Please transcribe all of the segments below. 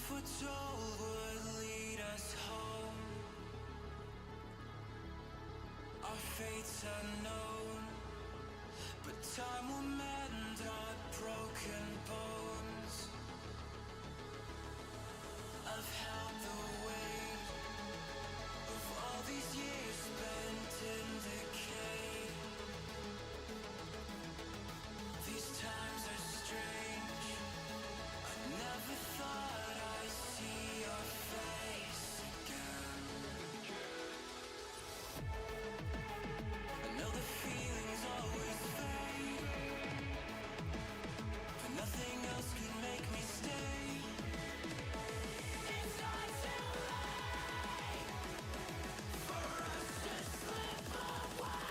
told would lead us home. Our fate's unknown, but time will mend our broken bones. I've held the weight of all these years spent in decay. These times are strange. I never thought I'd see your face again. I know the feelings always fade, but nothing else could make me stay. It's not too late for us to slip away.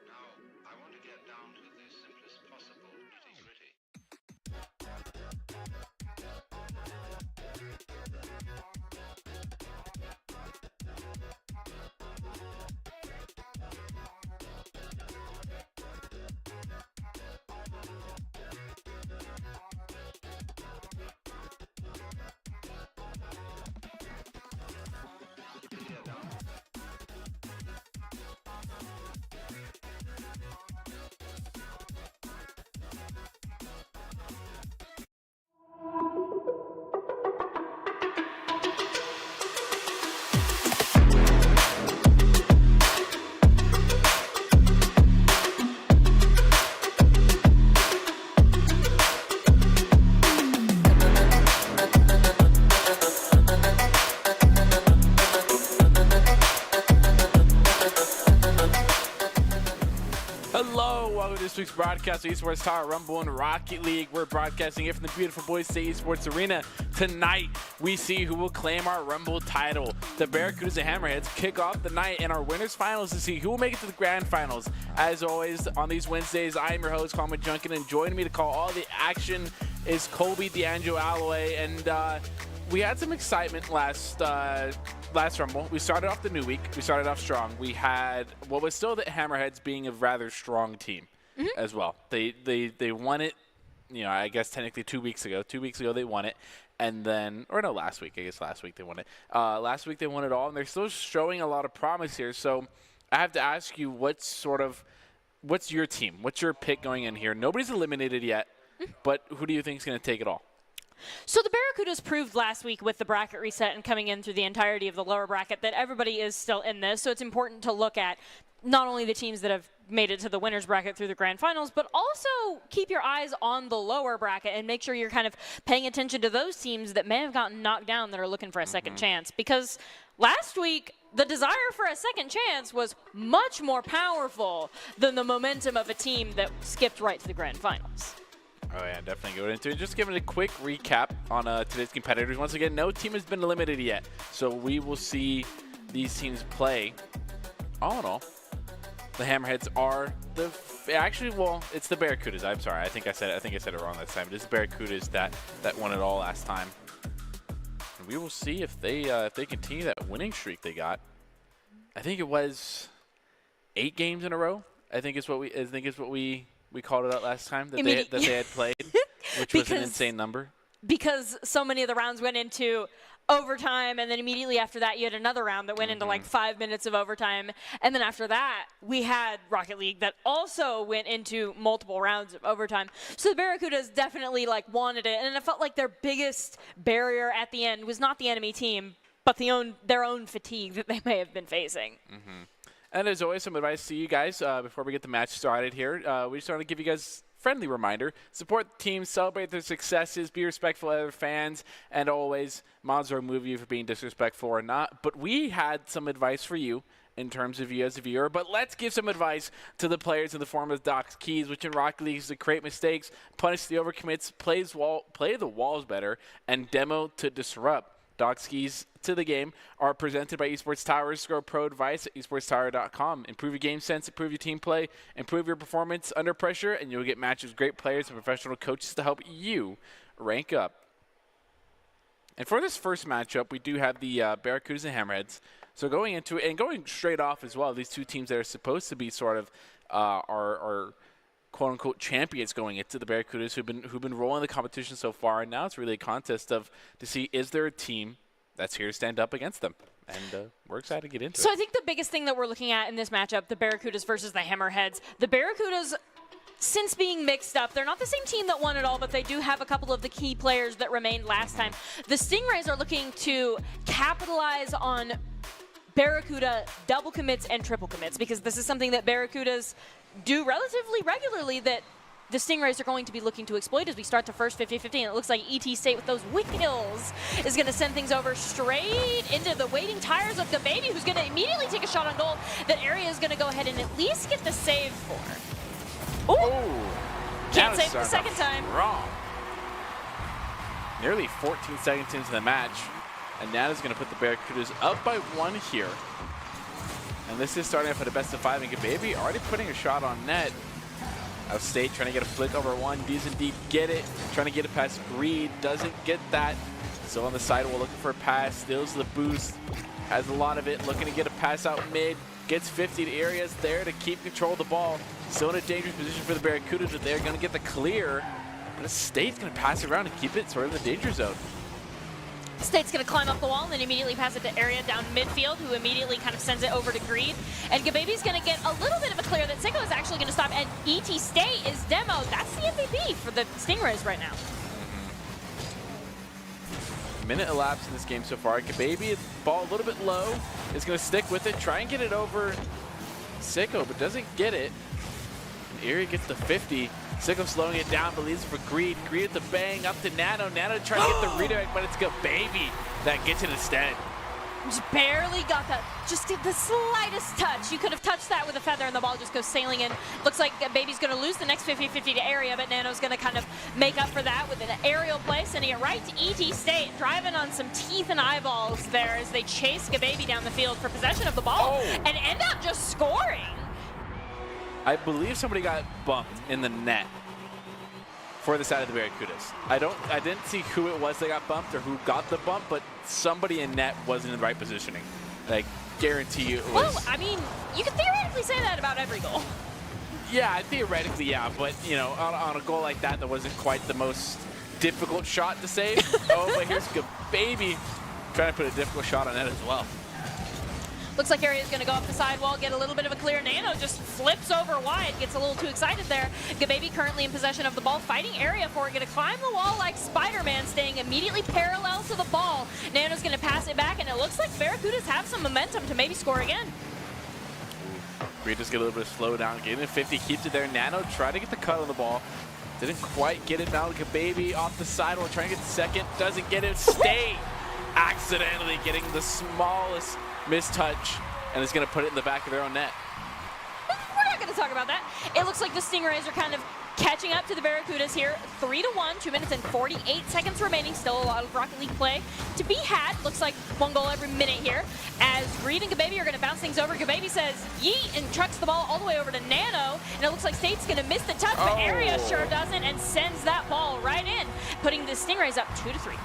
Now, I want to get down to the simplest possible nitty-gritty. Get down. Hello, welcome to this week's broadcast of Esports Tower Rumble and Rocket League. We're broadcasting here from the beautiful Boys State Esports Arena. Tonight, we see who will claim our Rumble title. The Barracudas and Hammerheads kick off the night in our winners finals to see who will make it to the grand finals. As always, on these Wednesdays, I am your host, Kwame Junkin, and joining me to call all the action is Colby D'Angelo Alloway. And we had some excitement last Rumble. We started off the new week. We started off strong. We had what was still the Hammerheads being a rather strong team as well. They won it, you know, I guess technically 2 weeks ago. 2 weeks ago they won it. And then, or no, last week. I guess last week they won it. Last week they won it all, and they're still showing a lot of promise here. So I have to ask you, what's your team? What's your pick going in here? Nobody's eliminated yet, but who do you think is going to take it all? So the Barracudas proved last week with the bracket reset and coming in through the entirety of the lower bracket that everybody is still in this. So it's important to look at not only the teams that have made it to the winners bracket through the grand finals, but also keep your eyes on the lower bracket and make sure you're kind of paying attention to those teams that may have gotten knocked down that are looking for a second chance. Because last week, the desire for a second chance was much more powerful than the momentum of a team that skipped right to the grand finals. Oh, yeah, definitely go into it. Just giving a quick recap on today's competitors. Once again, no team has been eliminated yet, so we will see these teams play. All in all, the Hammerheads are the it's the Barracudas. I'm sorry, I think I said it wrong this time. It is the Barracudas that won it all last time. And we will see if they continue that winning streak they got. I think it was 8 games in a row. I think is what we called it out last time that they had played, which was an insane number. Because so many of the rounds went into overtime, and then immediately after that, you had another round that went into like 5 minutes of overtime. And then after that, we had Rocket League that also went into multiple rounds of overtime. So the Barracudas definitely like wanted it, and it felt like their biggest barrier at the end was not the enemy team, but their own fatigue that they may have been facing. And as always, some advice to you guys before we get the match started here. We just want to give you guys friendly reminder: support the team, celebrate their successes, be respectful of other fans, and always, mods will remove you for being disrespectful or not. But we had some advice for you in terms of you as a viewer. But let's give some advice to the players in the form of Doc's keys, which in Rocket League is to create mistakes, punish the overcommits, play the walls better, and demo to disrupt. Doc's keys to the game are presented by Esports Towers. Go pro advice at esportstower.com. Improve your game sense, improve your team play, improve your performance under pressure, and you'll get matches with great players and professional coaches to help you rank up. And for this first matchup, we do have the Barracudas and Hammerheads. So going into it, and going straight off as well, these two teams that are supposed to be sort of our quote-unquote champions going into the Barracudas who've been rolling the competition so far, and now it's really a contest to see, is there a team that's here to stand up against them? And we're excited to get into it. So I think the biggest thing that we're looking at in this matchup, the Barracudas versus the Hammerheads, the Barracudas, since being mixed up, they're not the same team that won it all, but they do have a couple of the key players that remained last time. The Stingrays are looking to capitalize on Barracuda double commits and triple commits, because this is something that Barracudas do relatively regularly that the Stingrays are going to be looking to exploit as we start the first 50-50, and it looks like ET State with those wheels is going to send things over straight into the waiting tires of Gababy, who's going to immediately take a shot on goal that Area is going to go ahead and at least get the save for. Ooh! Can't save the second time. Wrong. Nearly 14 seconds into the match, and Nana's going to put the Barracudas up by 1 here. And this is starting off at a best of 5, and Gababy already putting a shot on net. Out State trying to get a flick over 1, does indeed get it. Trying to get it past Greed, doesn't get that. Still on the sidewall looking for a pass, steals the boost, has a lot of it, looking to get a pass out mid. Gets 50 to Areas there to keep control of the ball. Still in a dangerous position for the Barracudas, but they're going to get the clear. But State's going to pass it around and keep it sort of in the danger zone. State's going to climb up the wall and then immediately pass it to Area down midfield, who immediately kind of sends it over to Greed. And Gababy's going to get a little bit of a clear that Sicko is actually going to stop, and ET State is demoed. That's the MVP for the Stingrays right now. Minute elapsed in this game so far. Gababy, ball a little bit low, is going to stick with it, try and get it over Sicko, but doesn't get it. And Area gets the 50. Sicko slowing it down, but leaves it for Greed. Greed at the bang, up to Nano. Nano trying to get the redirect, but it's Gababy that gets it instead. Just barely got that, just did the slightest touch. You could have touched that with a feather and the ball just goes sailing in. Looks like Baby's going to lose the next 50-50 to Area, but Nano's going to kind of make up for that with an aerial play, sending it right to ET State, driving on some teeth and eyeballs there as they chase Gababy down the field for possession of the ball and end up just scoring. I believe somebody got bumped in the net for the side of the Barracudas. I didn't see who it was that got bumped or who got the bump, but somebody in net wasn't in the right positioning. I guarantee you it was. Well, I mean, you could theoretically say that about every goal. Yeah, theoretically, yeah, but you know, on a goal like that wasn't quite the most difficult shot to save. Oh, but here's Gababy trying to put a difficult shot on net as well. Looks like Area is going to go up the sidewall, get a little bit of a clear. Nano just flips over wide, gets a little too excited there. Gababy currently in possession of the ball, fighting Area for it. Going to climb the wall like Spider-Man, staying immediately parallel to the ball. Nano's going to pass it back, and it looks like Barracudas have some momentum to maybe score again. Greed just get a little bit of slowdown, getting it 50, keeps it there. Nano tried to get the cut on the ball. Didn't quite get it. Now Gababy off the sidewall, trying to get the second. Doesn't get it. State accidentally getting the smallest mistouch, and is going to put it in the back of their own net. We're not going to talk about that. It looks like the Stingrays are kind of catching up to the Barracudas here. 3-1, 2 minutes and 48 seconds remaining. Still a lot of Rocket League play to be had. Looks like one goal every minute here. As Greed and Gababy are going to bounce things over. Gababy says yeet and trucks the ball all the way over to Nano. And it looks like State's going to miss the touch, but Area sure doesn't and sends that ball right in, putting the Stingrays up 2-3.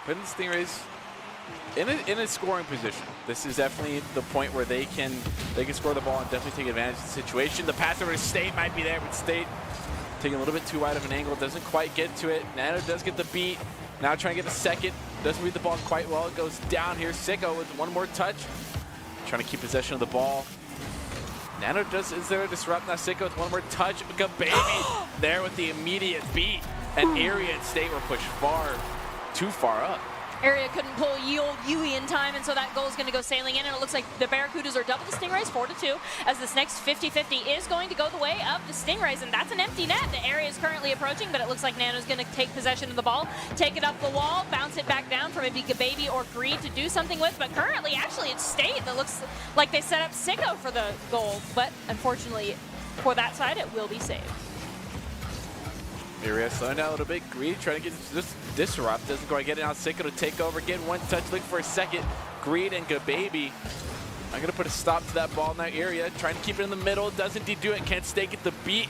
Putting the Stingrays in a scoring position. This is definitely the point where they can score the ball and definitely take advantage of the situation. The pass over to State might be there, but State taking a little bit too wide of an angle, doesn't quite get to it. Nano does get the beat. Now trying to get the second. Doesn't read the ball quite well. It goes down here. Sicko with one more touch. Trying to keep possession of the ball. Nano is there to disrupt. Now Sicko with one more touch. Gababy there with the immediate beat. And Area and State were pushed too far up. Area couldn't pull old Yui in time, and so that goal is going to go sailing in, and it looks like the Barracudas are double the Stingrays, 4-2, as this next 50-50 is going to go the way of the Stingrays, and that's an empty net. The Area is currently approaching, but it looks like Nano's going to take possession of the ball, take it up the wall, bounce it back down for maybe Gababy or Greed to do something with, but currently, actually, it's State that looks like they set up Sicko for the goal, but unfortunately, for that side, it will be saved. Area slowing down a little bit. Greed trying to get this disrupt. Doesn't quite get it. Now Sicko to take over. Get one touch. Looking for a second. Greed and Gababy. I'm going to put a stop to that ball in that area. Trying to keep it in the middle. Doesn't do it. Can't stay. Get the beat.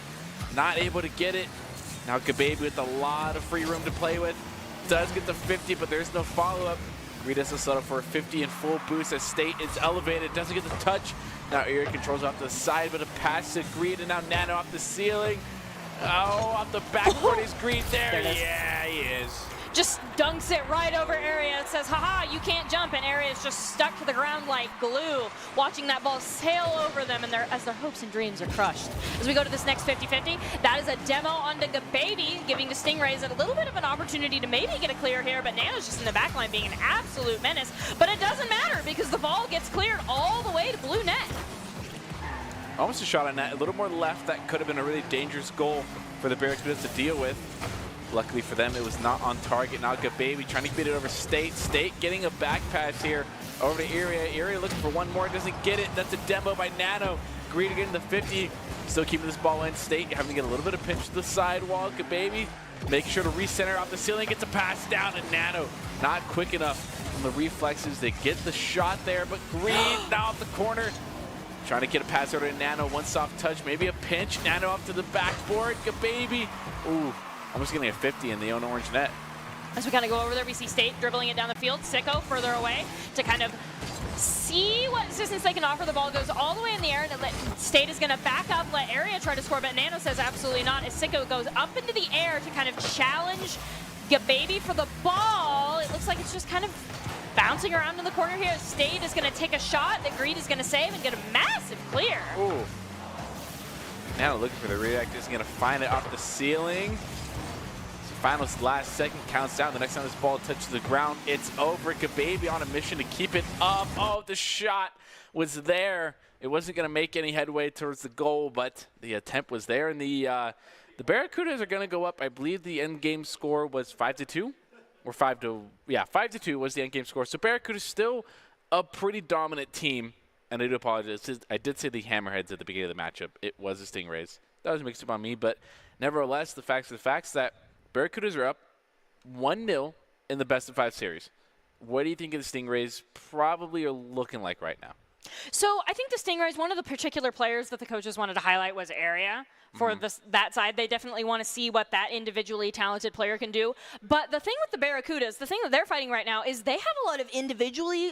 Not able to get it. Now Gababy with a lot of free room to play with. Does get the 50, but there's no follow-up. Greed has to settle for a 50 and full boost as State is elevated. Doesn't get the touch. Now Area controls off to the side, but a pass to Greed, and now Nano off the ceiling. Oh, off the backboard is Greed there. Yeah, he is. Just dunks it right over Area. It says, haha, you can't jump, and Area is just stuck to the ground like glue, watching that ball sail over them and as their hopes and dreams are crushed. As we go to this next 50-50, that is a demo onto Gababy, giving the Stingrays a little bit of an opportunity to maybe get a clear here, but Nano's just in the back line being an absolute menace. But it doesn't matter because the ball gets cleared all the way to blue net. Almost a shot on net, a little more left. That could have been a really dangerous goal for the Barracudas to deal with. Luckily for them, it was not on target. Now Gababy trying to beat it over State. State getting a back pass here over to Area. Area looking for one more, doesn't get it. That's a demo by Nano. Greed getting the 50. Still keeping this ball in. State having to get a little bit of pinch to the sidewall. Gababy making sure to recenter off the ceiling. Gets a pass down, and Nano not quick enough from the reflexes. They get the shot there, but Greed now off the corner. Trying to get a pass over to Nano, one soft touch, maybe a pinch. Nano up to the backboard, Gababy. Ooh, almost getting a 50 in the own orange net. As we kind of go over there, we see State dribbling it down the field. Sicko further away to kind of see what assistance they can offer. The ball goes all the way in the air, and State is going to back up, let Area try to score, but Nano says absolutely not, as Sicko goes up into the air to kind of challenge Gababy for the ball. It looks like it's just kind of bouncing around in the corner here. State is going to take a shot that Greed is going to save and get a massive clear. Ooh. Now looking for the react, is going to find it off the ceiling. So final last second counts down. The next time this ball touches the ground, it's over. Gababy on a mission to keep it up. Oh, the shot was there. It wasn't going to make any headway towards the goal, but the attempt was there. And the Barracudas are going to go up. I believe the end game score was 5-2. Or 5-2 was the end game score. So Barracuda is still a pretty dominant team. And I do apologize. I did say the Hammerheads at the beginning of the matchup. It was the Stingrays. That was mixed up on me. But nevertheless, the facts are the facts that Barracudas are up 1-0 in the best of 5 series. What do you think of the Stingrays probably are looking like right now? So I think the Stingrays, one of the particular players that the coaches wanted to highlight was Area. For that side, they definitely want to see what that individually talented player can do. But the thing with the Barracudas, the thing that they're fighting right now is they have a lot of individually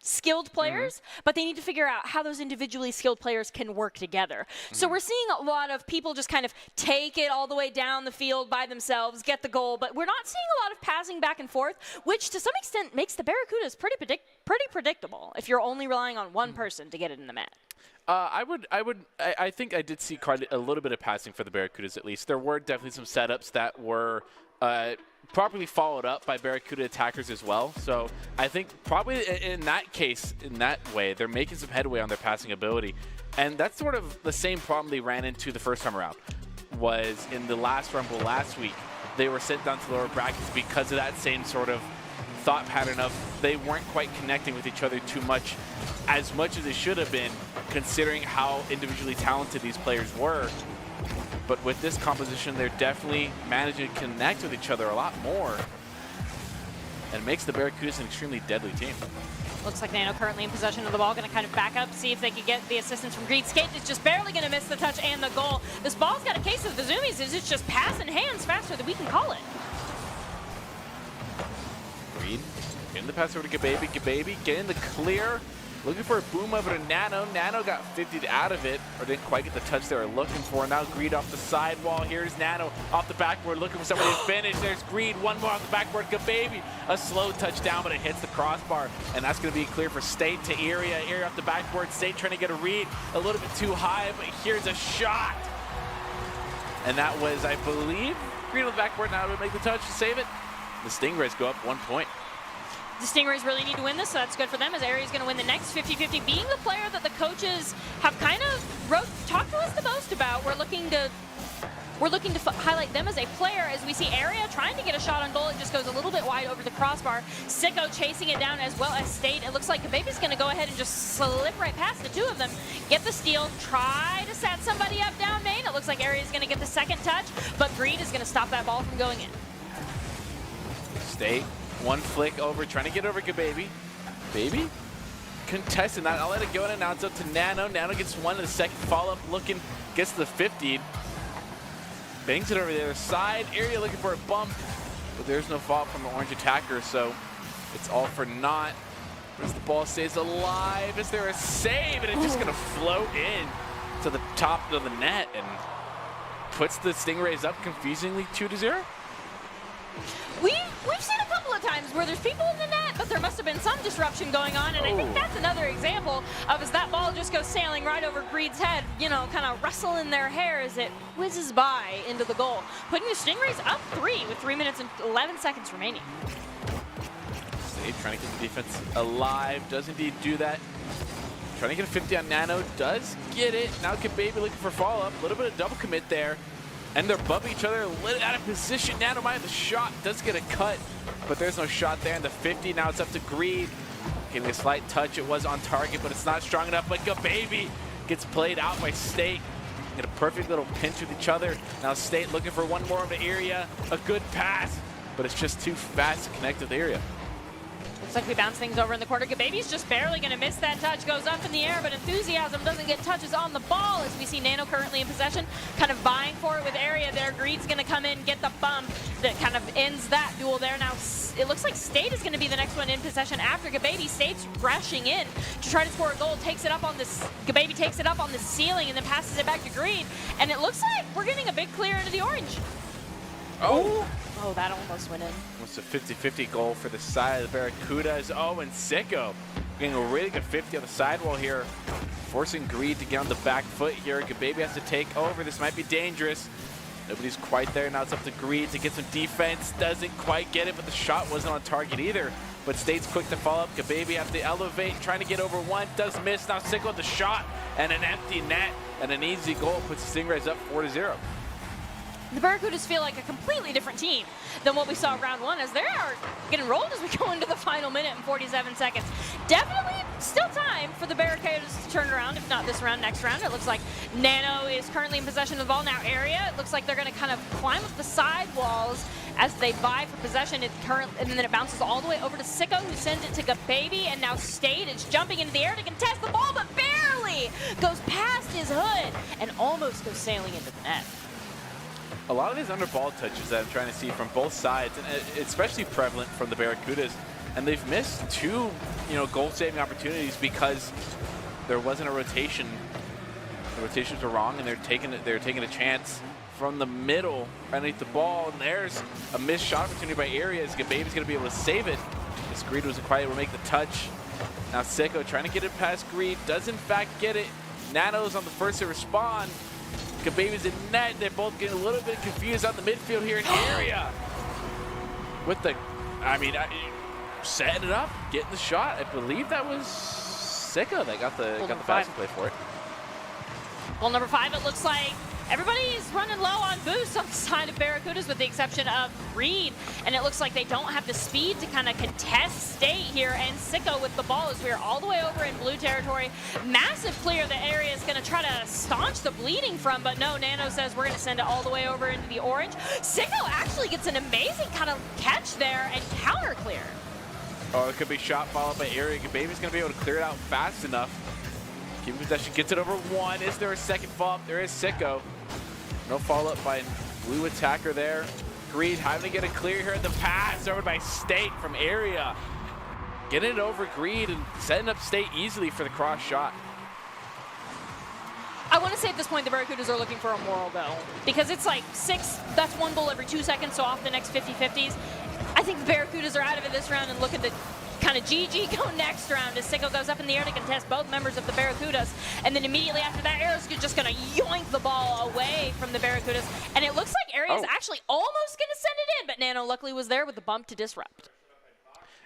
skilled players, but they need to figure out how those individually skilled players can work together. So we're seeing a lot of people just kind of take it all the way down the field by themselves, get the goal, but we're not seeing a lot of passing back and forth, which to some extent makes the Barracudas pretty predictable if you're only relying on one person to get it in the net. I think I did see quite a little bit of passing for the Barracudas at least. There were definitely some setups that were properly followed up by Barracuda attackers as well. So I think probably in that case, in that way, they're making some headway on their passing ability. And that's sort of the same problem they ran into the first time around, was in the last Rumble last week. They were sent down to lower brackets because of that same sort of thought pattern of they weren't quite connecting with each other too much as they should have been, considering how individually talented these players were. But with this composition, they're definitely managing to connect with each other a lot more, and makes the Barracudas an extremely deadly team. Looks like Nano currently in possession of the ball, going to kind of back up, see if they can get the assistance from Greed. Skate is just barely going to miss the touch and the goal. This ball's got a case of the zoomies. It's just passing hands faster than we can call it. Greed getting the pass over to Gababy. Gababy getting the clear. Looking for a boom over to Nano. Nano got 50'd out of it, or didn't quite get the touch they were looking for. Now Greed off the sidewall. Here's Nano off the backboard looking for somebody to finish. There's Greed, one more off the backboard. Gababy, a slow touchdown, but it hits the crossbar. And that's going to be clear for State to Area. Area off the backboard. State trying to get a read a little bit too high, but here's a shot. And that was, I believe, Greed on the backboard. Now to make the touch to save it. The Stingrays go up 1 point. The Stingrays really need to win this, so that's good for them, as Area's going to win the next 50-50. Being the player that the coaches have kind of talked to us the most about, we're looking to highlight them as a player, as we see Area trying to get a shot on goal. It just goes a little bit wide over the crossbar. Sicko chasing it down, as well as State. It looks like Gababy's going to go ahead and just slip right past the two of them, get the steal, try to set somebody up down main. It looks like Area's going to get the second touch, but Greed is going to stop that ball from going in. State. One flick over, trying to get over Gababy. Baby contesting that. I'll let it go, and now it's up to Nano. Nano gets one in the second follow-up, looking, gets the 50. Bangs it over the other side. Area looking for a bump, but there's no fault from the orange attacker, so it's all for naught. As the ball stays alive, is there a save? And it's just going to float in to the top of the net and puts the Stingrays up confusingly 2-0. We've seen a couple of times where there's people in the net, but there must have been some disruption going on, and I think that's another example of as that ball just goes sailing right over Greed's head, you know, kind of rustling their hair as it whizzes by into the goal, putting the Stingrays up 3 with 3 minutes and 11 seconds remaining. State trying to keep the defense alive, does indeed do that. Trying to get a 50 on Nano, does get it. Now Gababy looking for follow-up, a little bit of double commit there. And they're bumping each other a little out of position. Nano might have the shot, does get a cut, but there's no shot there in the 50. Now it's up to Greed. Getting a slight touch, it was on target, but it's not strong enough. But Gababy gets played out by State. Get a perfect little pinch with each other. Now State looking for one more of the Area. A good pass, but it's just too fast to connect with Area. Looks like we bounce things over in the corner. Gababy's just barely going to miss that touch. Goes up in the air, but Enthusiasm doesn't get touches on the ball, as we see Nano currently in possession, kind of vying for it with Area there. Greed's going to come in, get the bump that kind of ends that duel there. Now it looks like State is going to be the next one in possession after Gababy. State's rushing in to try to score a goal. Takes it up on this. Gababy takes it up on the ceiling and then passes it back to Greed. And it looks like we're getting a big clear into the orange. Oh, that almost went in. Almost a 50-50 goal for the side of the Barracudas. Oh, and Sicko getting a really good 50 on the sidewall here, forcing Greed to get on the back foot here. Gababy has to take over. This might be dangerous. Nobody's quite there. Now it's up to Greed to get some defense. Doesn't quite get it, but the shot wasn't on target either. But State's quick to follow up. Gababy has to elevate, trying to get over one. Does miss. Now Sicko with the shot and an empty net and an easy goal puts the Stingrays up 4-0. The Barracudas feel like a completely different team than what we saw round one, as they are getting rolled as we go into the final minute and 47 seconds. Definitely still time for the Barracudas to turn around, if not this round, next round. It looks like Nano is currently in possession of the ball. Now Area, it looks like they're going to kind of climb up the side walls as they vie for possession. And then it bounces all the way over to Sicko, who sends it to Gababy, and now State is jumping into the air to contest the ball, but barely goes past his hood and almost goes sailing into the net. A lot of these under ball touches that I'm trying to see from both sides, and especially prevalent from the Barracudas, and they've missed two, goal-saving opportunities because there wasn't a rotation. The rotations were wrong, and they're taking a chance from the middle underneath the ball, and there's a missed shot opportunity by Areas. Gababy's going to be able to save it. As Greed was quite able to make the touch. Now Sicko trying to get it past Greed, does in fact get it. Nano's on the first to respond. Gababy's in net. They're both getting a little bit confused out the midfield here in Area. With the, setting it up, getting the shot. I believe that was Sicko that got the passing play for it. Goal number 5, it looks like everybody's running low on boost on the side of Barracudas with the exception of Reed. And it looks like they don't have the speed to kind of contest State here. And Sicko with the ball as we're all the way over in blue territory. Massive clear. The area is going to try to staunch the bleeding from, but no, Nano says we're going to send it all the way over into the orange. Sicko actually gets an amazing kind of catch there and counter clear. Oh, it could be shot followed by Area. Gababy's going to be able to clear it out fast enough. Keeping possession, gets it over 1. Is there a second follow-up? There is Sicko. No follow-up by blue attacker there. Greed having to get it clear here at the pass over by State from Area. Getting it over Greed and setting up State easily for the cross shot. I want to say at this point the Barracudas are looking for a moral though, because it's like 6, that's 1 goal every 2 seconds, so off the next 50-50s. I think the Barracudas are out of it this round and looking to kind of GG go next round as Sicko goes up in the air to contest both members of the Barracudas. And then immediately after that, Area's just going to yoink the ball away from the Barracudas. And it looks like Area's actually almost going to send it in, but Nano luckily was there with the bump to disrupt.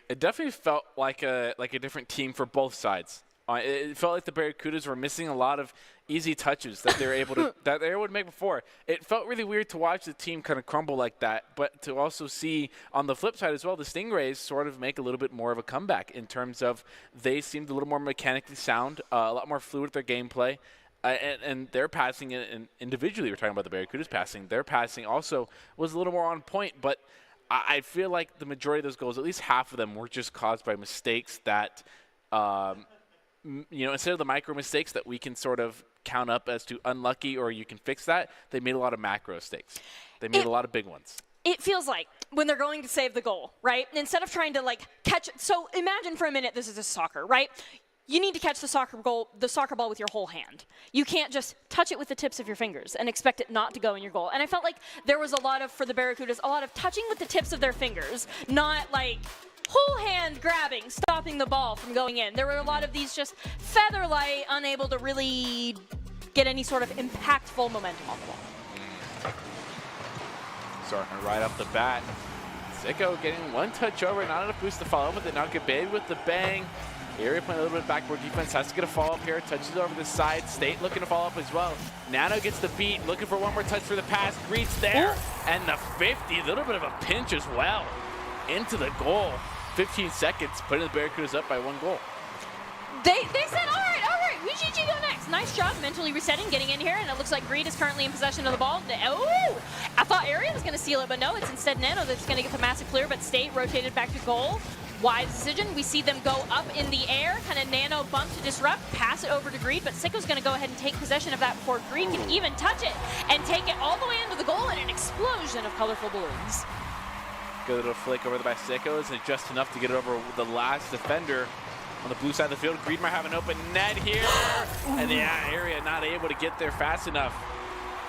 It definitely felt like a different team for both sides. It felt like the Barracudas were missing a lot of easy touches that they were able to make before. It felt really weird to watch the team kind of crumble like that, but to also see on the flip side as well, the Stingrays sort of make a little bit more of a comeback in terms of they seemed a little more mechanically sound, a lot more fluid with their gameplay. And their passing, and individually we're talking about the Barracudas passing, their passing also was a little more on point, but I feel like the majority of those goals, at least half of them, were just caused by mistakes that instead of the micro mistakes that we can sort of count up as to unlucky or you can fix that, they made a lot of macro mistakes. They made a lot of big ones. It feels like when they're going to save the goal, right? Instead of trying to catch it. So imagine for a minute this is a soccer, right? You need to catch the soccer ball with your whole hand. You can't just touch it with the tips of your fingers and expect it not to go in your goal. And I felt like there was for the Barracudas, a lot of touching with the tips of their fingers, not whole hand grabbing, stopping the ball from going in. There were a lot of these just feather light, unable to really get any sort of impactful momentum on the ball. Starting right off the bat. Sicko getting 1 touch over, not enough boost to follow up with it. Now Gababy with the bang. Area playing a little bit of backboard defense, has to get a follow-up here, touches it over the side. State looking to follow up as well. Nano gets the beat, looking for 1 more touch for the pass. Greet's there, and the 50, a little bit of a pinch as well. Into the goal. 15 seconds, putting the Barracudas up by 1 goal. They said, all right, we GG go next. Nice job mentally resetting, getting in here, and it looks like Greed is currently in possession of the ball. Oh, I thought Area was going to steal it, but no, it's instead Nano that's going to get the massive clear, but State rotated back to goal. Wise decision. We see them go up in the air, kind of Nano bump to disrupt, pass it over to Greed, but Sicko's going to go ahead and take possession of that before Greed can even touch it and take it all the way into the goal in an explosion of colorful balloons. Good little flick over by Sickos, and just enough to get it over the last defender on the blue side of the field. Greed might have an open net here, and the Area not able to get there fast enough.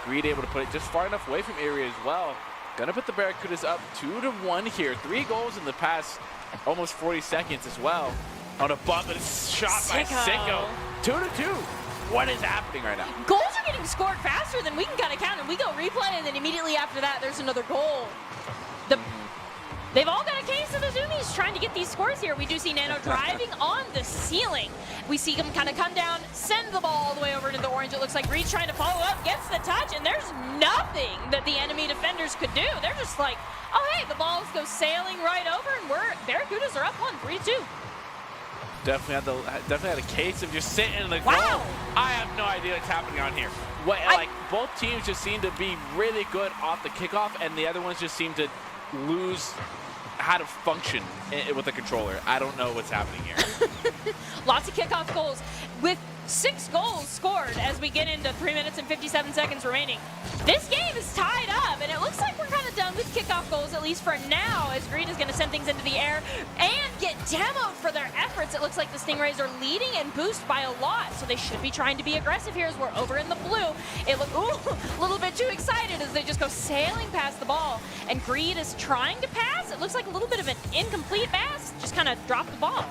Greed able to put it just far enough away from Area as well. Gonna put the Barracudas up 2-1 here. 3 goals in the past almost 40 seconds as well. On a bump, and it's shot by Sicko. 2-2. What is happening right now? Goals are getting scored faster than we can kind of count, and we go replay, and then immediately after that, there's another goal. They've all got a case of the Zoomies trying to get these scores here. We do see Nano driving on the ceiling. We see him kind of come down, send the ball all the way over to the orange. It looks like Reed's trying to follow up, gets the touch, and there's nothing that the enemy defenders could do. They're just like, oh, hey, the balls go sailing right over, and Barracudas are up 1-3-2. Definitely had a case of just sitting in the goal. I have no idea what's happening on here. Both teams just seem to be really good off the kickoff, and the other ones just seem to lose how to function with the controller. I don't know what's happening here. Lots of kickoff goals. With 6 goals scored as we get into 3 minutes and 57 seconds remaining. This game is tied up, and it looks like we're kind of done with kickoff goals, at least for now, as Greed is going to send things into the air and get demoed for their efforts. It looks like the Stingrays are leading and boost by a lot, so they should be trying to be aggressive here as we're over in the blue. It look a little bit too excited as they just go sailing past the ball. And Greed is trying to pass. It looks like a little bit of an incomplete pass. Just kind of dropped the ball.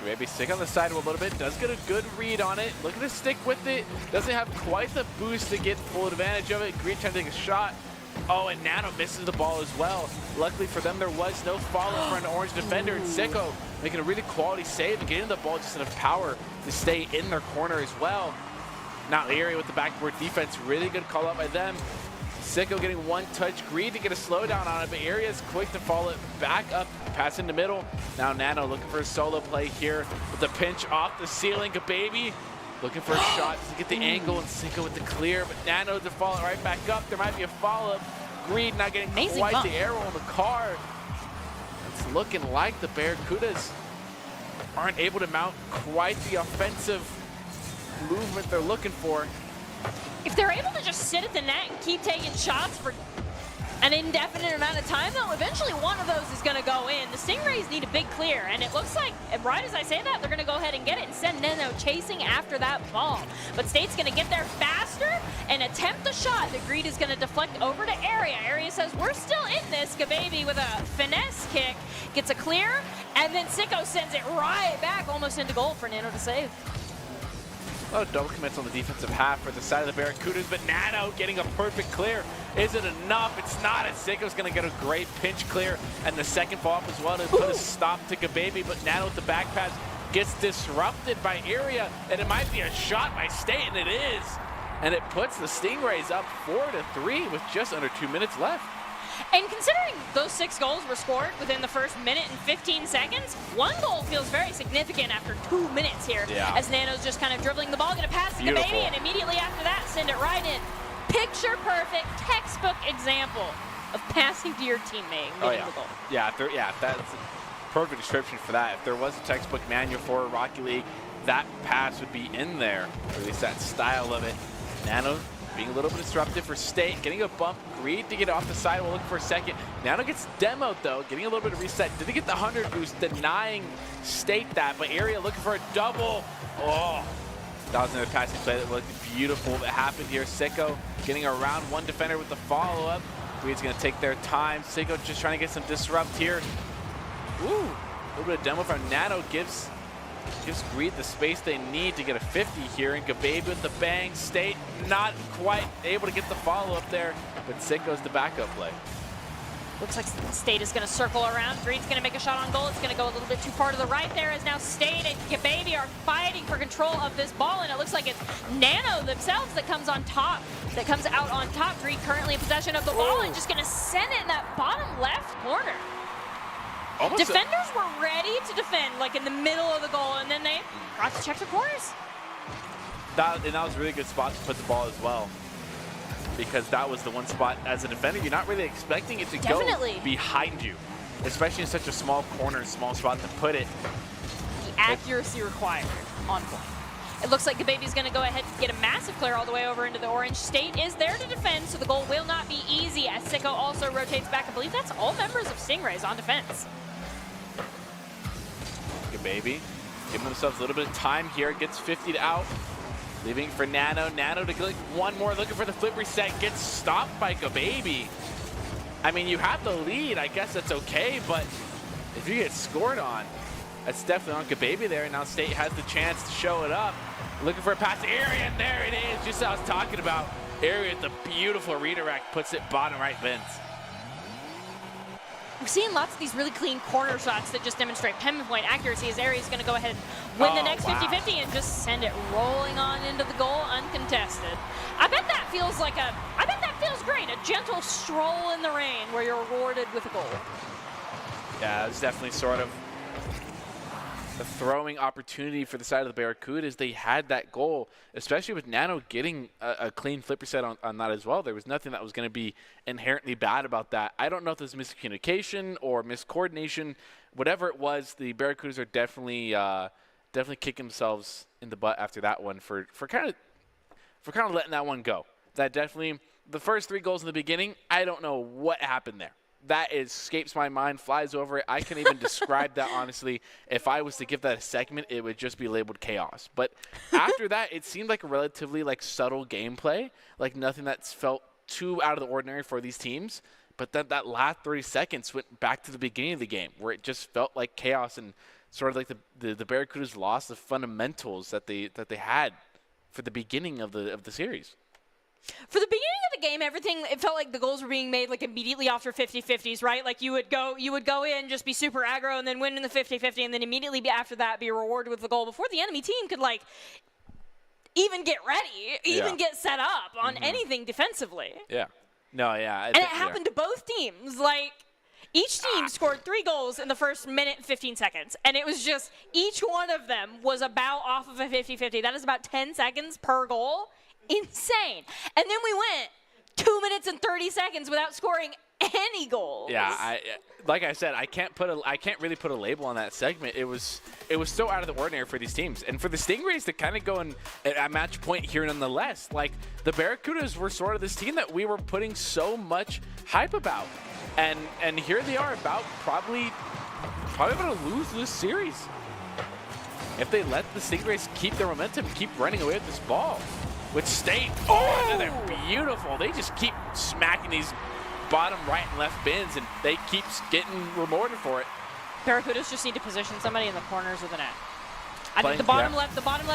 Maybe stick on the side a little bit. Does get a good read on it. Looking to stick with it. Doesn't have quite the boost to get full advantage of it. Greed trying to take a shot. Oh, and Nano misses the ball as well. Luckily for them, there was no follow for an orange defender. And Sicko making a really quality save and getting the ball just enough power to stay in their corner as well. Now Area with the backboard defense. Really good call out by them. Sicko getting one touch. Greed to get a slowdown on it, but Area's quick to follow it back up, pass in the middle. Now Nano looking for a solo play here with the pinch off the ceiling. Baby looking for a shot to get the angle, and Sicko with the clear, but Nano to follow it right back up. There might be a follow-up. Greed not getting quite the arrow on the car. It's looking like the Barracudas aren't able to mount quite the offensive movement they're looking for. If they're able to just sit at the net and keep taking shots for an indefinite amount of time, though, eventually one of those is going to go in. The Stingrays need a big clear, and it looks like, right as I say that, they're going to go ahead and get it and send Nano chasing after that ball. But State's going to get there faster and attempt the shot that Greed is going to deflect over to Area. Area says, we're still in this. Gababy with a finesse kick gets a clear, and then Sicko sends it right back almost into goal for Nano to save. A lot of double commits on the defensive half for the side of the Barracudas, but Nano getting a perfect clear. Is it enough? It's not. And Sicko's going to get a great pinch clear and the second fall up as well to put a stop to Gababy, but Nano with the back pass gets disrupted by Area, and it might be a shot by State, and it is. And it puts the Stingrays up 4-3 with just under 2 minutes left. And considering those 6 goals were scored within the first minute and 15 seconds, one goal feels very significant after 2 minutes here. Yeah. As Nano's just kind of dribbling the ball, going to pass to Gababy, and immediately after that, send it right in. Picture perfect, textbook example of passing to your teammate and getting the goal. Yeah, that's a perfect description for that. If there was a textbook manual for Rocky League, that pass would be in there, or at least that style of it. Nano being a little bit disruptive for State, getting a bump. Greed to get off the side while looking for a second. Nano gets demoed though, getting a little bit of reset. Didn't get the 100 boost, denying State that, but Area looking for a double. Oh, that was another passing play that looked beautiful that happened here. Sicko getting around one defender with the follow-up. Greed's gonna take their time. Sicko just trying to get some disrupt here. Ooh, a little bit of demo from Nano gives Greed the space they need to get a 50 here, and Gababy with the bang. State not quite able to get the follow-up there, but Sicko's the backup play. Looks like State is going to circle around. Greed's going to make a shot on goal. It's going to go a little bit too far to the right there, as now State and Gababy are fighting for control of this ball, and it looks like it's Nano themselves that comes on top, that comes out on top. Greed currently in possession of the ball and just going to send it in that bottom left corner. Defenders were ready to defend, like in the middle of the goal, and then they brought to check the corners. That was a really good spot to put the ball as well, because that was the one spot as a defender you're not really expecting it to go behind you, especially in such a small corner, small spot to put it. The accuracy required on point. It looks like Gababy's going to go ahead and get a massive clear all the way over into the orange. State is there to defend, so the goal will not be easy, as Sicko also rotates back. I believe that's all members of Stingrays on defense. Gababy giving themselves a little bit of time here, gets 50'd out, leaving for Nano. Nano to get one more, looking for the flip reset, gets stopped by Gababy. I mean, you have the lead, I guess that's okay, but if you get scored on, that's definitely on Gababy there, and now State has the chance to show it up. Looking for a pass to Area, and there it is, just as I was talking about. Area with the beautiful redirect, puts it bottom right bins. We're seeing lots of these really clean corner shots that just demonstrate pinpoint accuracy, as Aries is going to go ahead and win the next 50-50 and just send it rolling on into the goal uncontested. I bet that feels great, a gentle stroll in the rain where you're rewarded with a goal. Yeah, it's definitely sort of the throwing opportunity for the side of the Barracudas. They had that goal, especially with Nano getting a clean flip reset on that as well. There was nothing that was going to be inherently bad about that. I don't know if there's miscommunication or miscoordination. Whatever it was, the Barracudas are definitely kicking themselves in the butt after that one for kind of letting that one go. That definitely the first 3 goals in the beginning, I don't know what happened there. That escapes my mind, flies over it. I can't even describe that, honestly. If I was to give that a segment, it would just be labeled chaos. But after that, it seemed like a relatively subtle gameplay, like nothing that's felt too out of the ordinary for these teams. But then that last 30 seconds went back to the beginning of the game, where it just felt like chaos and sort of like the Barracudas lost the fundamentals that they had for the beginning of the series. For the beginning of the game, it felt like the goals were being made immediately after 50-50s, right? Like you would go in, just be super aggro, and then win in the 50-50, and then immediately after that be rewarded with the goal before the enemy team could even get ready, even get set up on anything defensively. Yeah. No, yeah. And it happened to both teams. Each team scored 3 goals in the first minute and 15 seconds. And it was just each one of them was about off of a 50-50. That is about 10 seconds per goal. Insane. And then we went 2 minutes and 30 seconds without scoring any goals. Yeah, like I said, I can't really put a label on that segment. It was so out of the ordinary for these teams, and for the Stingrays to kind of go at match point here nonetheless. The Barracudas were sort of this team that we were putting so much hype about, and here they are about probably going to lose this series if they let the Stingrays keep their momentum, keep running away with this ball. With State, they're beautiful. They just keep smacking these bottom right and left bins, and they keep getting rewarded for it. Barracudas just need to position somebody in the corners of the net. I think the bottom left, the bottom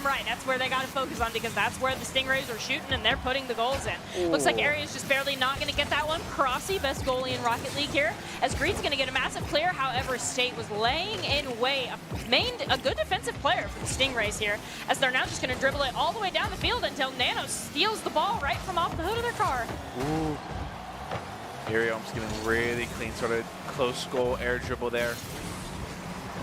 right. That's where they got to focus on, because that's where the Stingrays are shooting and they're putting the goals in. Looks like Area's just barely not going to get that one. Crossy, best goalie in Rocket League here, as Greed's going to get a massive clear. However, State was laying in wait. A good defensive player for the Stingrays here, as they're now just going to dribble it all the way down the field until Nano steals the ball right from off the hood of their car. Ooh. Area almost getting really clean, sort of close goal air dribble there.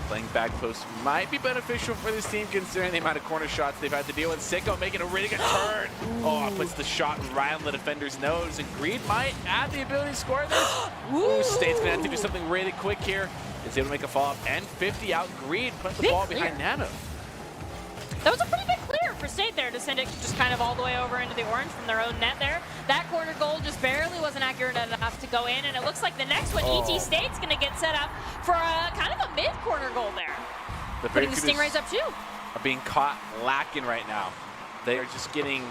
Playing back post might be beneficial for this team considering the amount of corner shots they've had to deal with. Sicko making a really good turn. Oh, puts the shot right on the defender's nose, and Greed might have the ability to score this. Ooh, State's gonna have to do something really quick here. Is able to make a follow-up and 50 out. Greed put the ball behind Nano. That was a pretty big clear for State there to send it just kind of all the way over into the orange from their own net there. That corner goal just barely wasn't accurate enough to go in, and it looks like the next one, ET State's going to get set up for a kind of a mid-corner goal there. Putting the Stingrays up too. Are being caught lacking right now. They are just getting,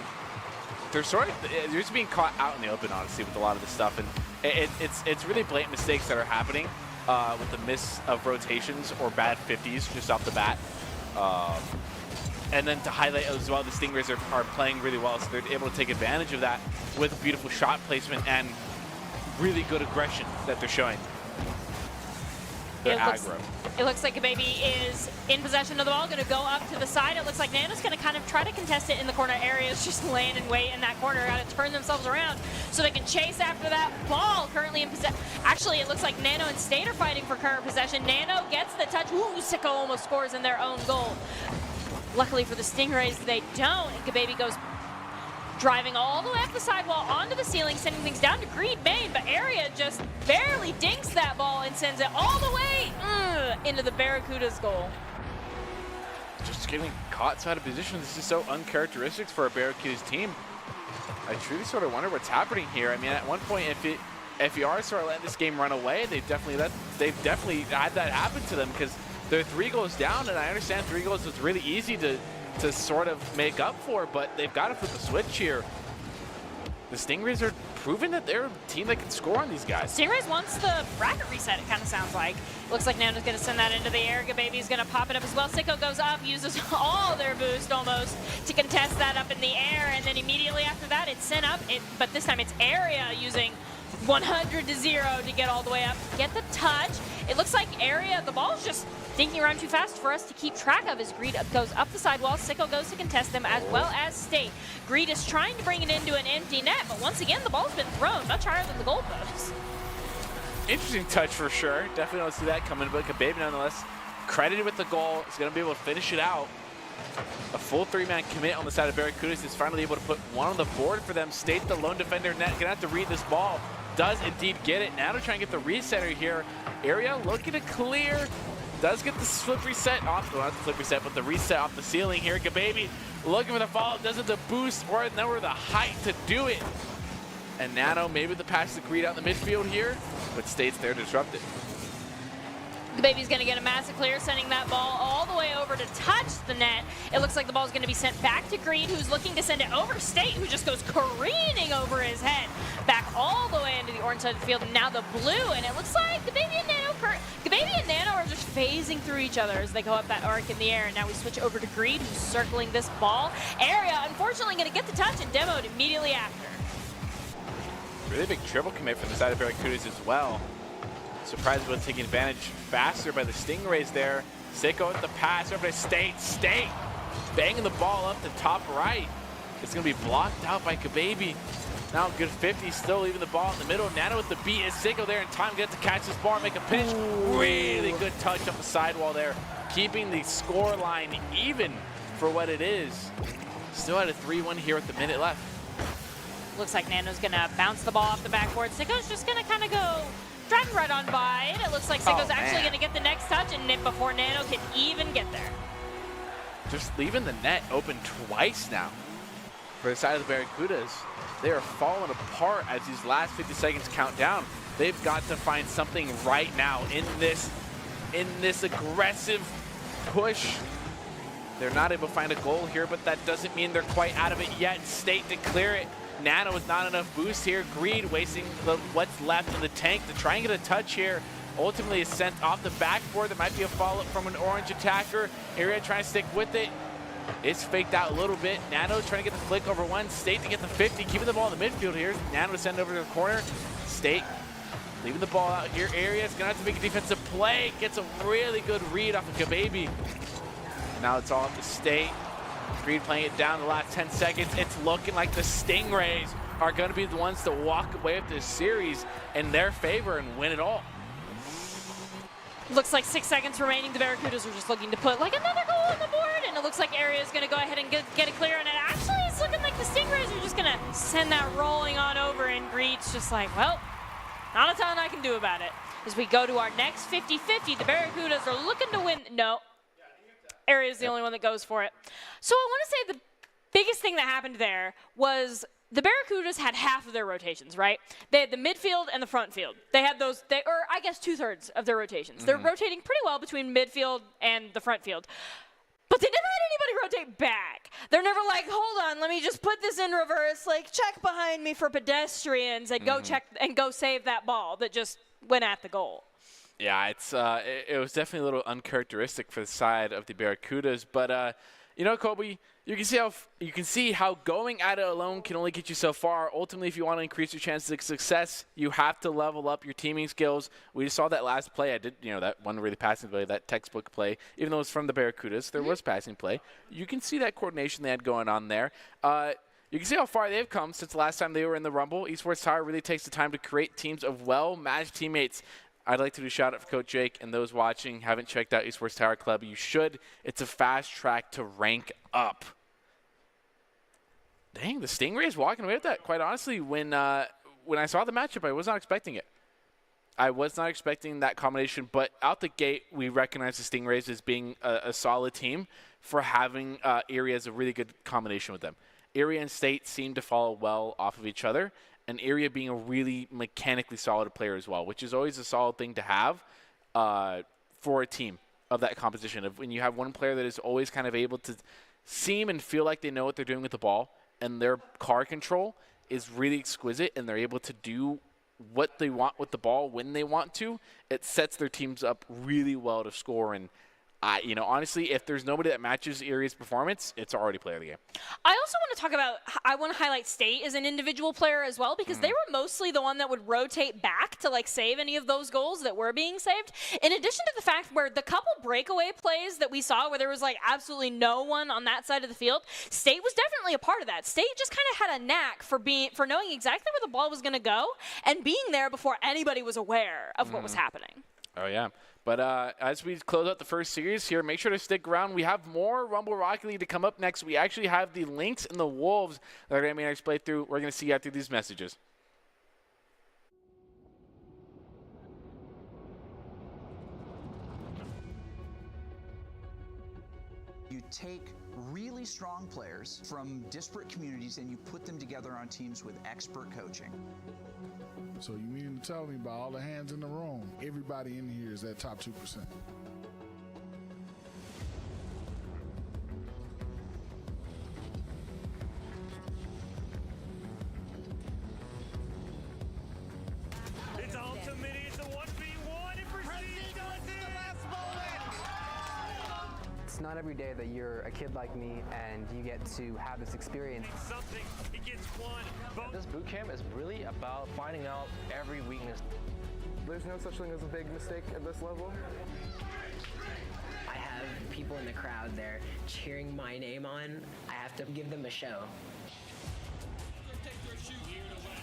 they're just being caught out in the open, honestly, with a lot of this stuff, and it's really blatant mistakes that are happening with the miss of rotations or bad 50s just off the bat. And then to highlight as well, the Stingrays are playing really well, so they're able to take advantage of that with beautiful shot placement and really good aggression that they're showing. They're aggro. It looks like Baby is in possession of the ball, going to go up to the side. It looks like Nano's going to kind of try to contest it in the corner areas, just laying in wait in that corner, got to turn themselves around so they can chase after that ball. Currently in possession. Actually, it looks like Nano and State are fighting for current possession. Nano gets the touch. Ooh, Sicko almost scores in their own goal. Luckily for the Stingrays, they don't. And Gababy goes driving all the way up the sidewall onto the ceiling, sending things down to Greed main, but Area just barely dinks that ball and sends it all the way into the Barracuda's goal. Just getting caught out of position. This is so uncharacteristic for a Barracuda's team. I truly sort of wonder what's happening here. I mean, at one point, if you are sort of letting this game run away, they've definitely had that happen to them, because they're 3 goals down, and I understand 3 goals is really easy to sort of make up for, but they've got to flip the switch here. The Stingrays are proving that they're a team that can score on these guys. Stingrays wants the bracket reset, it kind of sounds like. Looks like Nano's going to send that into the air. Gababy's going to pop it up as well. Sicko goes up, uses all their boost almost to contest that up in the air, and then immediately after that it's sent up, but this time it's Area using 100 to 0 to get all the way up, get the touch. It looks like Area, the ball's just dinking around too fast for us to keep track of as Greed goes up the sidewall. Sicko goes to contest them as well as State. Greed is trying to bring it into an empty net, but once again, the ball's been thrown much higher than the goalposts. Interesting touch for sure. Definitely don't see that coming, but Gababy nonetheless credited with the goal. He's going to be able to finish it out. A full 3-man commit on the side of Barracudas is finally able to put one on the board for them. State, the lone defender net, going to have to read this ball. Does indeed get it. Now to try and get the resetter here. Area looking to clear. Does get the flip reset off, well, not the flip reset, but the reset off the ceiling here. Gababy looking for the follow, doesn't the boost or nowhere the height to do it. And Nano, maybe the pass to Greed out in the midfield here, but State's there to disrupt it. The baby's going to get a massive clear, sending that ball all the way over to touch the net. It looks like the ball's going to be sent back to Greed, who's looking to send it over State, who just goes careening over his head, back all the way into the orange side of the field, and now the blue, and it looks like the baby and Nano are just phasing through each other as they go up that arc in the air, and now we switch over to Greed, who's circling this ball area, unfortunately going to get the touch and demoed immediately after. Really big triple commit from the side of Barracudas as well. Surprised with taking advantage faster by the Stingrays there. Sicko with the pass over to State. State banging the ball up the top right. It's going to be blocked out by Kababy. Now good 50, still leaving the ball in the middle. Nano with the beat. Is Sicko there in time? Gets to catch this ball and make a pinch. Really good touch up the sidewall there. Keeping the score line even for what it is. Still at a 3-1 here with the minute left. Looks like Nano's going to bounce the ball off the backboard. Sicko's just going to kind of go driving right on by it. It looks like Sicko's actually going to get the next touch and before Nano can even get there. Just leaving the net open twice now for the side of the Barracudas. They are falling apart as these last 50 seconds count down. They've got to find something right now in this aggressive push. They're not able to find a goal here, but that doesn't mean they're quite out of it yet. State to clear it. Nano with not enough boost here. Greed wasting what's left in the tank to try and get a touch here. Ultimately is sent off the backboard. There might be a follow-up from an orange attacker. Area trying to stick with it. It's faked out a little bit. Nano trying to get the flick over one. State to get the 50, keeping the ball in the midfield here. Nano to send over to the corner. State leaving the ball out here. Area is going to have to make a defensive play. Gets a really good read off of Kababy. Now it's all up to State. Greed playing it down the last 10 seconds. It's looking like the Stingrays are going to be the ones to walk away with this series in their favor and win it all. Looks like 6 seconds remaining. The Barracudas are just looking to put like another goal on the board, and it looks like Area is going to go ahead and get it clear, and it actually is looking like the Stingrays are just going to send that rolling on over, and Greed's just like, well, not a ton I can do about it. As we go to our next 50-50, the Barracudas are looking to win. No. Area is the only one that goes for it. So I want to say the biggest thing that happened there was the Barracudas had half of their rotations, right? They had the midfield and the front field. They had those, or I guess 2/3 of their rotations. They're rotating pretty well between midfield and the front field. But they never had anybody rotate back. They're never like, hold on, let me just put this in reverse, like check behind me for pedestrians and go check and go save that ball that just went at the goal. Yeah, it was definitely a little uncharacteristic for the side of the Barracudas, but you know, Kobe, you can see how going at it alone can only get you so far. Ultimately, if you want to increase your chances of success, you have to level up your teaming skills. We just saw that last play. I did, that one really passing play, that textbook play. Even though it was from the Barracudas, there was passing play. You can see that coordination they had going on there. You can see how far they've come since the last time they were in the Rumble. Esports Tower really takes the time to create teams of well-matched teammates. I'd like to do a shout out for Coach Jake and those watching haven't checked out Esports Tower Club. You should. It's a fast track to rank up. Dang, the Stingrays walking away with that. Quite honestly, when I saw the matchup, I was not expecting it. I was not expecting that combination, but out the gate, we recognize the Stingrays as being a solid team for having Area as a really good combination with them. Area and State seem to follow well off of each other, and Area being a really mechanically solid player as well, which is always a solid thing to have for a team of that composition. When you have one player that is always kind of able to seem and feel like they know what they're doing with the ball, and their car control is really exquisite, and they're able to do what they want with the ball when they want to, it sets their teams up really well to score. And honestly, if there's nobody that matches Area's performance, it's already player of the game. I also want to talk about, I want to highlight State as an individual player as well, because they were mostly the one that would rotate back to save any of those goals that were being saved. In addition to the fact where the couple breakaway plays that we saw where there was absolutely no one on that side of the field, State was definitely a part of that. State just kind of had a knack for knowing exactly where the ball was going to go and being there before anybody was aware of what was happening. Oh, yeah. But as we close out the first series here, make sure to stick around. We have more Rumble Rocket League to come up next. We actually have the Lynx and the Wolves that are going to be our next playthrough. We're going to see after these messages. You take really strong players from disparate communities and you put them together on teams with expert coaching. So you mean to tell me by all the hands in the room, everybody in here is that top 2%? It's ultimate, it's a 1v1, it proceeds to the last moment! It's not every day that you're a kid like me and you get to have this experience. Something, he gets one. This boot camp is really about finding out every weakness. There's no such thing as a big mistake at this level. I have people in the crowd there cheering my name on. I have to give them a show.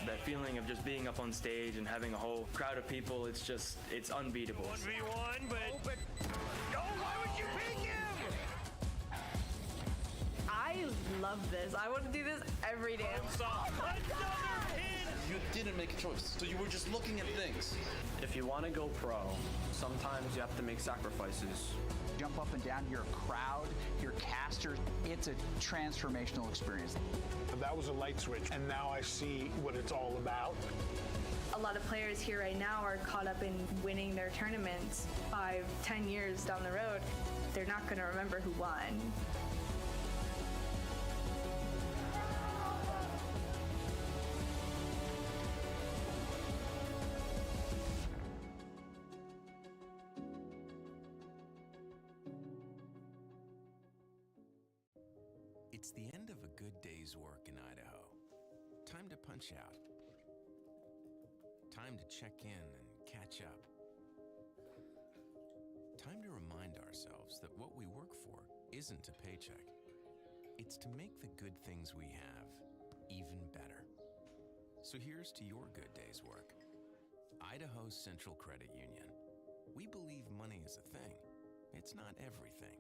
That feeling of just being up on stage and having a whole crowd of people, it's unbeatable. 1v1, but... Oh, why would you pick him? I love this. I want to do this every day. Another hit! You didn't make a choice, so you were just looking at things. If you want to go pro, sometimes you have to make sacrifices. Jump up and down, you're a crowd, you're casters. It's a transformational experience. That was a light switch, and now I see what it's all about. A lot of players here right now are caught up in winning their tournaments 5-10 years down the road. They're not going to remember who won. It's the end of a good day's work in Idaho. Time to punch out. Time to check in and catch up. Time to remind ourselves that what we work for isn't a paycheck. It's to make the good things we have even better. So here's to your good day's work. Idaho Central Credit Union. We believe money is a thing. It's not everything.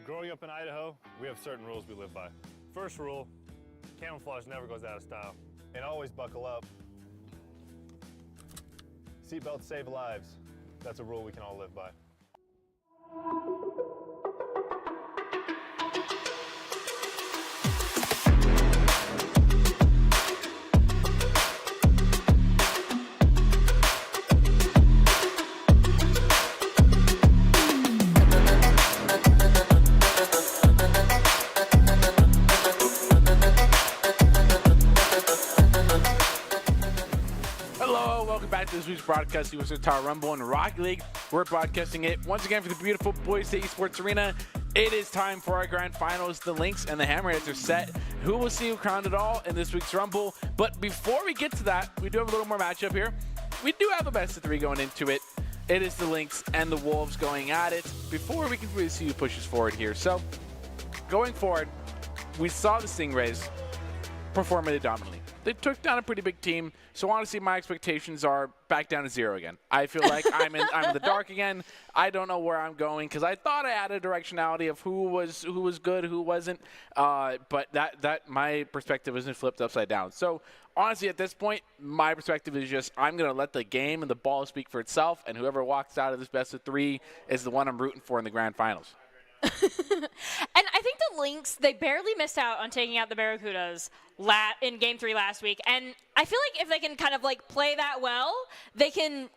Growing up in Idaho, we have certain rules we live by. First rule, camouflage never goes out of style. And always buckle up. Seatbelts save lives. That's a rule we can all live by. This week's broadcast, the USA Tower Rumble and Rocket League. We're broadcasting it once again for the beautiful Boise State Esports Arena. It is time for our grand finals. The Lynx and the Hammerheads are set. Who will see who crowned it all in this week's Rumble? But before we get to that, we do have a little more matchup here. We do have a best of 3 going into it. It is the Lynx and the Wolves going at it before we can really see who pushes forward here. So going forward, we saw the Stingrays perform really dominantly. They took down a pretty big team, so honestly, my expectations are back down to 0 again. I feel like I'm in the dark again. I don't know where I'm going because I thought I had a directionality of who was good, who wasn't, but that my perspective isn't flipped upside down. So honestly, at this point, my perspective is just I'm going to let the game and the ball speak for itself, and whoever walks out of this best of 3 is the one I'm rooting for in the grand finals. And I think the Lynx, they barely missed out on taking out the Barracudas in Game 3 last week. And I feel like if they can kind of like play that well, they can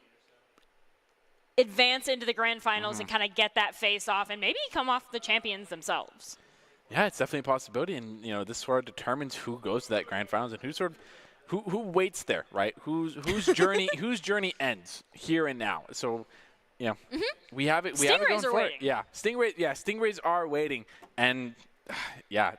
advance into the grand finals and kind of get that face off and maybe come off the champions themselves. Yeah, it's definitely a possibility. And, you know, this sort of determines who goes to that grand finals and who waits there, right? Whose journey ends here and now. So, you know, we have it. We have it going for it. Yeah, Stingrays are waiting, and yeah,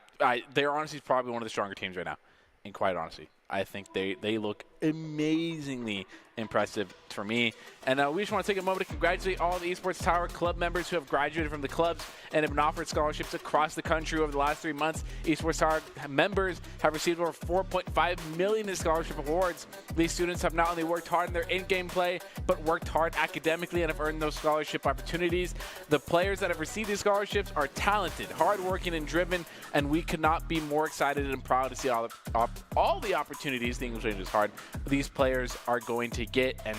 they're honestly probably one of the stronger teams right now. And quite honestly, I think they look amazingly impressive for me. And we just want to take a moment to congratulate all the Esports Tower Club members who have graduated from the clubs and have been offered scholarships across the country over the last 3 months. Esports Tower members have received over $4.5 million in scholarship awards. These students have not only worked hard in their in-game play, but worked hard academically and have earned those scholarship opportunities. The players that have received these scholarships are talented, hardworking, and driven, and we could not be more excited and proud to see all the opportunities, the English language is hard, these players are going to get, and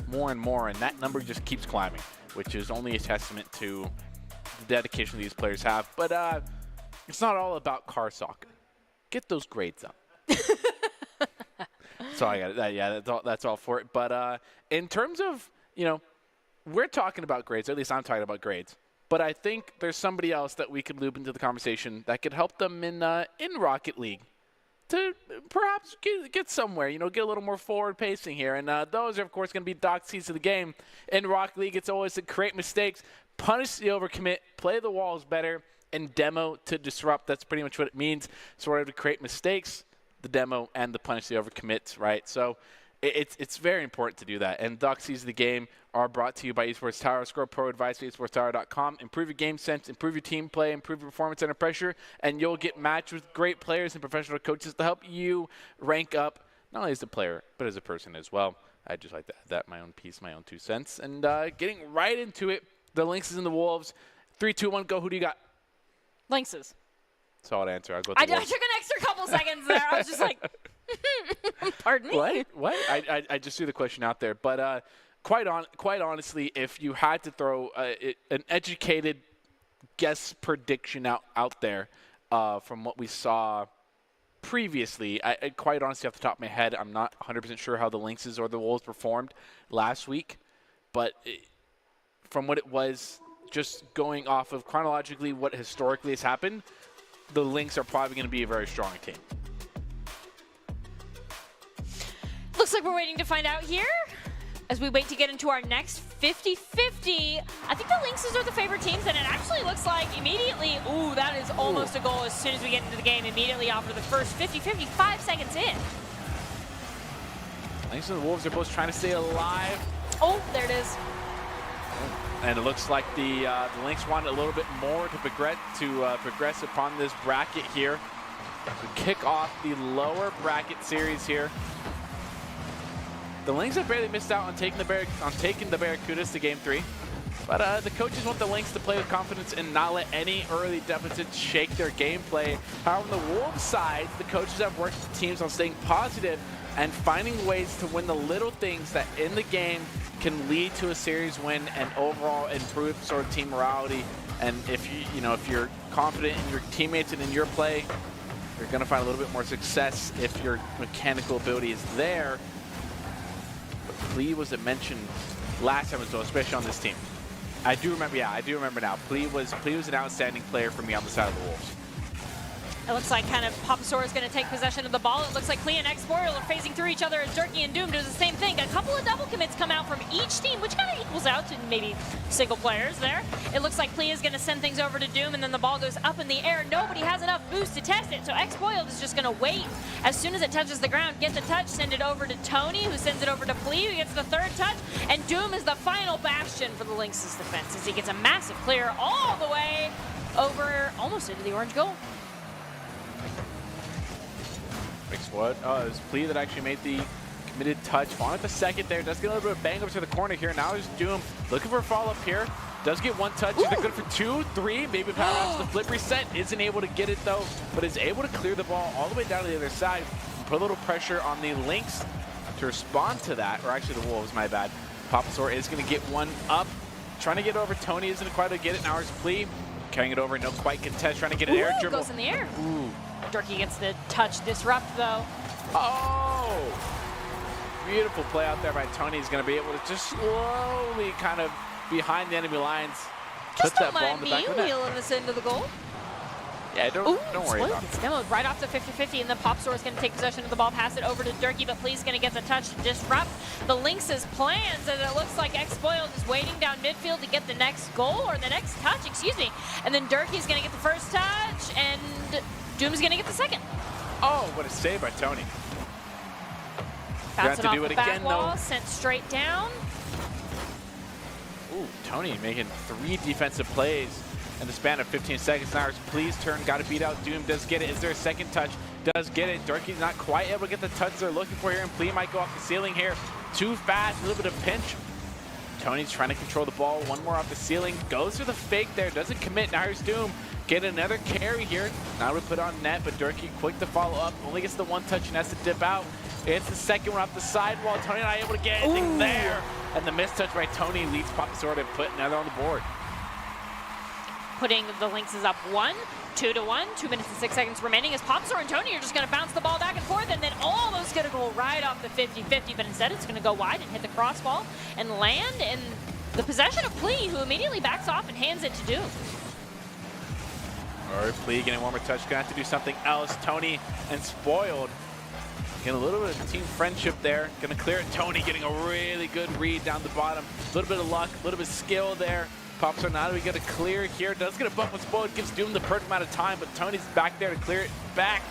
more, and that number just keeps climbing, which is only a testament to the dedication these players have. But it's not all about car soccer. Get those grades up. So I got it. Yeah, that's all for it. But in terms of, we're talking about grades, or at least I'm talking about grades. But I think there's somebody else that we could loop into the conversation that could help them in Rocket League to perhaps get somewhere, get a little more forward pacing here. And those are, of course, going to be Doc's keys to the game. In Rocket League, it's always to create mistakes, punish the overcommit, play the walls better, and demo to disrupt. That's pretty much what it means. Sort of to create mistakes, the demo, and the punish the overcommits, right? So it's very important to do that. And Doc's keys to the game are brought to you by Esports Tower. Score pro advice at esportstower.com. Improve your game sense, improve your team play, improve your performance under pressure, and you'll get matched with great players and professional coaches to help you rank up, not only as a player, but as a person as well. I'd just like to add that, my own piece, my own 2 cents. And getting right into it, the Lynxes and the Wolves. 3, 2, 1, go. Who do you got? Lynxes. Solid answer. I'll go with I the Wolves. took an extra couple seconds there. I was just like, pardon me? What? I just threw the question out there. But quite honestly, if you had to throw an educated guess prediction out there from what we saw previously, I quite honestly, off the top of my head, I'm not 100% sure how the Lynxes or the Wolves performed last week. But from what it was, just going off of chronologically what historically has happened, the Lynx are probably going to be a very strong team. Looks like we're waiting to find out here as we wait to get into our next 50-50. I think the Lynxes are the favorite teams, and it actually looks like immediately, that is almost a goal as soon as we get into the game, immediately after the first 50-50, 5 seconds in. Lynx and the Wolves are both trying to stay alive. Oh, there it is. And it looks like the Lynx wanted a little bit more to progress upon this bracket here. To kick off the lower bracket series here. The Lynx have barely missed out on taking the Barracudas to Game 3. But the coaches want the Lynx to play with confidence and not let any early deficits shake their gameplay. However, on the Wolves side, the coaches have worked with the teams on staying positive and finding ways to win the little things that in the game can lead to a series win and overall improve sort of team morality. And if if you're confident in your teammates and in your play, you're going to find a little bit more success if your mechanical ability is there. But Plea was mentioned last time as well, especially on this team. I do remember now. Plea was an outstanding player for me on the side of the Wolves. It looks like kind of Papasaur is going to take possession of the ball. It looks like Plea and X-Spoil are facing through each other as Durkee and Doom does the same thing. A couple of double commits come out from each team, which kind of equals out to maybe single players there. It looks like Plea is going to send things over to Doom, and then the ball goes up in the air. Nobody has enough boost to test it, so X-Spoiled is just going to wait. As soon as it touches the ground, get the touch, send it over to Tony, who sends it over to Plea, who gets the 3rd touch, and Doom is the final bastion for the Lynx's defense as he gets a massive clear all the way over, almost into the orange goal. What? Oh, it was Plea that actually made the committed touch. On at the second there. Does get a little bit of bang over to the corner here. Now there's Doom looking for a follow-up here. Does get 1 touch. Is it good for 2, 3? Maybe power out to the flip reset. Isn't able to get it though, but is able to clear the ball all the way down to the other side. Put a little pressure on the Lynx to respond to that. Or actually the Wolves, my bad. Papasaur is going to get one up. Trying to get over. Tony isn't quite able to get it. Now it's Plea. Carrying it over. No quite contest. Trying to get an air dribble. Goes in the air. Ooh. Durkee gets the touch disrupt though. Oh! Beautiful play out there by Tony. He's going to be able to just slowly kind of behind the enemy lines. Just put that ball in the back of the net. wheeling this into the goal. Yeah, don't worry about it. It's demoed right off the 50-50, and then Papasaur is going to take possession of the ball, pass it over to Durkee, but Plea's going to get the touch to disrupt the Lynx's plans, and it looks like X-Spoiled is waiting down midfield to get the next goal, or the next touch, excuse me. And then Durkee's going to get the first touch, and Doom's going to get the second. Oh, what a save by Tony. Bouncing off the back wall, sent straight down. Ooh, Tony making 3 defensive plays in the span of 15 seconds. Now, please turn, got to beat out. Doom does get it. Is there a second touch? Does get it. Durkee's not quite able to get the touch they're looking for here, and Plee might go off the ceiling here. Too fast, a little bit of pinch. Tony's trying to control the ball. One more off the ceiling. Goes for the fake there. Doesn't commit. Now here's Doom. Get another carry here. Now we put on net, but Durkee quick to follow up. Only gets the 1 touch and has to dip out. It's the second one off the sidewall. Tony not able to get anything there. And the missed touch by Tony leads Papasora to put another on the board. Putting the Lynxes up 1, 2-1, 2 minutes and 6 seconds remaining as Papasora and Tony are just going to bounce the ball back and forth, and then almost going to go right off the 50-50, but instead it's going to go wide and hit the crossball and land in the possession of Plee, who immediately backs off and hands it to Doom. All right, Plee getting one more touch. Going to have to do something else. Tony and Spoiled. Getting a little bit of team friendship there. Going to clear it. Tony getting a really good read down the bottom. A little bit of luck, a little bit of skill there. Pops are now we get a clear here. Does get a bump with Spoiled. Gives Doom the perfect amount of time, but Tony's back there to clear it back.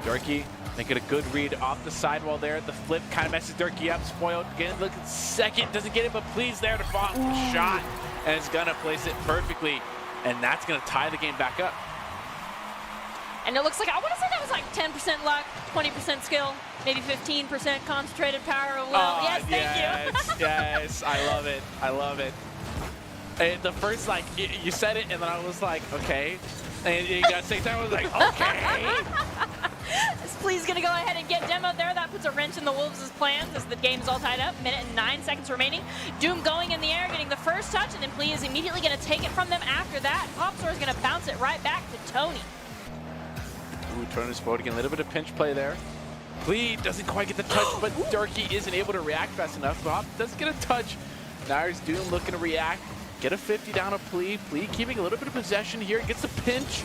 Durkee making a good read off the sidewall there. The flip kind of messes Durkee up. Spoiled getting look at second. Doesn't get it, but Please there to follow the shot. And it's going to place it perfectly. And that's going to tie the game back up. And it looks like, I want to say that was like 10% luck, 20% skill, maybe 15% concentrated power of will. Yes, thank you. Yes, I love it. I love it. The first, like, you said it, and then I was like, okay. And you got to say that, I was like, okay. Is Please going to go ahead and get demoed there. That puts a wrench in the Wolves' plans as the game's all tied up. Minute and 9 seconds remaining. Doom going in the air, getting the first touch, and then Plee is immediately going to take it from them after that. Popstar is going to bounce it right back to Tony. Ooh, Tony's Spoiled again. A little bit of pinch play there. Plee doesn't quite get the touch, but Durkee isn't able to react fast enough. Bob does get a touch. Now here's Doom looking to react. Get a 50 down on Plee. Plee keeping a little bit of possession here. Gets a pinch.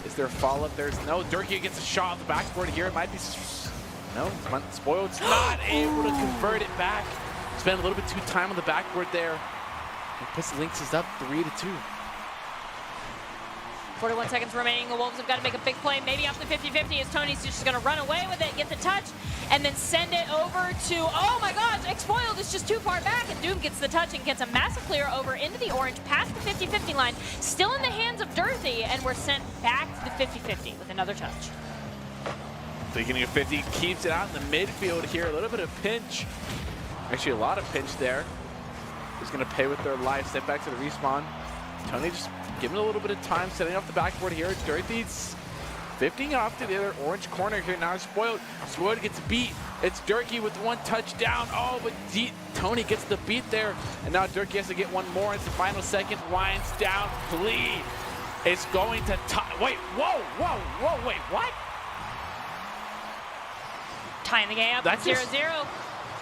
Is there a follow-up? There's no. Durkee gets a shot on the backboard here. It might be. No, Spoiled's not able to convert it back. Spent a little bit too time on the backboard there. And puts the Lynxes up 3-2. 41 seconds remaining. The Wolves have got to make a big play, maybe off the 50-50 as Tony's just going to run away with it, get the touch, and then send it over to, oh my gosh, Spoiled is just too far back, and Doom gets the touch and gets a massive clear over into the orange, past the 50-50 line, still in the hands of Dorothy, and we're sent back to the 50-50 with another touch. Beginning of 50, keeps it out in the midfield here, a little bit of pinch. Actually, a lot of pinch there. Is going to pay with their life, step back to the respawn. Tony just giving a little bit of time, setting off the backboard here. Dorothy's 50 off to the other orange corner here. Now Spoiled. Spoiled gets beat. It's Durkee with 1 touchdown. Oh, but Tony gets the beat there. And now Durkee has to get 1 more. It's the final second. Winds down. Plee is going to tie. Wait, whoa, wait, what? Tying the game up at 0-0.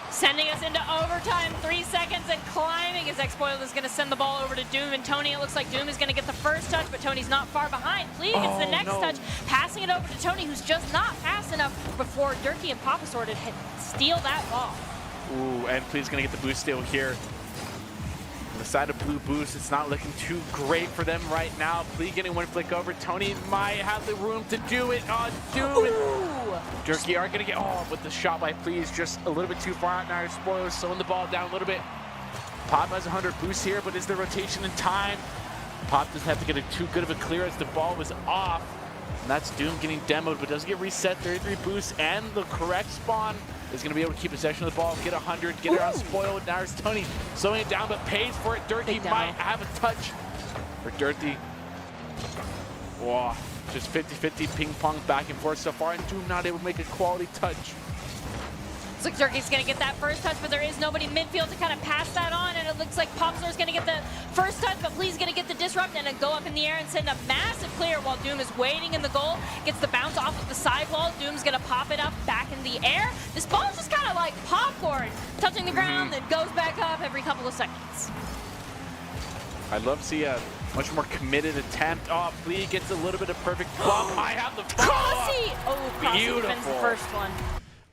Sending us into overtime, 3 seconds and climbing as Spoiled is going to send the ball over to Doom and Tony. It looks like Doom is going to get the first touch, but Tony's not far behind. Plee gets the next touch, passing it over to Tony, who's just not fast enough before Durkee and Papasora to steal that ball. Ooh, and Plee's going to get the boost steal here. On the side of blue boost, it's not looking too great for them right now. Plee getting 1 flick over. Tony might have the room to do it. Oh, do it. Durkee are going to get, but the shot by Plee is just a little bit too far out now. Spoilers slowing the ball down a little bit. Pop has 100 boosts here, but is there rotation in time? Pop doesn't have to get too good of a clear as the ball was off. And that's Doom getting demoed, but does get reset, 33 boosts, and the correct spawn is going to be able to keep possession of the ball, get 100, get it on Spoiled. Now it's Tony slowing it down, but pays for it. Durkee might have a touch for Durkee. Whoa. Just 50-50 ping-pong back and forth so far, and Doom not able to make a quality touch. Looks like Durkee's going to get that first touch, but there is nobody midfield to kind of pass that on, and it looks like Popstar's going to get the first touch, but Plee's going to get the disrupt and then go up in the air and send a massive clear while Doom is waiting in the goal, gets the bounce off of the sidewall. Doom's going to pop it up back in the air. This ball is just kind of like popcorn, touching the ground, then goes back up every couple of seconds. I'd love to see a much more committed attempt. Oh, Plee gets a little bit of perfect plump. I have the Crossy! Oh, Crossy defends the first one.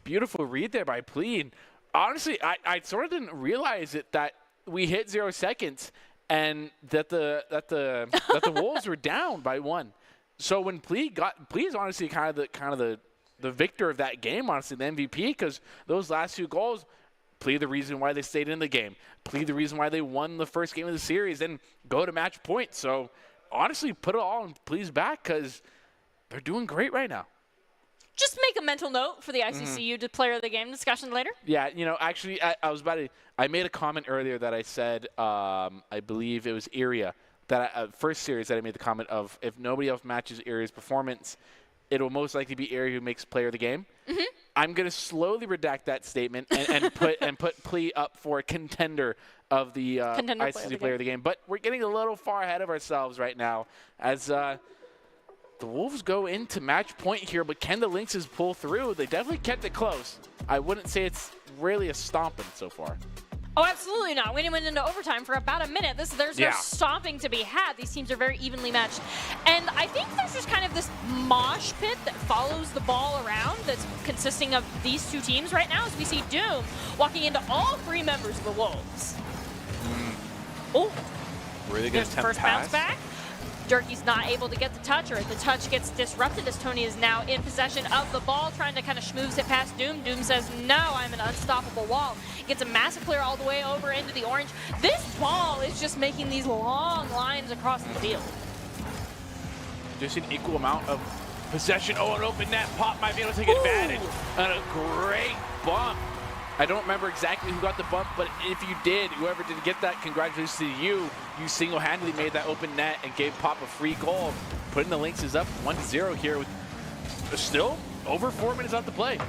Beautiful read there by Plee. And honestly, I sort of didn't realize it that we hit 0 seconds and that the Wolves were down by 1. So when Plee is honestly kind of the the victor of that game, honestly, the MVP, because those last 2 goals plead the reason why they stayed in the game, plead the reason why they won the first game of the series, and go to match point. So, honestly, put it all on Ple's back because they're doing great right now. Just make a mental note for the ICCU to player of the game discussion later. Yeah, actually, I made a comment earlier that I said, I believe it was Iria, that first series that I made the comment of, if nobody else matches Iria's performance, it will most likely be Iria who makes player of the game. Mm-hmm. I'm going to slowly redact that statement and put Plea up for a contender of the ICC player of the game. But we're getting a little far ahead of ourselves right now as the Wolves go into match point here, but can the Lynxes pull through? They definitely kept it close. I wouldn't say it's really a stomping so far. Oh, absolutely not. We went into overtime for about a minute. There's no stomping to be had. These teams are very evenly matched. And I think there's just kind of this mosh pit that follows the ball around that's consisting of these 2 teams right now as we see Doom walking into all 3 members of the Wolves. Oh, really good first bounce back. Durkee's not able to get the touch, or the touch gets disrupted as Tony is now in possession of the ball, trying to kind of schmooze it past Doom. Doom says, no, I'm an unstoppable wall. Gets a massive clear all the way over into the orange. This ball is just making these long lines across the field. Just an equal amount of possession. Oh, an open net. Pop might be able to take advantage. And a great bump. I don't remember exactly who got the bump, but if you did, whoever did get that, congratulations to you. You single-handedly made that open net and gave Pop a free goal, putting the Lynxes up 1-0 here with still over 4 minutes left to play.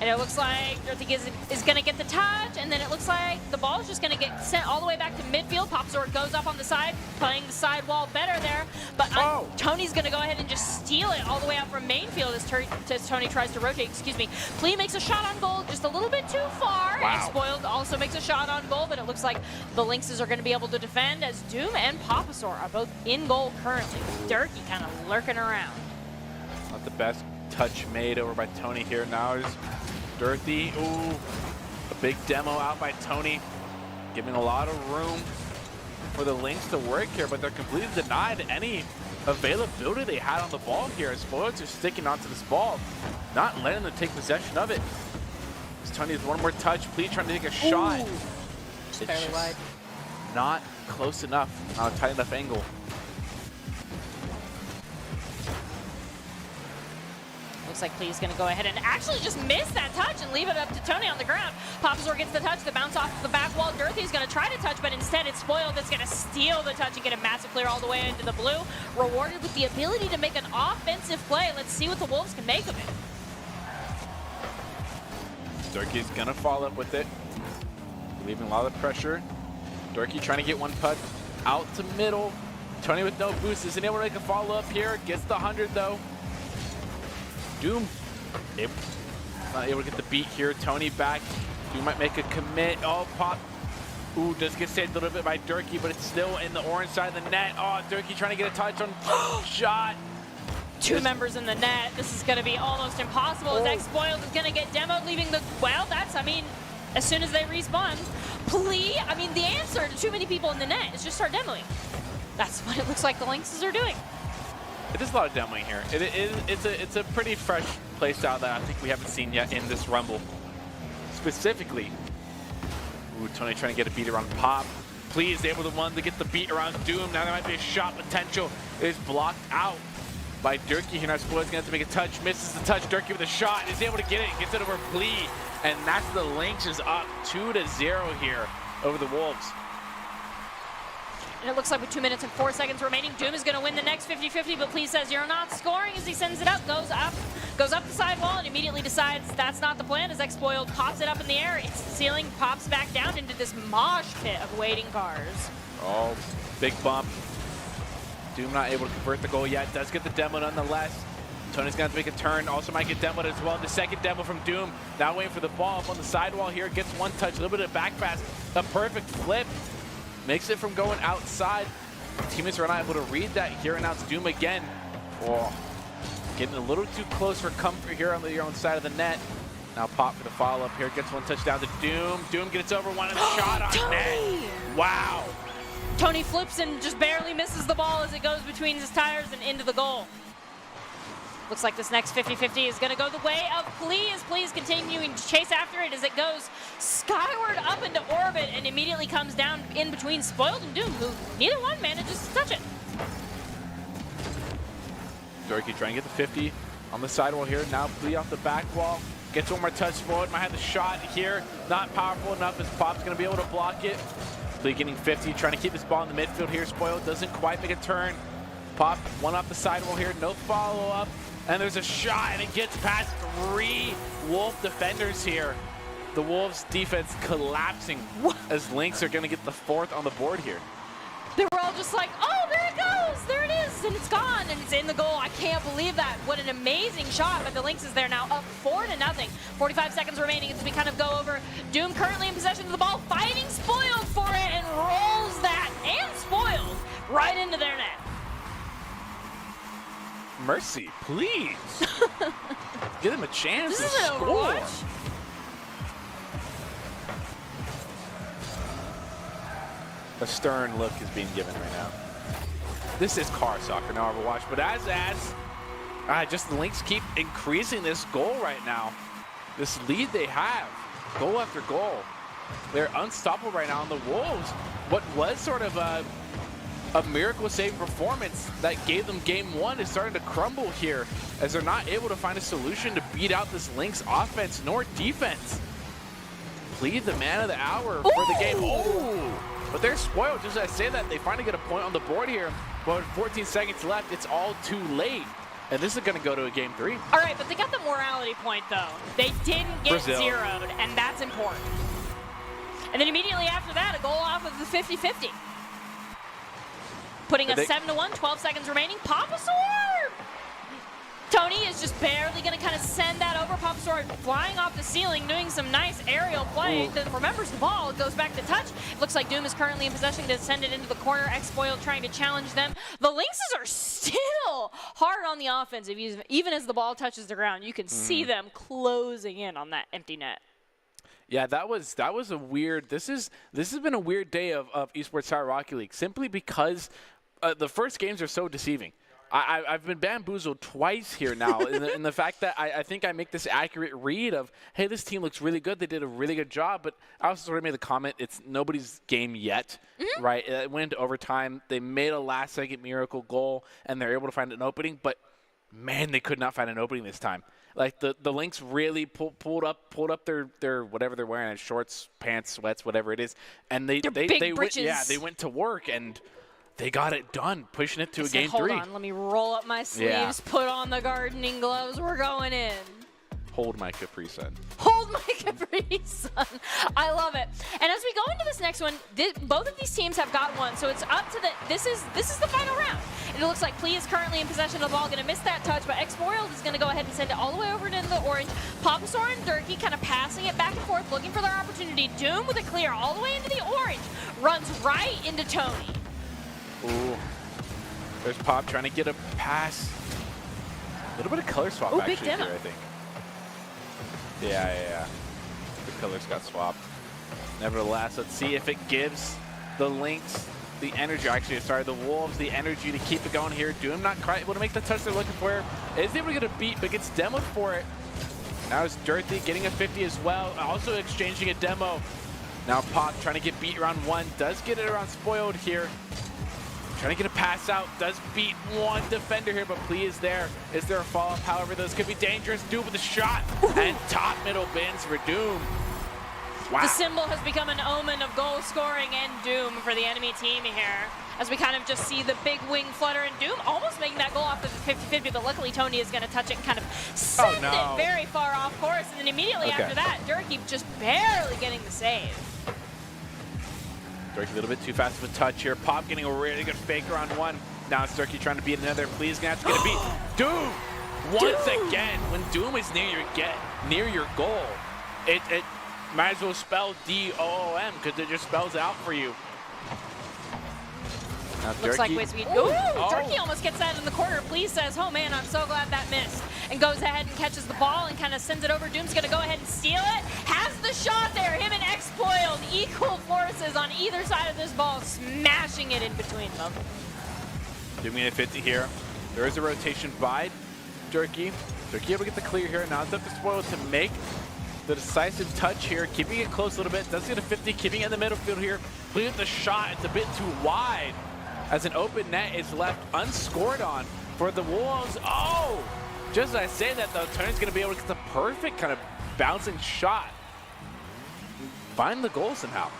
And it looks like Dorothy is going to get the touch, and then it looks like the ball is just going to get sent all the way back to midfield. Popzor goes up on the side, playing the side wall better there. But Tony's going to go ahead and just steal it all the way out from main field as Tony tries to rotate. Plea makes a shot on goal just a little bit too far. Wow. And Spoiled also makes a shot on goal, but it looks like the Lynxes are going to be able to defend as Doom and Papasaur are both in goal currently. Durkee kind of lurking around. Not the best touch made over by Tony here. Now is Dorothy. Ooh, a big demo out by Tony, giving a lot of room for the Lynx to work here, but they're completely denied any availability they had on the ball here. As Spoilers are sticking onto this ball, not letting them take possession of it. As Tony has one more touch, Plea trying to take a shot. Just barely wide. Not close enough, not a tight enough angle. Looks like Plea's going to go ahead and actually just miss that touch and leave it up to Tony on the ground. Popzor gets the touch, the bounce off the back wall. Dorothy's going to try to touch, but instead it's Spoiled that's going to steal the touch and get a massive clear all the way into the blue. Rewarded with the ability to make an offensive play. Let's see what the Wolves can make of it. Dorkee's going to follow up with it, leaving a lot of pressure. Dorkee trying to get one putt out to middle. Tony with no boost isn't able to make a follow-up here. Gets the 100 though. Doom not able to get the beat here. Tony back. Doom might make a commit. Oh, Pop. Ooh, does get saved a little bit by Durkee, but it's still in the orange side of the net. Oh, Durkee trying to get a touch on shot. Two members in the net. This is going to be almost impossible. As X-Spoiled is going to get demoed, leaving the, well, that's, I mean, as soon as they respawn. Plea, I mean, the answer to too many people in the net is just start demoing. That's what it looks like the Lynxes are doing. It is a lot of demoing here. It's a pretty fresh play style that I think we haven't seen yet in this Rumble. Specifically, ooh, Tony trying to get a beat around Pop. Please able to one to get the beat around Doom. Now there might be a shot potential. It is blocked out by Durkee here. Now Spoil's gonna have to make a touch. Misses the touch. Durkee with a shot. Is able to get it. Gets it over Plea. And that's the Lynx is up 2-0 here over the Wolves. And it looks like with 2 minutes and 4 seconds remaining, Doom is going to win the next 50-50, but Plea says you're not scoring as he sends it up, goes up the sidewall, and immediately decides that's not the plan as X-Spoiled pops it up in the air. It's the ceiling, pops back down into this mosh pit of waiting cars. Oh, big bump. Doom not able to convert the goal yet. Does get the demo nonetheless. Tony's going to have to make a turn. Also might get demoed as well. The second demo from Doom. Now waiting for the ball up on the sidewall here. Gets one touch, a little bit of back pass. A perfect flip. Makes it from going outside. Teammates are not able to read that here, and now it's Doom again. Oh, getting a little too close for comfort here on the own side of the net. Now Pop for the follow-up here. Gets one touch down to Doom. Doom gets over one and a shot on net. Wow. Tony flips and just barely misses the ball as it goes between his tires and into the goal. Looks like this next 50-50 is going to go the way of Please. Please continuing to chase after it as it goes skyward up into orbit and immediately comes down in between Spoiled and Doom, who neither one manages to touch it. Dorky trying to get the 50 on the sidewall here. Now Plea off the back wall. Gets one more touch forward. Might have the shot here. Not powerful enough as Pop's going to be able to block it. Plea getting 50, trying to keep this ball in the midfield here. Spoiled doesn't quite make a turn. Pop, one off the sidewall here. No follow-up. And there's a shot, and it gets past 3 Wolf defenders here. The Wolves' defense collapsing as Lynx are going to get the 4th on the board here. They were all just like, oh, there it goes. There it is. And it's gone. And it's in the goal. I can't believe that. What an amazing shot. But the Lynx is there now up 4-0. 45 seconds remaining as we kind of go over. Doom currently in possession of the ball, fighting Spoiled for it, and rolls that and Spoiled right into their net. Mercy, please. Give him a chance to This isn't score. Overwatch. A stern look is being given right now. This is car soccer, not Overwatch, but just the Lynx keep increasing this goal right now. This lead they have, goal after goal. They're unstoppable right now on the Wolves. What was sort of a miracle-saving performance that gave them game 1 is starting to crumble here as they're not able to find a solution to beat out this Lynx offense nor defense. Plead the man of the hour for the game. Ooh. But they're spoiled. Just as I say that, they finally get a point on the board here. But 14 seconds left, it's all too late. And this is going to go to a game 3. All right, but they got the morality point, though. They didn't get Brazil. zeroed, and that's important. And then immediately after that, a goal off of the 50-50. Putting us 7-1, 12 seconds remaining. Papasaur! Tony is just barely going to kind of send that over. Papasaur flying off the ceiling, doing some nice aerial play. Then remembers the ball. It goes back to touch. It looks like Doom is currently in possession to send it into the corner. X-Spoiled trying to challenge them. The Lynxes are still hard on the offensive. Even as the ball touches the ground, you can see them closing in on that empty net. Yeah, that was a weird. This has been a weird day of Esports Tower Rocket League simply because the first games are so deceiving. I've been bamboozled twice here now in the fact that I think I make this accurate read of, hey, this team looks really good. They did a really good job. But I also sort of made the comment, it's nobody's game yet, right? It went into overtime. They made a last-second miracle goal, and they're able to find an opening. But, man, they could not find an opening this time. Like, the Lynx really pulled up their whatever they're wearing, shorts, pants, sweats, whatever it is. And they went to work, and they got it done, pushing it to a game 3. Hold on, let me roll up my sleeves, put on the gardening gloves. We're going in. Hold my Capri Sun. Hold my Capri Sun. I love it. And as we go into this next one, both of these teams have got one, so it's up to this is the final round. And it looks like Plea is currently in possession of the ball, going to miss that touch, but X-Spoiled is going to go ahead and send it all the way over into the orange. Papasaur and Durkee kind of passing it back and forth, looking for their opportunity. Doom with a clear all the way into the orange. Runs right into Tony. Ooh. There's Pop trying to get a pass. A little bit of color swap actually here, I think. Yeah. The colors got swapped. Nevertheless, let's see if it gives the Lynx the energy. Actually, sorry, the Wolves the energy to keep it going here. Doom not quite able to make the touch they're looking for. Is able to get a beat, but gets demoed for it. Now it's Dirty getting a 50 as well. Also exchanging a demo. Now Pop trying to get beat around 1. Does get it around Spoiled here. Trying to get a pass out, does beat one defender here, but Plea is there. Is there a follow-up? However, this could be dangerous. Doom with a shot, and top middle bins for Doom. Wow. The symbol has become an omen of goal scoring and doom for the enemy team here. As we kind of just see the big wing flutter, and Doom almost making that goal off of the 50-50, but luckily Tony is going to touch it and kind of send it very far off course. And then immediately after that, Durkee just barely getting the save. Durkee a little bit too fast of a touch here. Pop getting a really good fake around 1. Now it's Durkee trying to beat another. Please gonna have to get a beat. Doom! Once again, when Doom is near your goal, it might as well spell D-O-O-M because it just spells it out for you. Now Looks like Wiz Durkee almost gets that in the corner. Please says, oh man, I'm so glad that missed. And goes ahead and catches the ball and kind of sends it over. Doom's going to go ahead and steal it. Has the shot there. Him and X-Spoiled, equal forces on either side of this ball, smashing it in between them. Doom getting a 50 here. There is a rotation by Durkee. Durkee able to get the clear here. Now it's up to Spoil to make the decisive touch here, keeping it close a little bit. Does get a 50, keeping it in the middle field here. Please the shot. It's a bit too wide as an open net is left unscored on for the Wolves. Oh! Just as I say that, though, Tony's going to be able to get the perfect kind of bouncing shot. Find the goal somehow.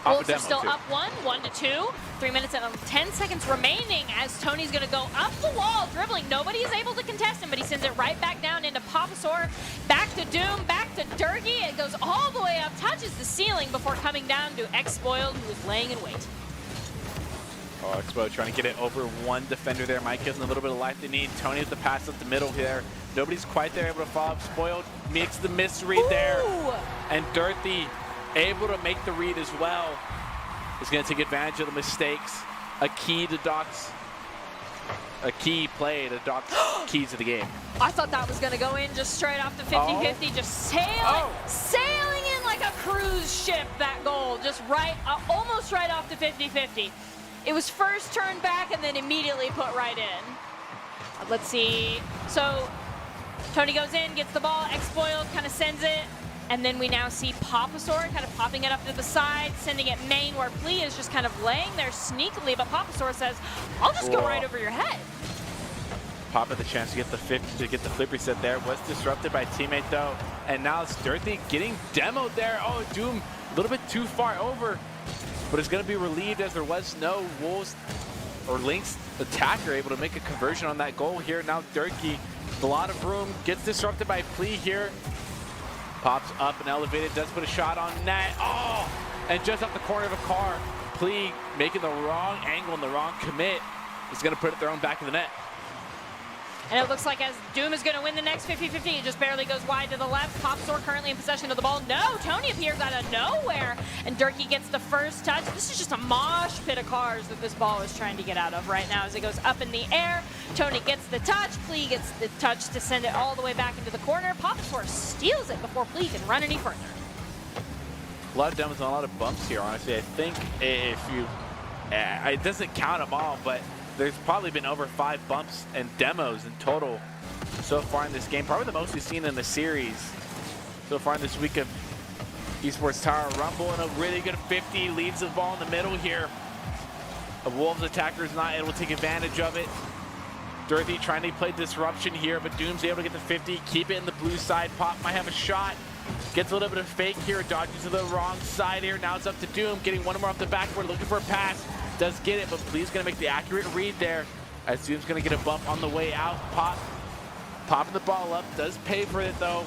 Wolves are still up 1-2. 3 minutes and 10 seconds remaining as Tony's going to go up the wall, dribbling. Nobody is able to contest him, but he sends it right back down into Papasaur. Back to Doom, back to Durkee. It goes all the way up, touches the ceiling before coming down to X-Spoiled, who is laying in wait. Oh, Expo trying to get it over one defender there. Mike gives them a little bit of life they need. Tony with the pass up the middle here. Nobody's quite there able to follow up. Spoiled makes the misread there. And Durkee able to make the read as well. Is going to take advantage of the mistakes. A key play to Doc's keys to the game. I thought that was going to go in just straight off the 50-50, just sailing in like a cruise ship, that goal. Just right, almost right off the 50-50. It was first turned back and then immediately put right in. Let's see. So Tony goes in, gets the ball, X-Spoiled kind of sends it, and then we now see Papasaur kind of popping it up to the side, sending it main where Plea is just kind of laying there sneakily, but Papasaur says, I'll just go right over your head. Pop had the chance to get the 50 to get the flip reset there. Was disrupted by teammate though, and now it's Durkee getting demoed there. Oh, Doom a little bit too far over, but it's going to be relieved as there was no Wolves or Lynx attacker able to make a conversion on that goal here. Now Durkee, a lot of room, gets disrupted by Plea here. Pops up and elevated, does put a shot on net. Oh, and just off the corner of a car, Plea making the wrong angle and the wrong commit is going to put it their own back of the net. And it looks like as Doom is going to win the next 50-50, it just barely goes wide to the left. Papasaur currently in possession of the ball. No, Tony appears out of nowhere, and Durkee gets the first touch. This is just a mosh pit of cars that this ball is trying to get out of right now as it goes up in the air. Tony gets the touch. Plea gets the touch to send it all the way back into the corner. Papasaur steals it before Plea can run any further. A lot of demos and a lot of bumps here, honestly. I think if you, it doesn't count them all, but there's probably been over 5 bumps and demos in total so far in this game. Probably the most we've seen in the series so far in this week of Esports Tower Rumble. And a really good 50 leaves the ball in the middle here. A Wolves attacker is not able to take advantage of it. Durkee trying to play disruption here, but Doom's able to get the 50, keep it in the blue side. Pop might have a shot. Gets a little bit of fake here, dodges to the wrong side here. Now it's up to Doom, getting one more off the backboard, looking for a pass. Does get it, but Plea's gonna make the accurate read there as Doom's gonna get a bump on the way out. Popping the ball up, does pay for it though.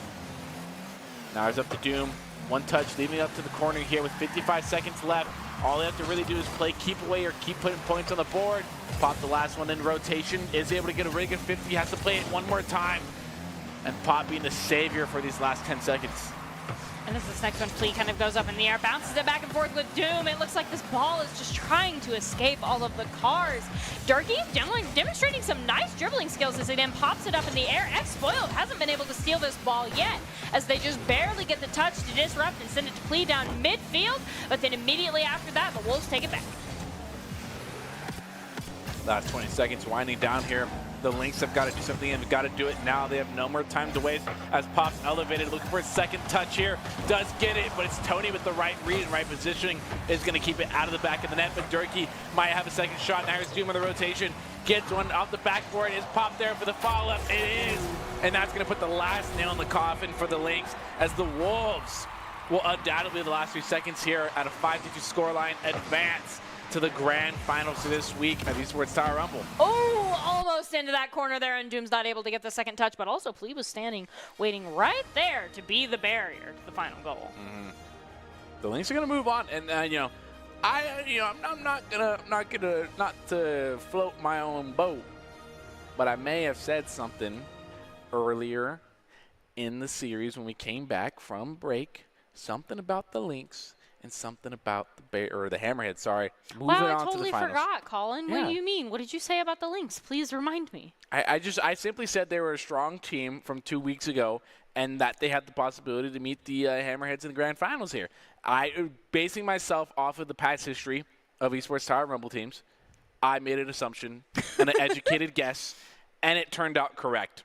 Now it's up to Doom. One touch, leaving up to the corner here with 55 seconds left. All they have to really do is play keep away or keep putting points on the board. Pop the last one in rotation, is able to get a really good 50, has to play it one more time. And Pop being the savior for these last 10 seconds. And as this next one, Plea kind of goes up in the air, bounces it back and forth with Doom. It looks like this ball is just trying to escape all of the cars. Durkee demonstrating some nice dribbling skills as he then pops it up in the air. X-Spoiled hasn't been able to steal this ball yet as they just barely get the touch to disrupt and send it to Plea down midfield. But then immediately after that, the Wolves take it back. Last 20 seconds winding down here. The Lynx have got to do something and have got to do it now. They have no more time to waste as Pop's elevated, looking for a second touch here. Does get it, but it's Tony with the right read and right positioning is going to keep it out of the back of the net. But Durkee might have a second shot. Now here's Doom on the rotation. Gets one off the backboard. Is Pop there for the follow-up? It is. And that's going to put the last nail in the coffin for the Lynx as the Wolves will undoubtedly the last 3 seconds here at a 5-2 scoreline advance to the grand finals of this week at Esports Tower Rumble. Oh, almost into that corner there, and Doom's not able to get the second touch, but also Plea was standing, waiting right there to be the barrier to the final goal. The Lynx are going to move on, and I'm not to float my own boat, but I may have said something earlier in the series when we came back from break, something about the Lynx and something about the Hammerhead, sorry. Wow, I totally forgot, Colin. Yeah. What do you mean? What did you say about the Lynx? Please remind me. I simply said they were a strong team from 2 weeks ago and that they had the possibility to meet the Hammerheads in the grand finals here. Basing myself off of the past history of Esports Tower Rumble teams, I made an assumption and an educated guess, and it turned out correct.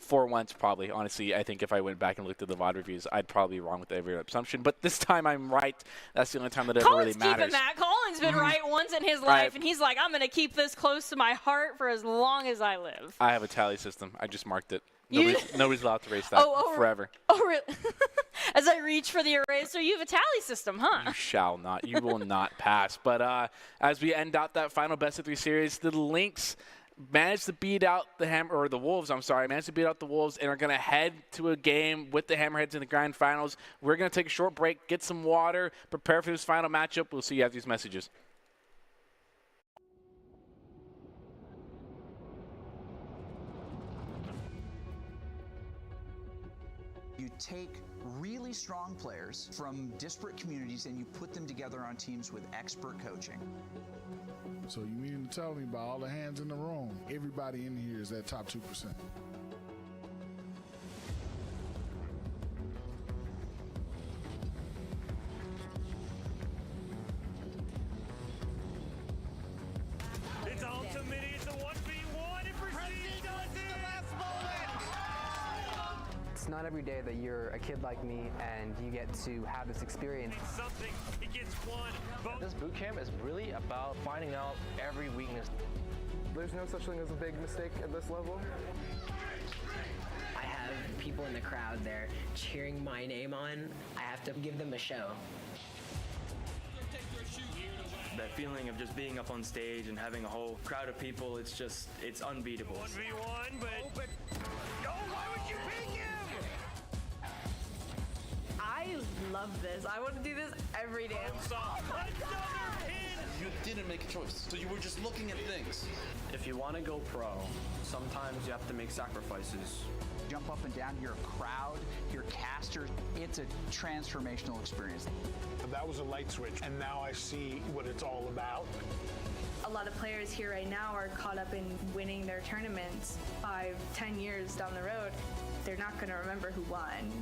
For once, probably. Honestly, I think if I went back and looked at the VOD reviews, I'd probably be wrong with every assumption. But this time I'm right. That's the only time that it ever really matters. Colin's keeping that. Colin's been right once in his life, and he's like, I'm going to keep this close to my heart for as long as I live. I have a tally system. I just marked it. Nobody's allowed to erase that forever. Oh, really? As I reach for the eraser, you have a tally system, huh? You shall not. You will not pass. But as we end out that final best-of-3 series, the Lynx managed to beat out the Wolves, managed to beat out the Wolves and are going to head to a game with the Hammerheads in the grand finals. We're going to take a short break, get some water, prepare for this final matchup. We'll see you after these messages. You take really strong players from disparate communities and you put them together on teams with expert coaching. So you mean to tell me by all the hands in the room, everybody in here is that top 2%? It's ultimate. It's a 1v1. It proceeds to the last moment. It's not every day that you're a kid like me and you get to have this experience. Something. He gets one. This boot camp is really about finding out every weakness. There's no such thing as a big mistake at this level. I have people in the crowd there cheering my name on. I have to give them a show. That feeling of just being up on stage and having a whole crowd of people, it's unbeatable. 1v1, but why would you pick him? I love this. I want to do this every day. You didn't make a choice, so you were just looking at things. If you want to go pro, sometimes you have to make sacrifices. Jump up and down, you're a crowd, you're casters. It's a transformational experience. That was a light switch, and now I see what it's all about. A lot of players here right now are caught up in winning their tournaments 5-10 years down the road. They're not going to remember who won.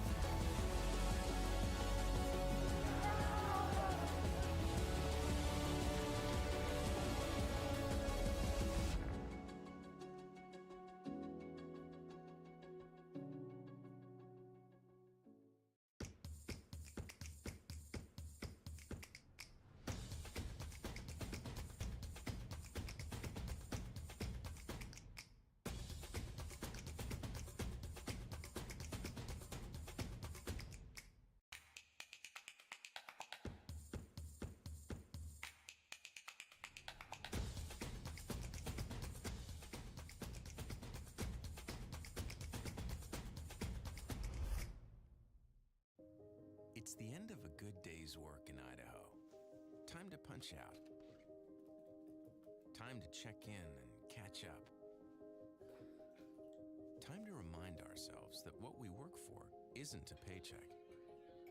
It's the end of a good day's work in Idaho. Time to punch out. Time to check in and catch up. Time to remind ourselves that what we work for isn't a paycheck.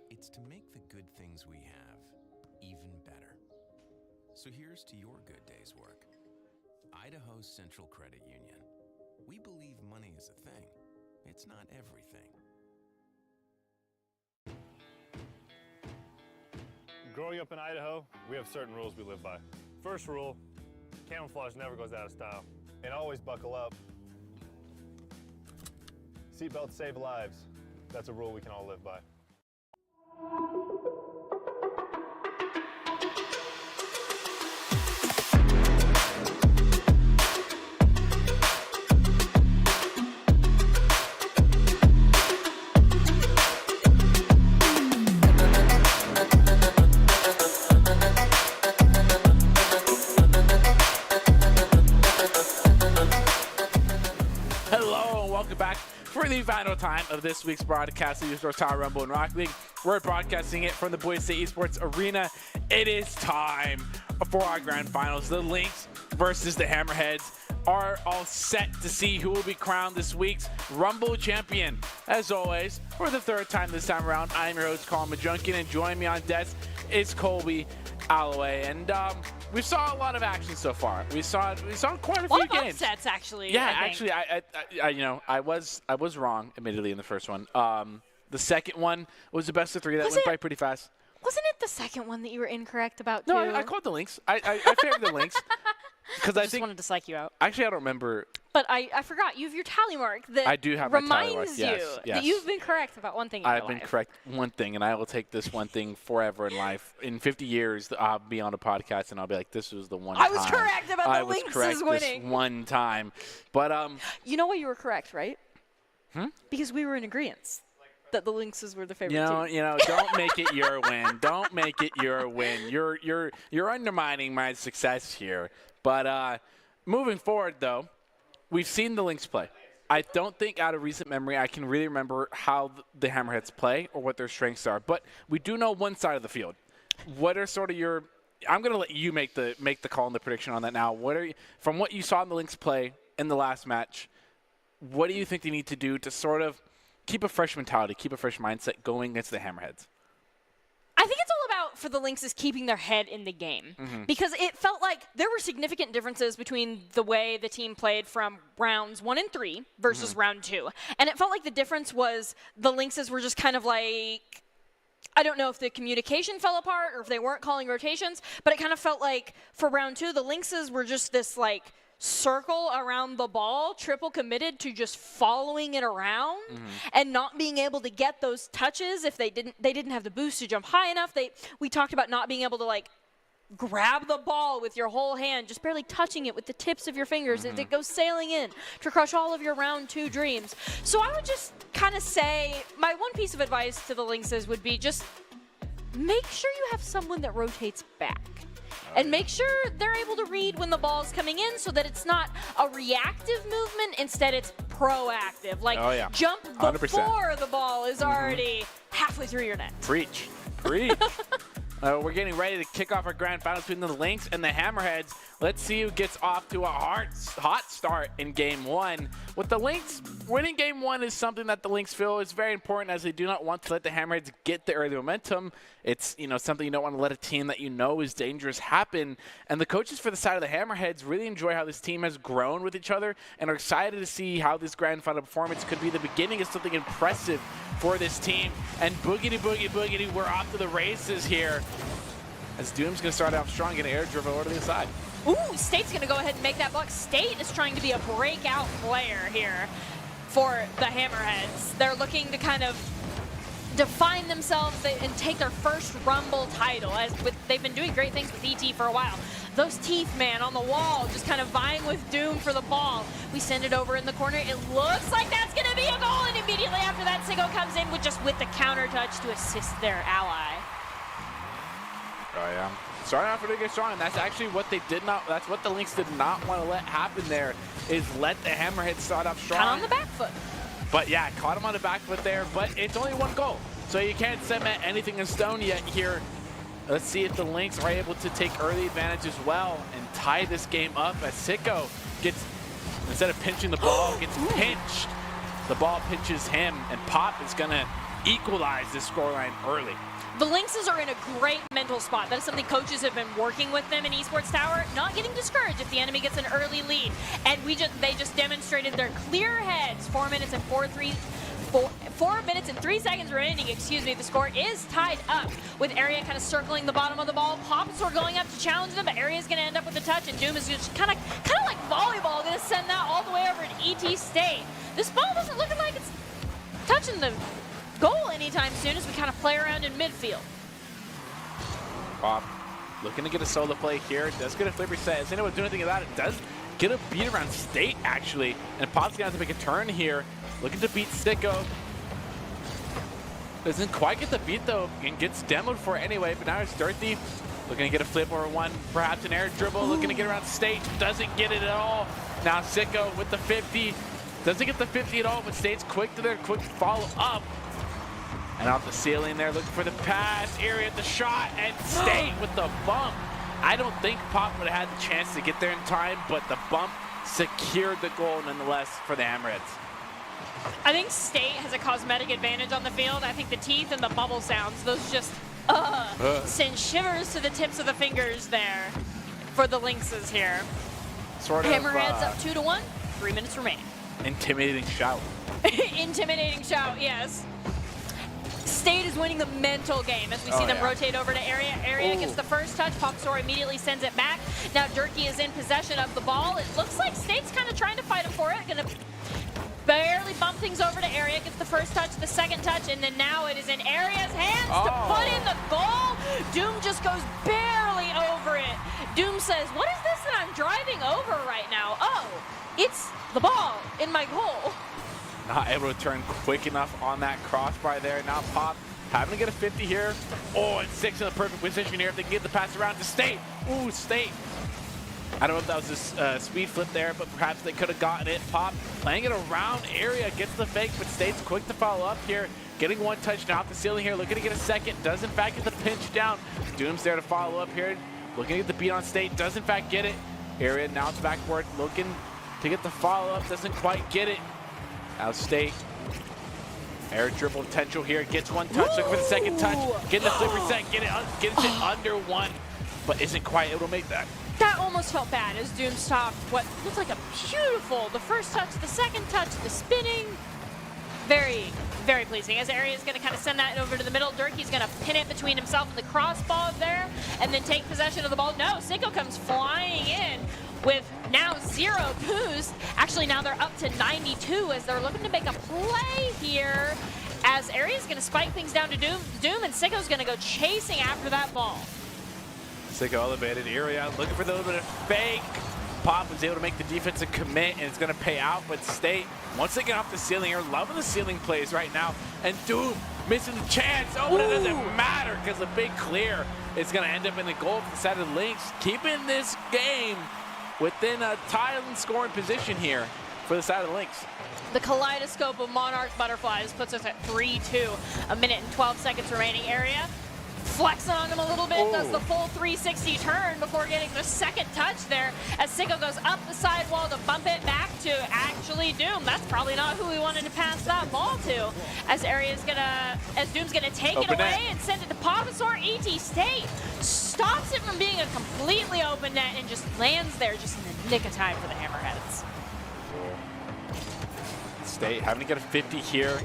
It's to make the good things we have even better. So here's to your good day's work. Idaho Central Credit Union. We believe money is a thing. It's not everything. Growing up in Idaho, we have certain rules we live by. First rule, camouflage never goes out of style. And always buckle up. Seatbelts save lives. That's a rule we can all live by. For the final time of this week's broadcast of the Esports Tower Rumble and Rocket League, we're broadcasting it from the Boise State Esports Arena. It is time for our grand finals. The Lynx versus the Hammerheads are all set to see who will be crowned this week's Rumble champion. As always, for the third time this time around, I'm your host, Colin Majunkin, and joining me on desk is Colby Alloway. And we saw a lot of action so far. We saw quite a few games. Upsets, actually. Yeah, actually, I was wrong, admittedly, in the first one. The second one was the best of three. That went by pretty fast. Wasn't it the second one that you were incorrect about, No, too? I called the Lynx. I favored the Lynx. Because I just wanted to psych you out. Actually, I don't remember But I forgot, you have your tally mark that I do have my tally mark, reminds yes, you yes. that you've been correct about one thing in your I've been life. correct one thing, and I will take this one thing forever in life. In 50 years, I'll be on a podcast, and I'll be like, this was the one time. I was correct about the Lynxes winning. I was correct this one time. But, you know why you were correct, right? Hmm? Because we were in agreement that the Lynxes were the favorite team. You know, don't make it your win. Don't make it your win. You're undermining my success here. But moving forward, though, we've seen the Lynx play. I don't think out of recent memory I can really remember how the Hammerheads play or what their strengths are. But we do know one side of the field. What are sort of your – I'm going to let you make the call and the prediction on that now. From what you saw in the Lynx play in the last match, what do you think they need to do to sort of keep a fresh mentality, keep a fresh mindset going against the Hammerheads? I think it's all about, for the Lynxes, keeping their head in the game. Because it felt like there were significant differences between the way the team played from rounds 1 and 3 versus round 2. And it felt like the difference was the Lynxes were just kind of like, I don't know if the communication fell apart or if they weren't calling rotations, but it kind of felt like for round 2, the Lynxes were just this like circle around the ball, triple committed to just following it around and not being able to get those touches if they didn't have the boost to jump high enough. We talked about not being able to like grab the ball with your whole hand, just barely touching it with the tips of your fingers. It goes sailing in to crush all of your round 2 dreams. So I would just kind of say my one piece of advice to the Lynxes would be just make sure you have someone that rotates back. And make sure they're able to read when the ball's coming in so that it's not a reactive movement. Instead, it's proactive. Like, jump 100%. before the ball is already halfway through your net. Preach. We're getting ready to kick off our grand final between the Lynx and the Hammerheads. Let's see who gets off to a hot start in Game 1. With the Lynx, winning Game 1 is something that the Lynx feel is very important, as they do not want to let the Hammerheads get the early momentum. It's something you don't want to let a team that you know is dangerous happen. And the coaches for the side of the Hammerheads really enjoy how this team has grown with each other and are excited to see how this grand final performance could be the beginning of something impressive for this team. And boogity, boogie, boogity, we're off to the races here. As Doom's going to start out strong, get an air dribble over to the side. Ooh, State's going to go ahead and make that block. State is trying to be a breakout player here for the Hammerheads. They're looking to kind of define themselves and take their first Rumble title. They've been doing great things with ET for a while. Those teeth, man, on the wall, just kind of vying with Doom for the ball. We send it over in the corner. It looks like that's going to be a goal, and immediately after that, Siggo comes in with the counter touch to assist their ally. Oh, yeah. Starting off really good strong, and that's actually what that's what the Lynx did not want to let happen there, is let the Hammerhead start off strong. Caught on the back foot. But yeah, caught him on the back foot there, but it's only one goal. So you can't cement anything in stone yet here. Let's see if the Lynx are able to take early advantage as well and tie this game up as Siggo gets, instead of pinching the ball, gets pinched. The ball pinches him, and Pop is going to equalize this scoreline early. The Lynxes are in a great mental spot. That is something coaches have been working with them in Esports Tower, not getting discouraged if the enemy gets an early lead. And they just demonstrated their clear heads. 4 minutes and 4 minutes and 3 seconds remaining, the score is tied up with Area kind of circling the bottom of the ball. Pops are going up to challenge them, but Area's going to end up with the touch, and Doom is just kind of like volleyball, going to send that all the way over to ET State. This ball doesn't look like it's touching the goal anytime soon as we kind of play around in midfield. Pop looking to get a solo play here. Does get a flipper set. Isn't able to do anything about it. Does get a beat around State, actually. And Pop's going to have to make a turn here. Looking to beat Siggo. Doesn't quite get the beat, though, and gets demoed for it anyway. But now it's Dirty. Looking to get a flip over one, perhaps an air dribble. Looking to get around State. Doesn't get it at all. Now Siggo with the 50. Doesn't get the 50 at all, but State's quick follow up. And off the ceiling there, looking for the pass. Area at the shot, and State with the bump. I don't think Pop would have had the chance to get there in time, but the bump secured the goal nonetheless for the Hammerheads. I think State has a cosmetic advantage on the field. I think the teeth and the bubble sounds, those just send shivers to the tips of the fingers there for the Lynxes here. Hammerheads up 2-1, 3 minutes remaining. Intimidating shout. Intimidating shout, yes. State is winning the mental game as we see them rotate over to Area. Area gets the first touch. Popsor immediately sends it back. Now Durkee is in possession of the ball. It looks like State's kind of trying to fight him for it. Gonna barely bump things over to Area. Gets the first touch, the second touch, and then now it is in Area's hands to put in the goal. Doom just goes barely over it. Doom says, what is this that I'm driving over right now? Oh, it's the ball in my goal. Not able to turn quick enough on that crossbar there. Now Pop having to get a 50 here. Oh, and 6 in the perfect position here if they can get the pass around to State. Ooh, State. I don't know if that was a speed flip there, but perhaps they could have gotten it. Pop playing it around Area, gets the fake, but State's quick to follow up here. Getting one touch now off the ceiling here, looking to get a second. Does in fact get the pinch down. Doom's there to follow up here. Looking to get the beat on State, does in fact get it. Area now it's backward, looking to get the follow up, doesn't quite get it. Now State, air dribble potential here, gets one touch, looking for the second touch, getting the flipper set, gets it under one, but isn't quite able to make that. That almost felt bad as Doom stopped what looks like a beautiful, the first touch, the second touch, the spinning. Very, very pleasing. As Area is going to kind of send that over to the middle. Durkee's going to pin it between himself and the crossbar there and then take possession of the ball. No, Sicko comes flying in with now 0 boost. Actually, now they're up to 92 as they're looking to make a play here. As Area's going to spike things down to Doom and Sicko's going to go chasing after that ball. Sicko elevated. Area looking for the little bit of fake. Pop was able to make the defensive commit, and it's going to pay out, but State, once they get off the ceiling here, loving the ceiling plays right now, and Doom missing the chance. Oh, but it doesn't matter because the big clear is going to end up in the goal for the side of the Lynx, keeping this game within a tie and scoring position here for the side of the Lynx. The kaleidoscope of Monarch Butterflies puts us at 3-2. A minute and 12 seconds remaining. Area flexing on him a little bit, does the full 360 turn before getting the second touch there as Sicko goes up the sidewall to bump it back to actually Doom. That's probably not who we wanted to pass that ball to. As Doom's gonna take it away and send it to Popasor. ET State stops it from being a completely open net and just lands there just in the nick of time for the Hammerheads. State having to get a 50 here.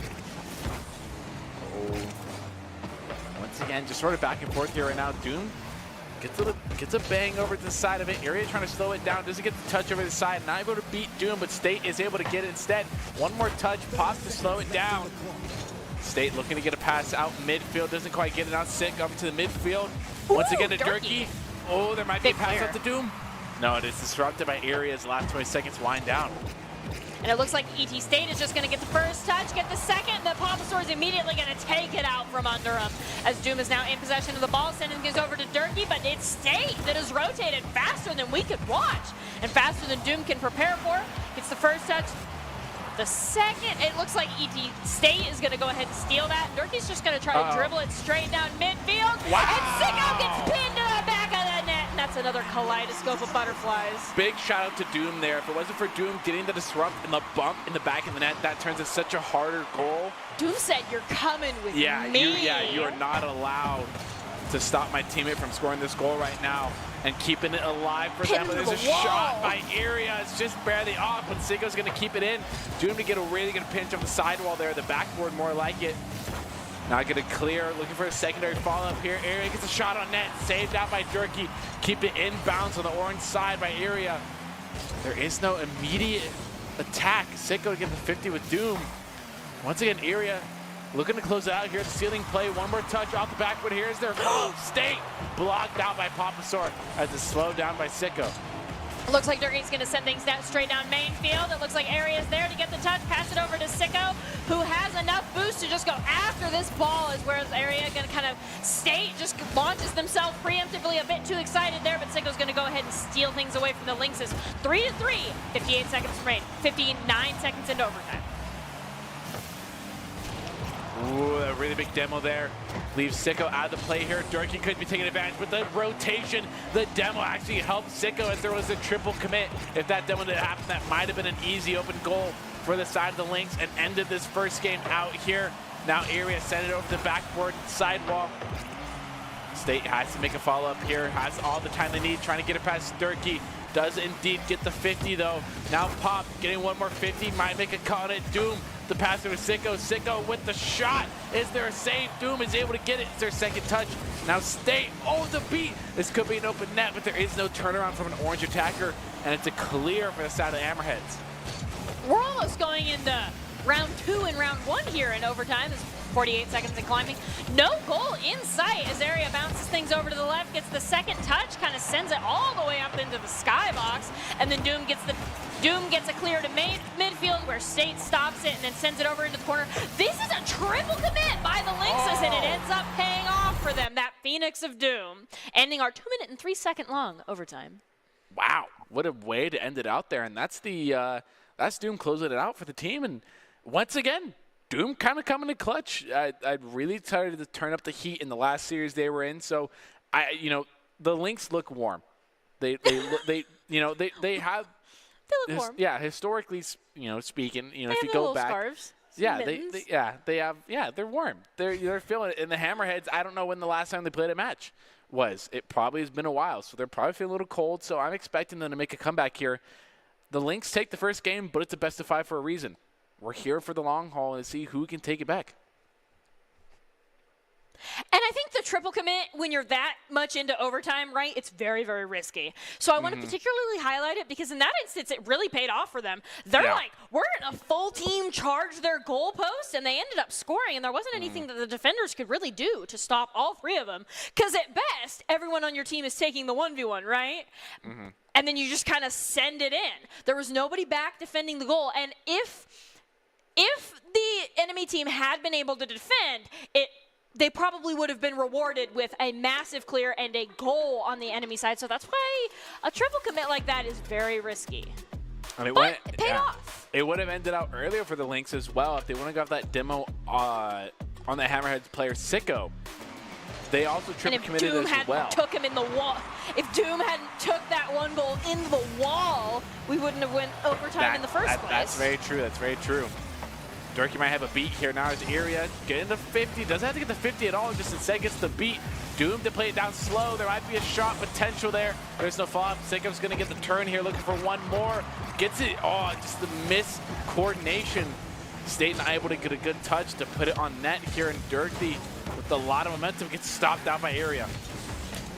Once again, just sort of back and forth here right now. Doom gets a bang over to the side of it. Area trying to slow it down. Doesn't get the touch over the side. Not able to beat Doom, but State is able to get it instead. One more touch. Pops to slow it down. State looking to get a pass out midfield. Doesn't quite get it out. Sick up to the midfield. Once again to Durkee. Oh, there might be a pass out to Doom. No, it is disrupted by Area's last 20 seconds wind down. And it looks like ET State is just going to get the first touch, get the second. The Popasor is immediately going to take it out from under him as Doom is now in possession of the ball. Sending goes over to Durkee, but it's State that has rotated faster than we could watch and faster than Doom can prepare for. Gets the first touch. The second, it looks like ET State is going to go ahead and steal that. Durkee's just going to try to dribble it straight down midfield. Wow. And Sicko gets pinned to the back of the net. And that's another kaleidoscope of butterflies. Big shout out to Doom there. If it wasn't for Doom getting the disrupt and the bump in the back of the net, that turns into such a harder goal. Doom said, you're coming with me. You are not allowed to stop my teammate from scoring this goal right now and keeping it alive for them. But there's a shot by Area. It's just barely off, but Sicko's going to keep it in. Doom to get a really good pinch off the sidewall there. The backboard more like it. Now going to clear, looking for a secondary follow-up here. Area gets a shot on net, saved out by Durkee. Keep it inbounds on the orange side by Area. There is no immediate attack. Sicko to get the 50 with Doom. Once again, Area looking to close it out here. The ceiling play, one more touch off the backboard. Here's their follow. State blocked out by Popasor as it's slowed down by Sicko. Looks like Durkee's going to send things down straight down main field. It looks like Area's there to get the touch, pass it over to Sicko, who has enough boost to just go after this ball, is where Area going to kind of State just launches themselves preemptively, a bit too excited there, but Sicko's going to go ahead and steal things away from the Lynxes. 3-3, 58 seconds remain, 59 seconds into overtime. Ooh, a really big demo there. Leaves Sicko out of the play here. Durkee could be taking advantage, but the rotation, the demo actually helped Sicko as there was a triple commit. If that demo didn't happen, that might have been an easy open goal for the side of the Lynx and ended this first game out here. Now Area sent it over the backboard sidewall. State has to make a follow-up here, has all the time they need, trying to get it past Durkee. Does indeed get the 50 though. Now Pop getting one more 50, might make a cut on it. Doom The pass to Sicko. Sicko with the shot. Is there a save? Doom is able to get it. It's their second touch. Now State. Oh, the beat. This could be an open net, but there is no turnaround from an orange attacker, and it's a clear for the side of the Hammerheads. We're almost going into round 2 and round 1 here in overtime. There's 48 seconds and climbing. No goal in sight as Area bounces things over to the left, gets the second touch, kind of sends it all the way up into the skybox, and then Doom gets a clear to midfield where State stops it and then sends it over into the corner. This is a triple commit by the Lynxes, and it ends up paying off for them. That Phoenix of Doom, ending our 2-minute and 3-second long overtime. Wow, what a way to end it out there, and that's Doom closing it out for the team. And once again, Doom kind of coming in clutch. I'd really started to turn up the heat in the last series they were in. So, the Lynx look warm. They have. They look warm. Yeah, historically, speaking, they if you go back, scarves, they're warm. They're feeling it. And the Hammerheads, I don't know when the last time they played a match was. It probably has been a while, so they're probably feeling a little cold. So I'm expecting them to make a comeback here. The Lynx take the first game, but it's a best of 5 for a reason. We're here for the long haul and see who can take it back. And I think the triple commit, when you're that much into overtime, right, it's very, very risky. So I want to particularly highlight it because in that instance, it really paid off for them. They're like, we're going to full team charge their goalpost, and they ended up scoring, and there wasn't anything that the defenders could really do to stop all 3 of them. Because at best, everyone on your team is taking the 1v1, right? And then you just kind of send it in. There was nobody back defending the goal, and if the enemy team had been able to defend, they probably would have been rewarded with a massive clear and a goal on the enemy side. So that's why a triple commit like that is very risky. And it paid off. It would have ended out earlier for the Lynx as well if they wouldn't have got that demo on the Hammerheads player Sicko. They also triple committed as well. If Doom hadn't took him in the wall, if Doom hadn't took that one goal in the wall, we wouldn't have went overtime in the first place. That's very true. That's very true. Durkee might have a beat here now as Area getting to 50. Doesn't have to get to 50 at all, just instead gets the beat. Doom to play it down slow. There might be a shot potential there. There's no follow-up. Sicko's going to get the turn here, looking for one more. Gets it. Oh, just the miss coordination. State not able to get a good touch to put it on net here, and Durkee with a lot of momentum gets stopped out by Area.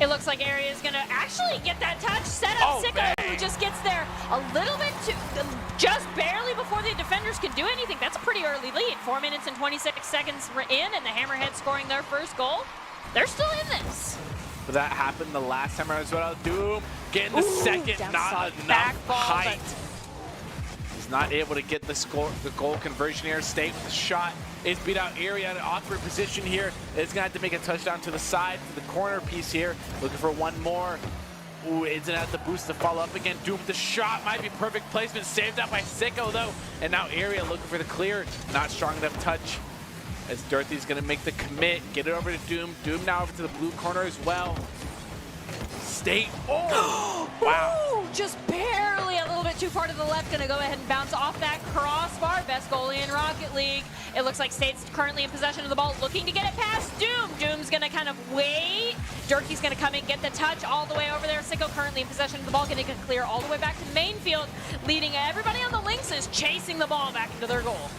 It looks like Area is going to actually get that touch. Set up Sicko, who just gets there a little bit just barely before the defenders can do anything. That's a pretty early lead. 4 minutes and 26 seconds in, and the Hammerheads scoring their first goal. They're still in this. But that happened the last time as well. Doom getting the second, not enough height. He's not able to get the goal conversion here. State with the shot. Is beat out Area in an awkward position here. It's going to have to make a touchdown to the side, to the corner piece here. Looking for one more. Ooh, isn't at the boost to follow up again. Doom with the shot. Might be perfect placement. Saved out by Sicko, though. And now Area looking for the clear. Not strong enough touch. As Dorothy's going to make the commit. Get it over to Doom. Doom now over to the blue corner as well. State. Oh! Wow. Ooh, just barely a little bit too far to the left. Going to go ahead and bounce off that crossbar. Best goalie in Rocket League. It looks like State's currently in possession of the ball, looking to get it past Doom. Doom's going to kind of wait. Durkee's going to come in, get the touch all the way over there. Sicko currently in possession of the ball, going to get clear all the way back to the main field, leading everybody on the Lynxes chasing the ball back into their goal.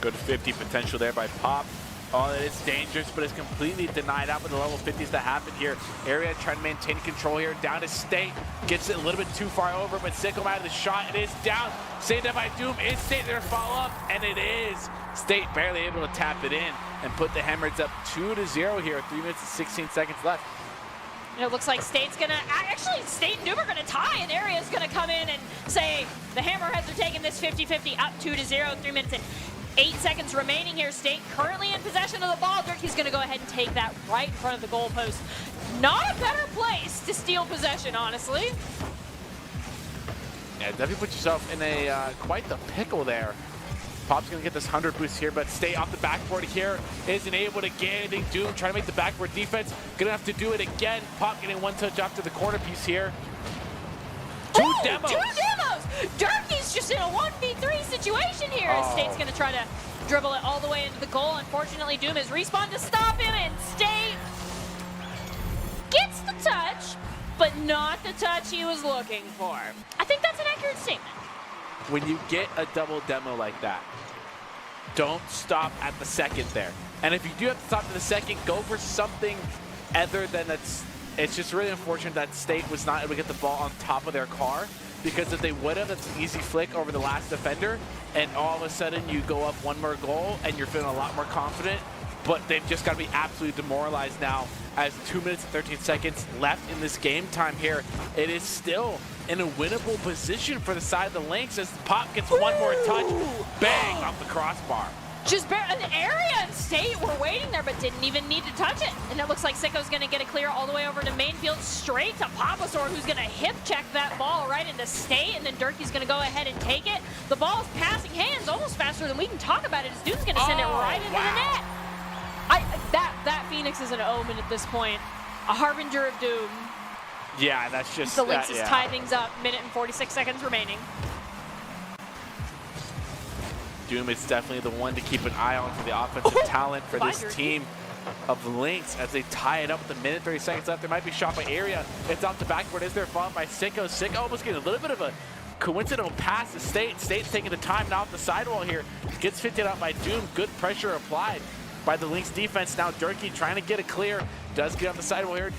Good 50 potential there by Pop. Oh, it is dangerous, but it's completely denied out with the level 50s to happen here. Area trying to maintain control here. Down to State. Gets it a little bit too far over, but Sicko out of the shot. It is down. Saved up by Doom. Is State there to follow up? And it is. State barely able to tap it in and put the Hammerheads up 2-0 here. 3 minutes and 16 seconds left. And it looks like State's going to, actually State and Doom are going to tie, and Area's going to come in and say the Hammerheads are taking this 50-50 up 2-0. 3 minutes and 8 seconds remaining here. State currently in possession of the ball. Durkee's going to go ahead and take that right in front of the goalpost. Not a better place to steal possession, honestly. Yeah, definitely put yourself in a quite the pickle there. Pop's going to get this 100 boost here, but State off the backboard here. Isn't able to get anything. Doom trying to make the backboard defense. Going to have to do it again. Pop getting one touch after the corner piece here. Two demos. Durkee's just in a 1v3 situation here. As State's going to try to dribble it all the way into the goal. Unfortunately, Doom has respawned to stop him, and State gets the touch, but not the touch he was looking for. I think that's an accurate statement. When you get a double demo like that, don't stop at the second there. And if you do have to stop at the second, go for something other than that's. It's just really unfortunate that State was not able to get the ball on top of their car, because if they would have, that's an easy flick over the last defender, and all of a sudden you go up one more goal and you're feeling a lot more confident. But they've just got to be absolutely demoralized now as 2 minutes and 13 seconds left in this game time here. It is still in a winnable position for the side of the Lynx as Pop gets one more touch. Bang, off the crossbar. Just an area and State were waiting there, but didn't even need to touch it. And it looks like Sicko's going to get it clear all the way over to main field, straight to Papasaur, who's going to hip check that ball right into State, and then Durkee's going to go ahead and take it. The ball's passing hands almost faster than we can talk about it, as Doom's going to send it right into the net. That Phoenix is an omen at this point. A harbinger of doom. Yeah, that's just... The Lynx is tie things up, minute and 46 seconds remaining. Doom is definitely the one to keep an eye on for the offensive talent for this team of Lynx as they tie it up with a minute, 30 seconds left. There might be shot by area. It's off the backboard. Is there followed by Sicko? Sicko almost getting a little bit of a coincidental pass to State. State's taking the time now off the sidewall here. Gets 50 out by Doom. Good pressure applied by the Lynx defense. Now Durkee trying to get it clear. Does get on the sidewall here.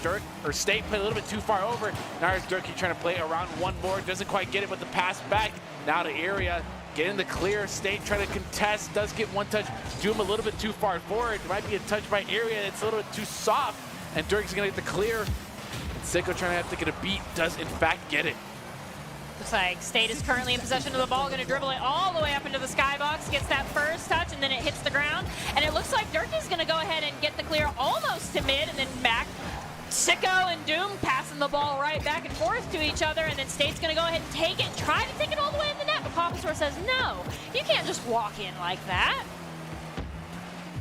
State played a little bit too far over. Now there's Durkee trying to play around one more. Doesn't quite get it with the pass back. Now to area. Getting the clear. State trying to contest. Does get one touch. Doom a little bit too far forward. Might be a touch by area. It's a little bit too soft. And Durkee's going to get the clear. And Sicko trying to have to get a beat. Does in fact get it. Looks like State is currently in possession of the ball, going to dribble it all the way up into the skybox, gets that first touch, and then it hits the ground. And it looks like Durkee's going to go ahead and get the clear almost to mid, and then back. Sicko and Doom passing the ball right back and forth to each other, and then State's going to go ahead and take it, try to take it all the way in the net, but Papasaur says, no, you can't just walk in like that.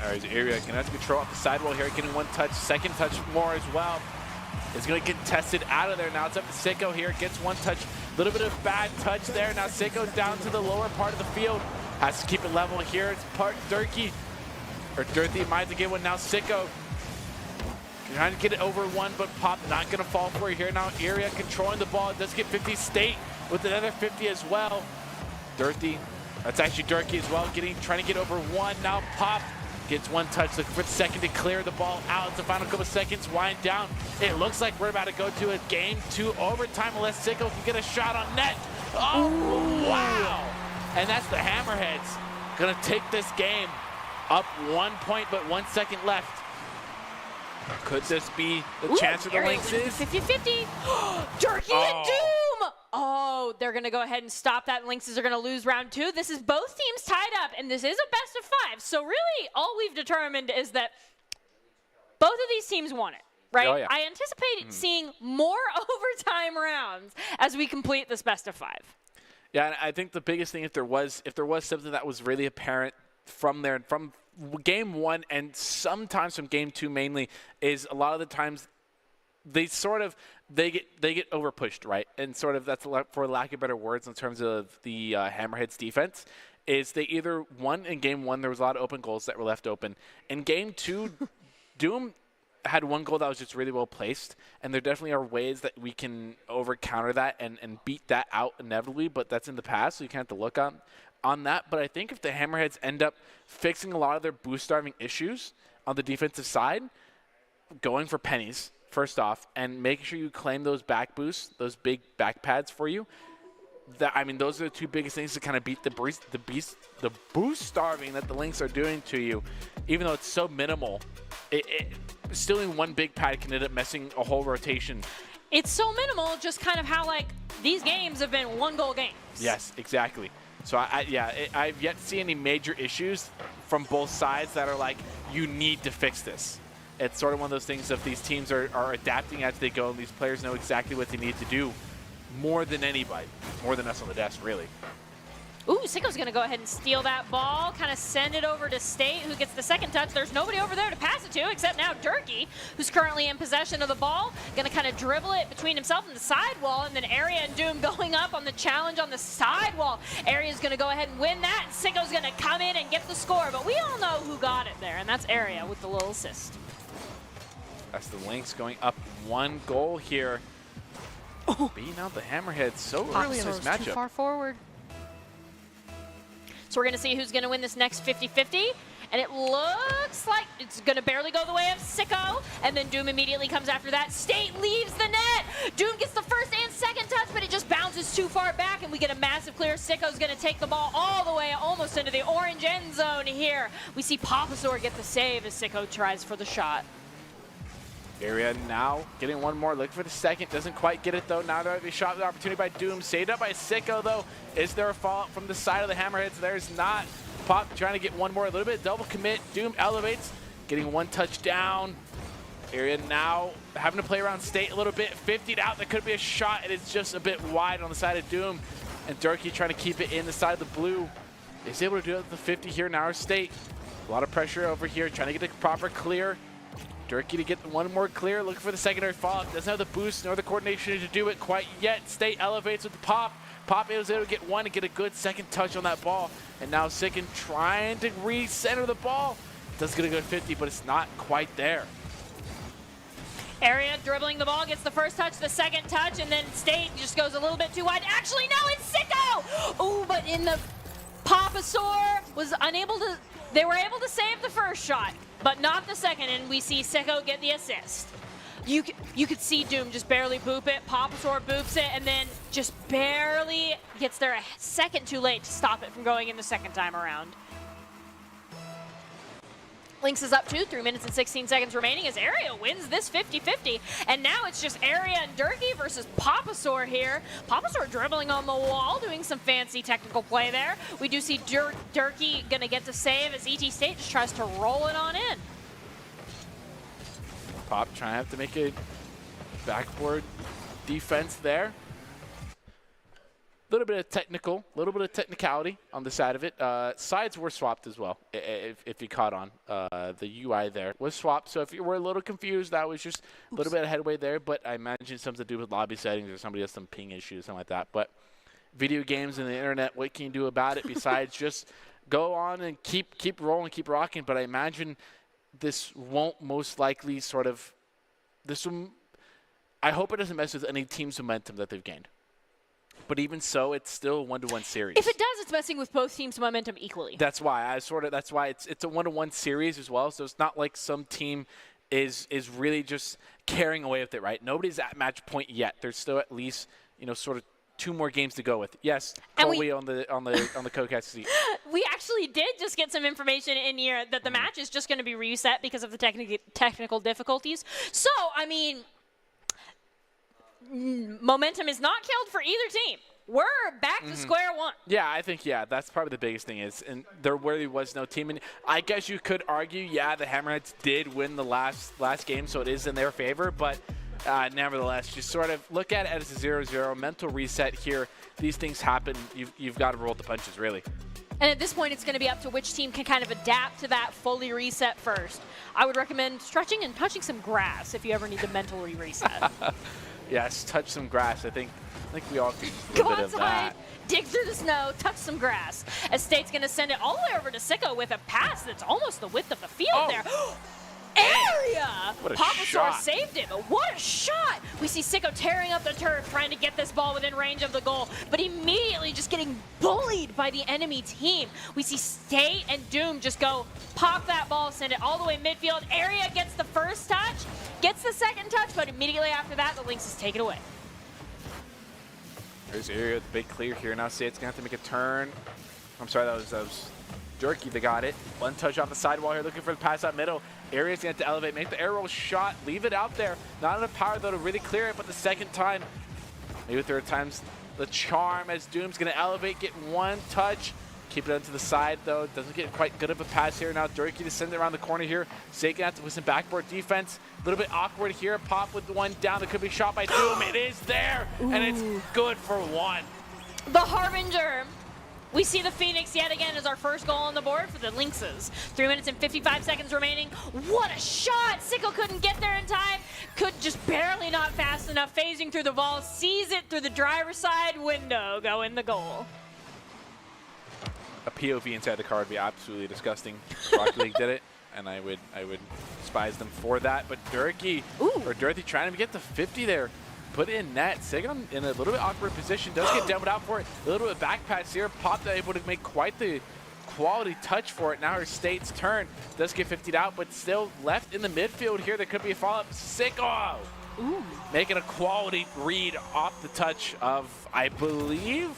All right, area going to have to control off the sidewall here, getting one touch, second touch more as well. Is going to get contested out of there. Now it's up to Sicko here. Gets one touch. A little bit of bad touch there. Now Sicko's down to the lower part of the field. Has to keep it level here. It's Durkee. Or Durkee might have to get one. Now Sicko trying to get it over one, but Pop not going to fall for it here. Now area controlling the ball. It does get 50 State with another 50 as well. Durkee. That's actually Durkee as well. Trying to get over one. Now Pop gets one touch, looking for the second to clear the ball out. It's the final couple seconds, wind down. It looks like we're about to go to a game 2 overtime unless Sicko can get a shot on net. Oh, wow. And that's the Hammerheads gonna take this game up 1 point, but 1 second left. Could this be the chance of the Lynxes? 50-50. Durkee and Doom! Oh, they're going to go ahead and stop that. Lynxes are going to lose round 2. This is both teams tied up, and this is a best of 5. So really, all we've determined is that both of these teams won it, right? Oh, yeah. I anticipate seeing more overtime rounds as we complete this best of 5. Yeah, and I think the biggest thing, if there was something that was really apparent from game 1 and sometimes from game 2 mainly, is a lot of the times they get over pushed, right? And sort of that's for lack of better words in terms of the Hammerheads defense, is they either won in game 1, there was a lot of open goals that were left open. In game 2, Doom had one goal that was just really well placed, and there definitely are ways that we can counter that and beat that out inevitably, but that's in the past, so you can't have to look on that. But I think if the Hammerheads end up fixing a lot of their boost starving issues on the defensive side, going for pennies first off, and making sure you claim those back boosts, those big back pads for you. Those are the 2 biggest things to kind of beat the boost starving that the Lynx are doing to you. Even though it's so minimal, stealing one big pad can end up messing a whole rotation. It's so minimal, just kind of how these games have been 1-goal games. Yes, exactly. So I've yet to see any major issues from both sides that are you need to fix this. It's sort of one of those things if these teams are adapting as they go, and these players know exactly what they need to do more than anybody, more than us on the desk, really. Ooh, Sicko's going to go ahead and steal that ball, kind of send it over to State, who gets the second touch. There's nobody over there to pass it to, except now Durkee, who's currently in possession of the ball. Going to kind of dribble it between himself and the sidewall, and then Area and Doom going up on the challenge on the sidewall. Area's going to go ahead and win that, and Sicko's going to come in and get the score. But we all know who got it there, and that's Area with the little assist. That's the Lynx going up 1 goal here. Beating out the Hammerheads so early in this matchup. Too far forward. So we're going to see who's going to win this next 50-50. And it looks like it's going to barely go the way of Sicko. And then Doom immediately comes after that. State leaves the net. Doom gets the first and second touch, but it just bounces too far back, and we get a massive clear. Sicko's going to take the ball all the way almost into the orange end zone here. We see Papasaur get the save as Sicko tries for the shot. Area now getting one more look for the second. Doesn't quite get it, though. Now there be shot with opportunity by Doom. Saved up by Sicko, though. Is there a follow-up from the side of the Hammerheads? There's not. Pop trying to get one more, a little bit double commit. Doom elevates, getting one touchdown. Area now having to play around State a little bit. 50'd out, there could be a shot. It is just a bit wide on the side of Doom. And Durkee trying to keep it in the side of the blue. Is able to do it at the 50 here in our State. A lot of pressure over here, trying to get the proper clear. Durkee to get one more clear, looking for the secondary follow-up. Doesn't have the boost nor the coordination to do it quite yet. State elevates with the Pop. Pop was able to get one and get a good second touch on that ball. And now Sicken trying to recenter the ball. Does get a good 50, but it's not quite there. Area dribbling the ball, gets the first touch, the second touch, and then State just goes a little bit too wide. Actually, no, it's Sicko! Ooh, but in the Papasaur was unable to, they were able to save the first shot, but not the second, and we see Sicko get the assist. You could see Doom just barely boop it. Papasaur boops it, and then just barely gets there a second too late to stop it from going in the second time around. Lynx is up 2, 3 minutes and 16 seconds remaining as Area wins this 50-50. And now it's just Area and Durkee versus Papasaur here. Papasaur dribbling on the wall, doing some fancy technical play there. We do see Durkee going to get the save as ET State just tries to roll it on in. Pop trying to have to make a backboard defense there. A little bit of technicality on the side of it. Sides were swapped as well, if you caught on. The UI there was swapped, so if you were a little confused, that was just a little bit of headway there, but I imagine something to do with lobby settings or somebody has some ping issues, something like that. But video games and the internet, what can you do about it besides just go on and keep rolling, keep rocking? But I imagine this won't most likely I hope it doesn't mess with any team's momentum that they've gained. But even so, it's still a 1-to-1 series. If it does, it's messing with both teams' momentum equally. That's why it's a 1-to-1 series as well. So it's not like some team is really just carrying away with it, right? Nobody's at match point yet. There's still at least, sort of 2 more games to go with. Yes, Coley on the co-cast seat. We actually did just get some information in here that the match is just going to be reset because of the technical difficulties. So, I mean, momentum is not killed for either team. We're back to square one. Yeah, I think, that's probably the biggest thing is, and there really was no team. And I guess you could argue, the Hammerheads did win the last game, so it is in their favor. But nevertheless, just sort of look at it as a 0-0, mental reset here. These things happen. You've got to roll the punches, really. And at this point, it's going to be up to which team can kind of adapt to that fully reset first. I would recommend stretching and touching some grass if you ever need to mentally reset. Yes, touch some grass. I think we all can do a Go bit of outside, that. dig through the snow, touch some grass. As State's going to send it all the way over to Sicko with a pass that's almost the width of the field there. Area! What a Papasaur shot. saved it, but what a shot! We see Sicko tearing up the turf, trying to get this ball within range of the goal, but immediately just getting bullied by the enemy team. We see State and Doom just go pop that ball, send it all the way midfield. Area gets the first touch, gets the second touch, but immediately after that, the Lynx is taken away. There's Area with the big clear here. Now State's going to have to make a turn. I'm sorry, that was Durkee that got it. One touch off the sidewall here, looking for the pass out middle. Area's going to have to elevate, make the air roll shot, leave it out there. Not enough power, though, to really clear it, but the second time, maybe third time's the charm as Doom's going to elevate, get one touch. Keep it onto the side, though. Doesn't get quite good of a pass here. Now Durkee to send it around the corner here. State going to have to put some backboard defense. A little bit awkward here. Pop with the one down that could be shot by Doom. It is there, and it's good for one. The Harbinger. We see the Phoenix yet again as our first goal on the board for the Lynxes. 3 minutes and 55 seconds remaining. What a shot! Sicko couldn't get there in time. Could just barely not fast enough. Phasing through the ball. Sees it through the driver's side window. Go in the goal. A POV inside the car would be absolutely disgusting. Rocket League did it, and I would despise them for that. But Durkee trying to get the 50 there. Put it in net. Sigon in a little bit awkward position. Does get demoed out for it. A little bit of back pass here. Pop able to make quite the quality touch for it. Now her State's turn. Does get 50'd out, but still left in the midfield here. There could be a follow-up. Sicko! Ooh. Making a quality read off the touch of, I believe,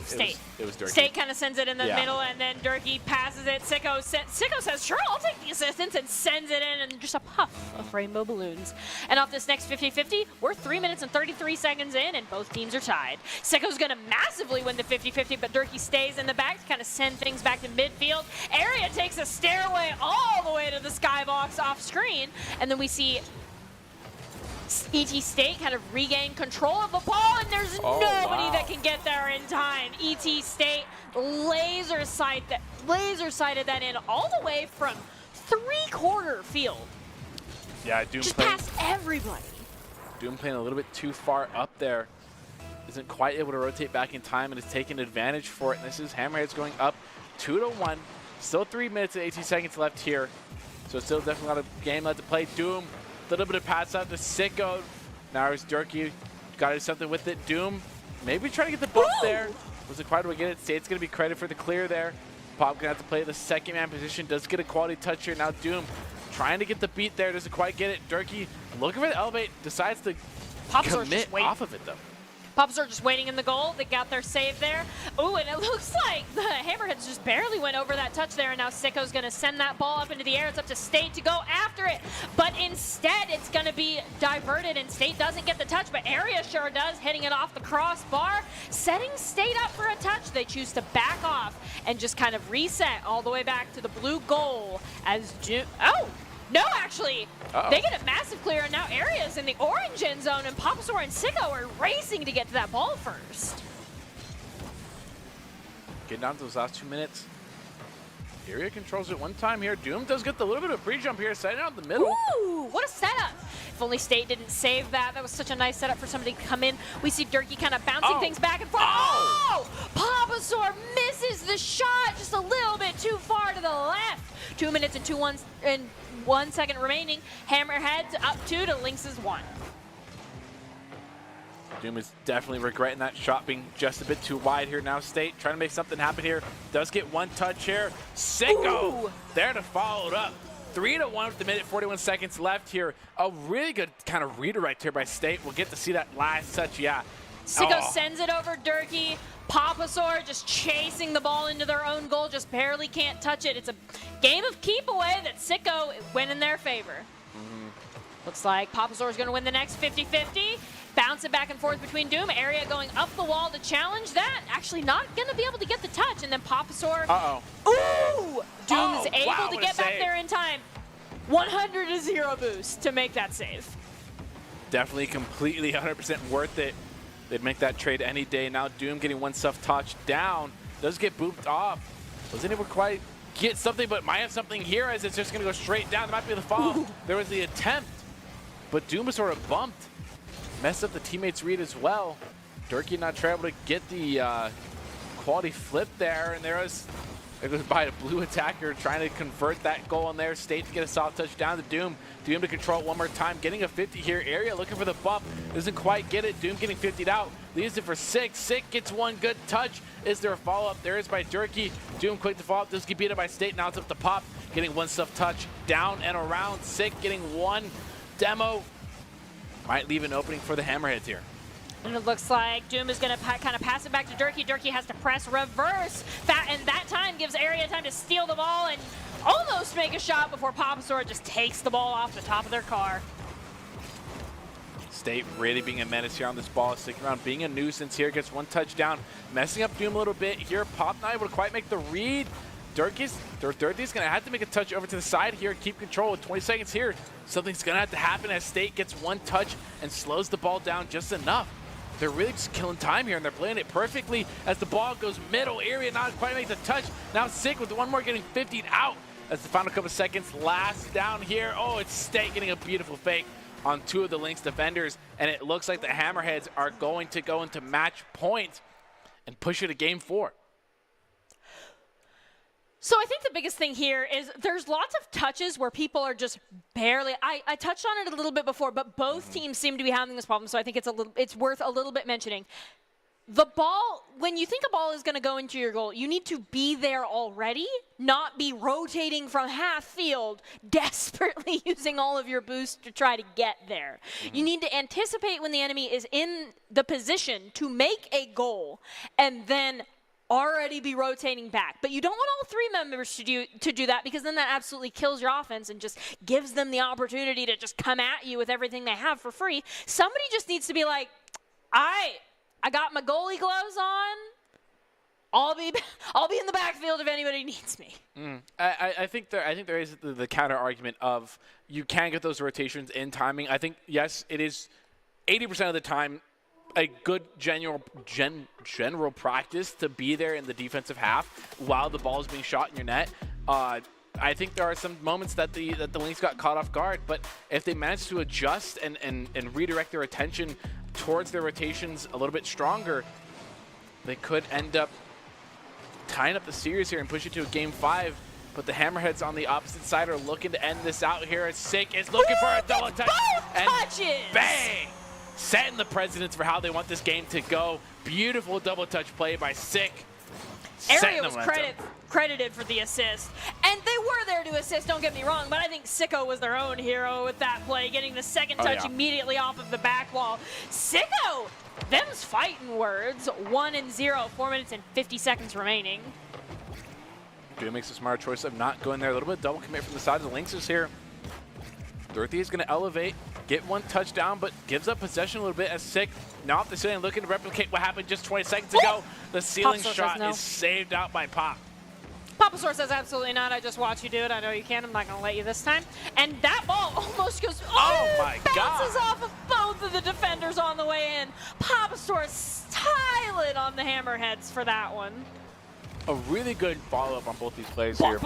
State. It was Durkee. State kind of sends it in the middle, and then Durkee passes it. Sicko says, sure, I'll take the assistance, and sends it in, and just a puff of rainbow balloons. And off this next 50-50, we're 3 minutes and 33 seconds in, and both teams are tied. Sicko's going to massively win the 50-50, but Durkee stays in the back to kind of send things back to midfield. Area takes a stairway all the way to the skybox off screen, and then we see ET State kind of regain control of the ball, and there's nobody that can get there in time. ET State laser sighted that in all the way from 3/4 field. Yeah, Doom just playing, past everybody. Doom playing a little bit too far up there. Isn't quite able to rotate back in time and is taking advantage for it. And this is Hammerheads going up 2-1. Still 3 minutes and 18 seconds left here. So still definitely a lot of game left to play. Doom, a little bit of pass out to Sicko. Now it's Durkee. Got to do something with it. Doom, maybe trying to get the bump there. Wasn't quite able to get it. State's going to be credit for the clear there. Pop going to have to play the second man position. Does get a quality touch here. Now Doom trying to get the beat there. Doesn't quite get it. Durkee looking for the elevate. Decides to commit off of it though. Pops are just waiting in the goal. They got their save there. Ooh, and it looks like the Hammerheads just barely went over that touch there, and now Sicko's going to send that ball up into the air. It's up to State to go after it, but instead it's going to be diverted, and State doesn't get the touch, but Area sure does, hitting it off the crossbar, setting State up for a touch. They choose to back off and just kind of reset all the way back to the blue goal as no, actually, they get a massive clear, and now Area's in the orange end zone, and Papasaur and Sicko are racing to get to that ball first. Getting down to those last 2 minutes. Area controls it one time here. Doom does get the little bit of pre-jump here, setting out the middle. Ooh, what a setup. If only State didn't save that. That was such a nice setup for somebody to come in. We see Durkee kind of bouncing things back and forth. Papasaur misses the shot just a little bit too far to the left. 2 minutes and 1 second remaining. Hammerheads up 2 to Lynx's 1. Doom is definitely regretting that shot being just a bit too wide here. Now State trying to make something happen here. Does get one touch here. Sicko there to follow it up. 3-1 with the minute 41 seconds left here. A really good kind of redirect here by State. We'll get to see that last touch, Sicko sends it over Durkee. Papasaur just chasing the ball into their own goal, just barely can't touch it. It's a game of keep away that Sicko went in their favor. Looks like Papasaur is going to win the next 50-50. Bounce it back and forth between Doom. Area going up the wall to challenge that. Actually not going to be able to get the touch. And then Papasaur. Ooh! Doom's able to get back there in time. 100-0 boost to make that save. Definitely completely 100% worth it. They'd make that trade any day. Now Doom getting one soft touch down. Does get booped off. Wasn't able to quite get something, but might have something here as it's just going to go straight down. That might be the fall. There was the attempt, but Doom was sort of bumped. Messed up the teammate's read as well. Durkee not able to get the quality flip there, and there goes by a blue attacker trying to convert that goal in there. State to get a soft touch down to Doom. Doom to control it one more time, getting a 50 here. Area looking for the bump, doesn't quite get it. Doom getting 50'd out, leaves it for Sick. Sick gets one good touch. Is there a follow-up? There is by Durkee. Doom quick to follow up, does get beat up by State. Now it's up to Pop, getting one soft touch down and around. Sick getting one demo. Might leave an opening for the Hammerheads here. And it looks like Doom is going to kind of pass it back to Durkee. Durkee has to press reverse. And that time gives Area time to steal the ball and almost make a shot before Papasaur just takes the ball off the top of their car. State really being a menace here on this ball, sticking around, being a nuisance here. Gets one touchdown, messing up Doom a little bit here. Pop not able to quite make the read. Durkee's going to have to make a touch over to the side here, keep control with 20 seconds here. Something's going to have to happen as State gets one touch and slows the ball down just enough. They're really just killing time here, and they're playing it perfectly as the ball goes middle. Area not quite makes a touch. Now Sick with one more getting 50'd out as the final couple of seconds last down here. Oh, it's State getting a beautiful fake on 2 of the Lynx defenders, and it looks like the Hammerheads are going to go into match point and push it to game 4. So I think the biggest thing here is there's lots of touches where people are just barely, I touched on it a little bit before, but both teams seem to be having this problem, so I think it's worth a little bit mentioning. the ball, when you think a ball is going to go into your goal, you need to be there already, not be rotating from half field, desperately using all of your boost to try to get there. You need to anticipate when the enemy is in the position to make a goal and then already be rotating back. But you don't want all three members to do that, because then that absolutely kills your offense and just gives them the opportunity to just come at you with everything they have for free. Somebody just needs to be like, I got my goalie gloves on. I'll be in the backfield if anybody needs me. I think there is the counter argument of you can get those rotations in timing. I think, yes, it is 80% of the time a good general practice to be there in the defensive half while the ball is being shot in your net. I think there are some moments that the Lynx got caught off guard, but if they manage to adjust and redirect their attention towards their rotations a little bit stronger, they could end up tying up the series here and push it to a game 5. But the Hammerheads on the opposite side are looking to end this out here. Sick is looking for a double touch. Both touches! Bang! Setting the precedence for how they want this game to go. Beautiful double touch play by Sick. Area was credited for the assist. And they were there to assist, don't get me wrong, but I think Sicko was their own hero with that play, getting the second touch immediately off of the back wall. Sicko! Them's fighting words. 1-0, 4 minutes and 50 seconds remaining. Doom makes a smart choice of not going there. A little bit of double commit from the side of the Lynx is here. Dorothy is going to elevate, get one touchdown, but gives up possession a little bit as Sick now off the ceiling, looking to replicate what happened just 20 seconds ago. The ceiling shot is saved out by Pop. Papasaur says absolutely not. I just watched you do it. I know you can. I'm not going to let you this time. And that ball almost goes, bounces off of both of the defenders on the way in. Papasaur styling on the Hammerheads for that one. A really good follow-up on both these plays here.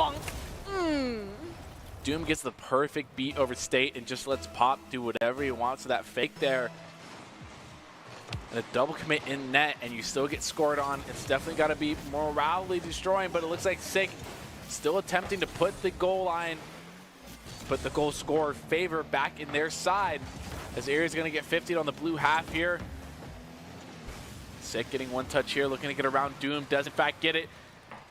Doom gets the perfect beat over State and just lets Pop do whatever he wants to that fake there. And a double commit in net, and you still get scored on. It's definitely got to be morally destroying, but it looks like Sick still attempting to put the goal line, put the goal scorer favor back in their side, as Aries going to get 50 on the blue half here. Sick getting one touch here, looking to get around Doom, does in fact get it.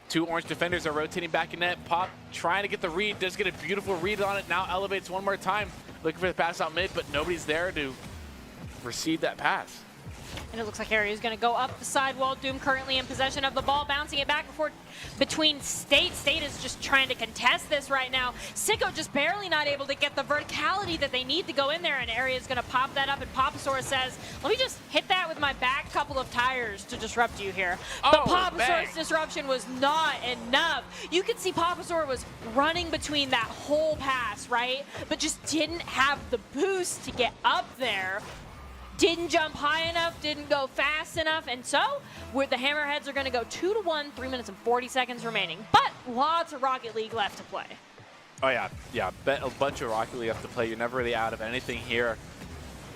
Two orange defenders are rotating back in net. Pop trying to get the read, does get a beautiful read on it, now elevates one more time, looking for the pass out mid, but nobody's there to receive that pass. And it looks like Harry is going to go up the sidewall. Doom currently in possession of the ball, bouncing it back between State. State is just trying to contest this right now. Sicko just barely not able to get the verticality that they need to go in there, and Area is going to pop that up, and Papasaur says, let me just hit that with my back couple of tires to disrupt you here. But Papasaur's disruption was not enough. You could see Papasaur was running between that whole pass, right? But just didn't have the boost to get up there. Didn't jump high enough, didn't go fast enough, and so the Hammerheads are going to go 2-1, 3 minutes and 40 seconds remaining. But lots of Rocket League left to play. Oh yeah, a bunch of Rocket League left to play. You're never really out of anything here.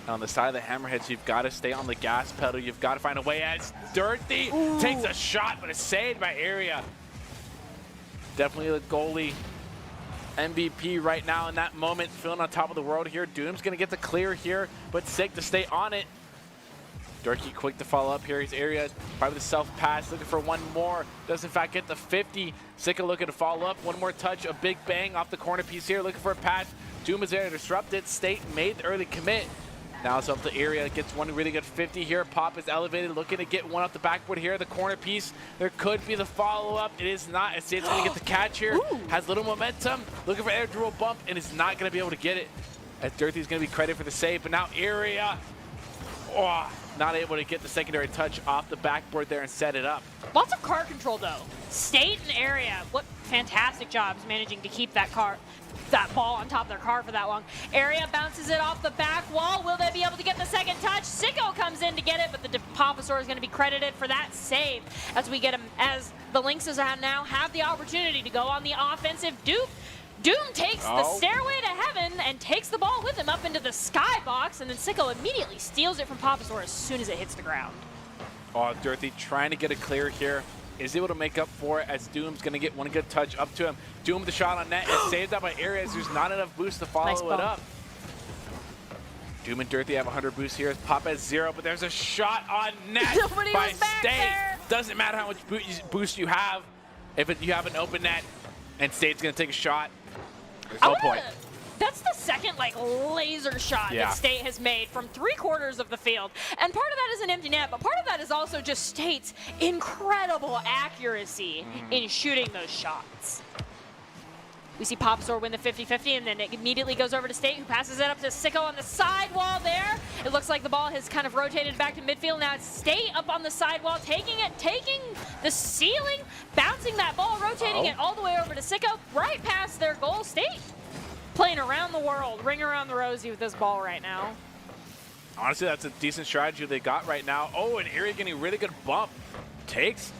On the side of the Hammerheads, you've got to stay on the gas pedal. You've got to find a way as Dirty takes a shot, but it's saved by Area. Definitely the goalie MVP right now in that moment, feeling on top of the world here. Doom's going to get the clear here, but Sick to stay on it. Durkee quick to follow up here. He's Area by the self-pass, looking for one more. Does in fact get the 50. Sick looking to follow up. One more touch, a big bang off the corner piece here, looking for a pass. Doom is there to disrupt it. State made the early commit. Now it's up to Area, gets one really good 50 here. Pop is elevated, looking to get one off the backboard here. The corner piece, there could be the follow-up. It is not. State's going to get the catch here. Has little momentum, looking for air dual bump, and is not going to be able to get it. As Dirty's going to be credited for the save, but now Area, not able to get the secondary touch off the backboard there and set it up. Lots of car control, though. State and Area, what fantastic jobs managing to keep that ball on top of their car for that long. Area bounces it off the back wall. Will they be able to get the second touch? Sicko comes in to get it, but the Papasaur is going to be credited for that save as we get him, as the Lynxes now have the opportunity to go on the offensive. Doom takes the stairway to heaven and takes the ball with him up into the skybox, and then Sicko immediately steals it from Papasaur as soon as it hits the ground. Dorothy trying to get it clear here. Is able to make up for it as Doom's going to get one good touch up to him. Doom with the shot on net is saved out by Aries. There's not enough boost to follow it up. Doom and Dirty have 100 boost here. Pop has 0, but there's a shot on net Nobody by was back State. there. Doesn't matter how much boost you have. If you have an open net and State's going to take a shot, there's no point. That's the second laser shot that State has made from 3/4 of the field. And part of that is an empty net, but part of that is also just State's incredible accuracy in shooting those shots. We see Popstor win the 50-50, and then it immediately goes over to State, who passes it up to Sicko on the sidewall there. It looks like the ball has kind of rotated back to midfield. Now it's State up on the sidewall, taking the ceiling, bouncing that ball, rotating it all the way over to Sicko, right past their goal. State playing around the world, ring around the rosy with this ball right now. Honestly, that's a decent strategy they got right now. Oh, and Erie getting a really good bump. Takes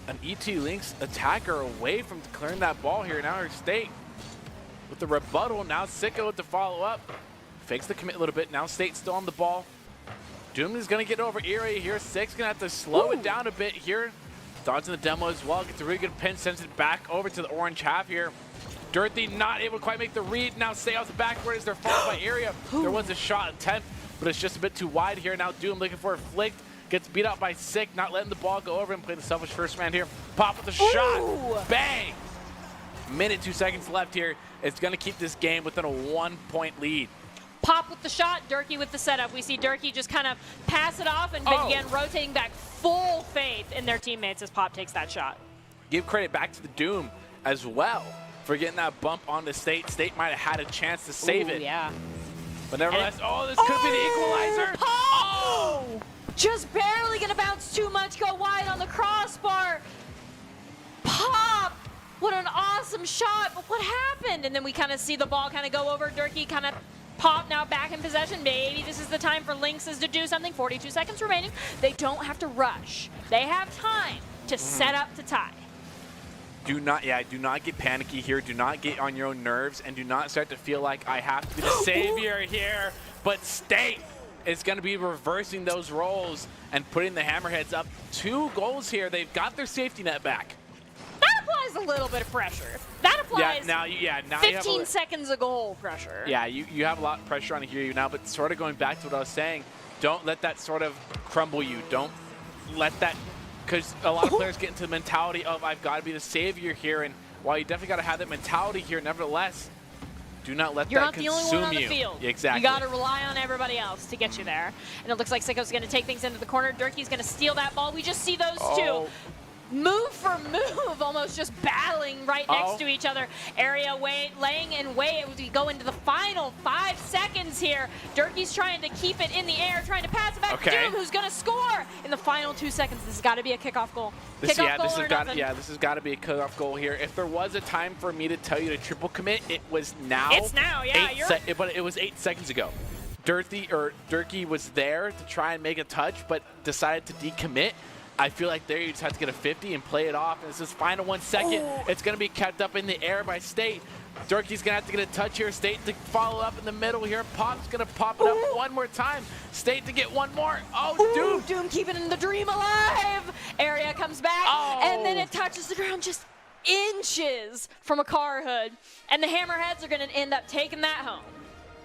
an ET Lynx attacker away from clearing that ball here. Now here's State with the rebuttal. Now Sicko to follow up. Fakes the commit a little bit. Now State still on the ball. Doom is going to get over Erie here. Six going to have to slow it down a bit here. Dodging the demo as well. Gets a really good pin. Sends it back over to the orange half here. Dirty not able to quite make the read. Now Stay off the backward as they're followed by Area. There was a shot attempt, but it's just a bit too wide here. Now Doom looking for a flick. Gets beat up by Sick, not letting the ball go over and play the selfish first man here. Pop with a shot. Bang! Minute, 2 seconds left here. It's going to keep this game within a 1-point lead. Pop with the shot, Durkee with the setup. We see Durkee just kind of pass it off and begin rotating back. Full faith in their teammates as Pop takes that shot. Give credit back to the Doom as well for getting that bump on the State. State might have had a chance to save it. Yeah. But nevertheless, this could be the equalizer. Pop! Just barely going to bounce too much, go wide on the crossbar. Pop! What an awesome shot, but what happened? And then we kind of see the ball kind of go over. Durkee kind of Pop now back in possession. Maybe this is the time for Lynxes to do something. 42 seconds remaining. They don't have to rush. They have time to set up to tie. Do not get panicky here. Do not get on your own nerves, and do not start to feel like I have to be the savior here. But State is going to be reversing those roles and putting the Hammerheads up 2 goals here. They've got their safety net back. That applies a little bit of pressure. That applies now 15 seconds of goal pressure. Yeah, you have a lot of pressure on here now, but sort of going back to what I was saying, don't let that sort of crumble you. Don't let that, because a lot of players get into the mentality of I've got to be the savior here, and while you definitely got to have that mentality here, nevertheless, do not let that consume you. You're not the only one on the field. Exactly. You got to rely on everybody else to get you there. And it looks like Sicko's going to take things into the corner. Durkee's going to steal that ball. We just see those two move for move, almost just battling right next to each other. Area laying in wait as we go into the final 5 seconds here. Durkee's trying to keep it in the air, trying to pass it back to Doom, who's going to score in the final 2 seconds. This has got to be a kickoff goal. This has got to be a kickoff goal here. If there was a time for me to tell you to triple commit, it was now. It's now, yeah. But it was 8 seconds ago. Durkee was there to try and make a touch, but decided to decommit. I feel like there you just have to get a 50 and play it off. And this is final 1 second. It's going to be kept up in the air by State. Durkee's going to have to get a touch here. State to follow up in the middle here. Pop's going to pop it up one more time. State to get one more. Doom keeping the dream alive. Area comes back, and then it touches the ground just inches from a car hood. And the Hammerheads are going to end up taking that home.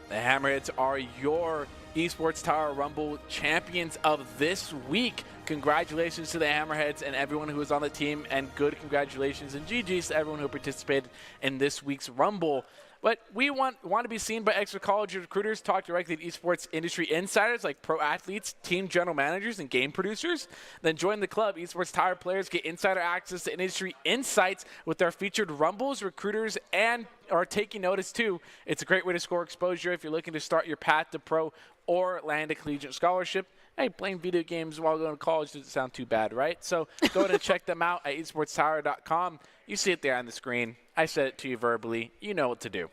The Hammerheads are your Esports Tower Rumble champions of this week. Congratulations to the Hammerheads and everyone who was on the team, and good congratulations and GGs to everyone who participated in this week's Rumble. But we want to be seen by extra college recruiters, talk directly to esports industry insiders like pro athletes, team general managers, and game producers. Then join the club. Esports Tower players get insider access to industry insights with our featured Rumbles, recruiters, and are taking notice too. It's a great way to score exposure if you're looking to start your path to pro or land a collegiate scholarship. Hey, playing video games while going to college doesn't sound too bad, right? So go ahead and check them out at esportstower.com. You see it there on the screen. I said it to you verbally. You know what to do.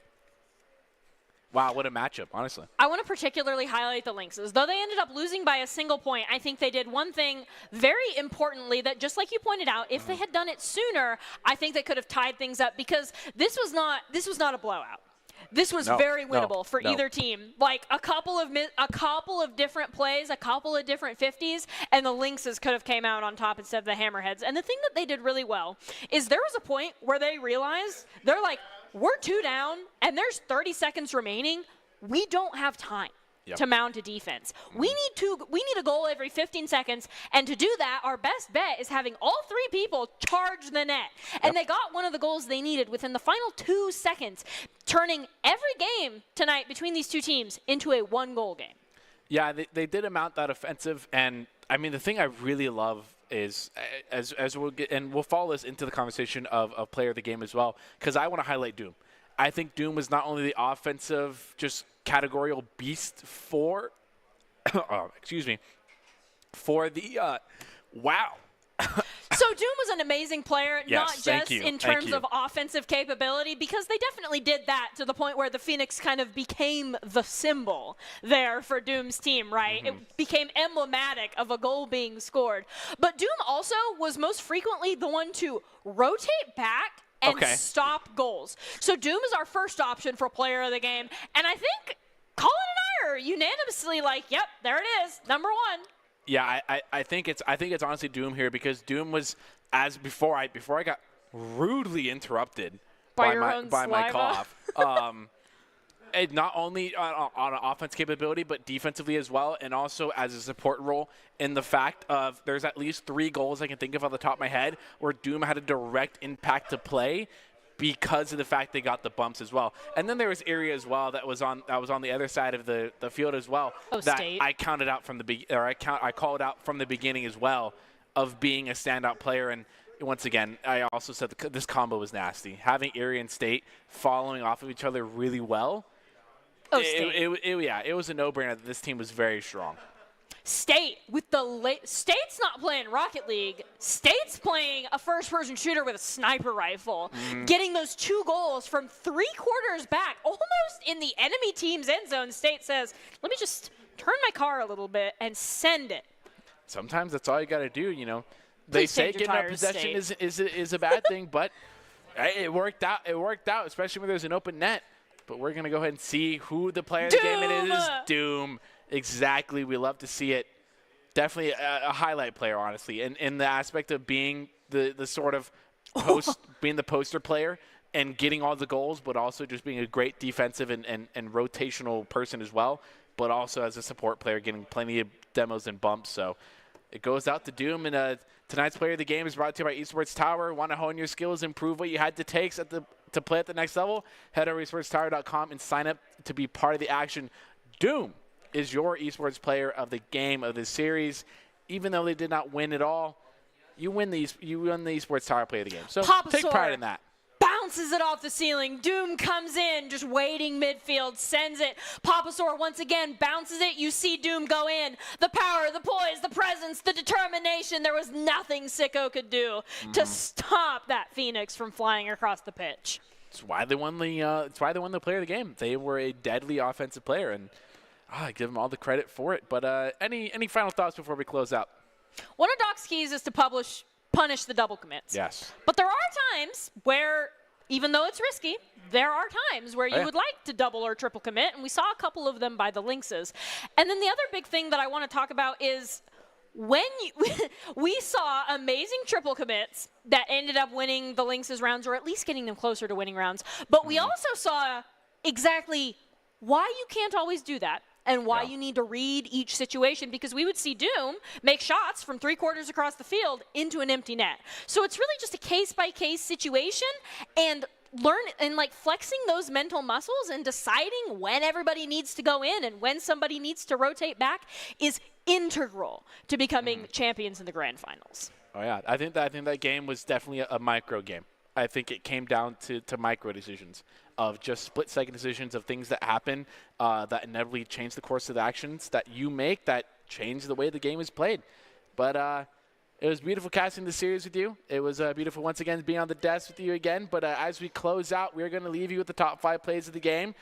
Wow, what a matchup, honestly. I want to particularly highlight the Lynxes. Though they ended up losing by a single point, I think they did one thing very importantly that, just like you pointed out, if they had done it sooner, I think they could have tied things up, because this was not a blowout. This was very winnable for either team. Like a couple of different plays, a couple of different 50s, and the Lynxes could have came out on top instead of the Hammerheads. And the thing that they did really well is there was a point where they realized, they're like, we're 2 down, and there's 30 seconds remaining. We don't have time. to mount a defense. We need a goal every 15 seconds, and to do that, our best bet is having all 3 people charge the net. And they got one of the goals they needed within the final 2 seconds, turning every game tonight between these two teams into a 1-goal game. Yeah, they did amount that offensive, and I mean the thing I really love is as we'll get, and we'll follow this into the conversation of player of the game as well, because I want to highlight Doom. I think Doom was not only the offensive just categorical beast for for the wow. So Doom was an amazing player, Yes, not just in terms of offensive capability, because they definitely did that to the point where the Phoenix kind of became the symbol there for Doom's team, right? It became emblematic of a goal being scored. But Doom also was most frequently the one to rotate back and stop goals. So Doom is our first option for player of the game, and I think Colin and I are unanimously like, yep, there it is, number 1. Yeah, I think it's honestly Doom here, because Doom was, as before I got rudely interrupted by my cough. And not only on offense capability, but defensively as well, and also as a support role in the fact of there's at least 3 goals I can think of off the top of my head where Doom had a direct impact to play because of the fact they got the bumps as well. And then there was area as well that was on the other side of the field as well that State. I counted out from I called out from the beginning as well of being a standout player. And once again, I also said this combo was nasty. Having Erie and State following off of each other really well. It was a no-brainer that this team was very strong. State with State's not playing Rocket League. State's playing a first-person shooter with a sniper rifle, getting those 2 goals from 3 quarters back, almost in the enemy team's end zone. State says, "Let me just turn my car a little bit and send it." Sometimes that's all you got to do, you know. They say getting up possession is a bad thing, but it worked out. It worked out, especially when there's an open net. But we're going to go ahead and see who the player of the game it is. Doom. Exactly. We love to see it. Definitely a highlight player, honestly, in the aspect of being the sort of being the poster player and getting all the goals, but also just being a great defensive and rotational person as well, but also as a support player getting plenty of demos and bumps. So it goes out to Doom. And tonight's player of the game is brought to you by Esports Tower. Want to hone your skills, improve what you had to take to play at the next level? Head over to esportstower.com and sign up to be part of the action. Doom is your esports player of the game of this series. Even though they did not win it all, you won the Esports Tower player of the game. So take pride in that. Bounces it off the ceiling. Doom comes in, just waiting midfield, sends it. Papasaur once again bounces it. You see Doom go in. The power, the poise, the presence, the determination. There was nothing Sicko could do to stop that Phoenix from flying across the pitch. It's why they won the player of the game. They were a deadly offensive player, and I give them all the credit for it. But any final thoughts before we close out? One of Doc's keys is to punish the double commits. Yes. But there are times where, even though it's risky, there are times where you would like to double or triple commit, and we saw a couple of them by the Lynxes. And then the other big thing that I want to talk about is when we saw amazing triple commits that ended up winning the Lynxes rounds, or at least getting them closer to winning rounds, but we also saw exactly why you can't always do that and why you need to read each situation, because we would see Doom make shots from 3 quarters across the field into an empty net. So it's really just a case-by-case situation, and flexing those mental muscles and deciding when everybody needs to go in and when somebody needs to rotate back is integral to becoming champions in the grand finals. Oh yeah, I think that game was definitely a micro game. I think it came down to micro decisions of just split-second decisions of things that happen that inevitably change the course of the actions that you make that change the way the game is played. But it was beautiful casting the series with you. It was beautiful once again being on the desk with you again. But as we close out, we're going to leave you with the top 5 plays of the game,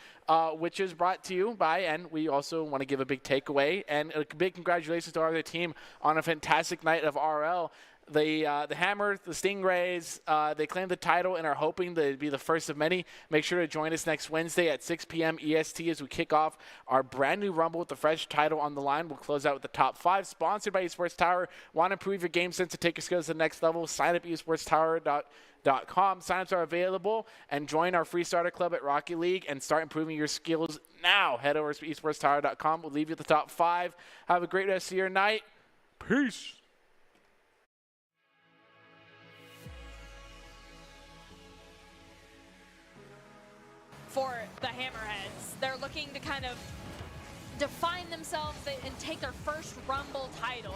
which is brought to you by, and we also want to give a big takeaway and a big congratulations to our other team on a fantastic night of RL. the Hammer, the Stingrays, they claimed the title and are hoping to be the first of many. Make sure to join us next Wednesday at 6 p.m. EST as we kick off our brand new Rumble with the fresh title on the line. We'll close out with the top 5. Sponsored by Esports Tower. Want to improve your game sense to take your skills to the next level? Sign up at esportstower.com. Signups are available, and join our free starter club at Rocket League and start improving your skills now. Head over to esportstower.com. We'll leave you at the top 5. Have a great rest of your night. Peace. For the Hammerheads, they're looking to kind of define themselves and take their first Rumble title.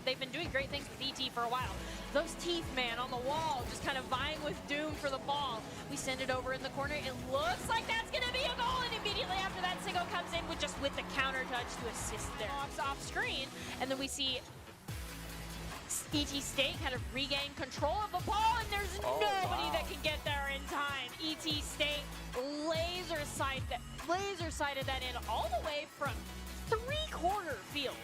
They've been doing great things with ET for a while. Those teeth, man, on the wall, just kind of vying with Doom for the ball. We send it over in the corner. It looks like that's going to be a goal, and immediately after that, Sigo comes in with the counter touch to assist there. Off screen, and then we see ET State kind of regain control of the ball, and there's nobody that can get there in time. ET State laser sighted that in all the way from 3/4 field.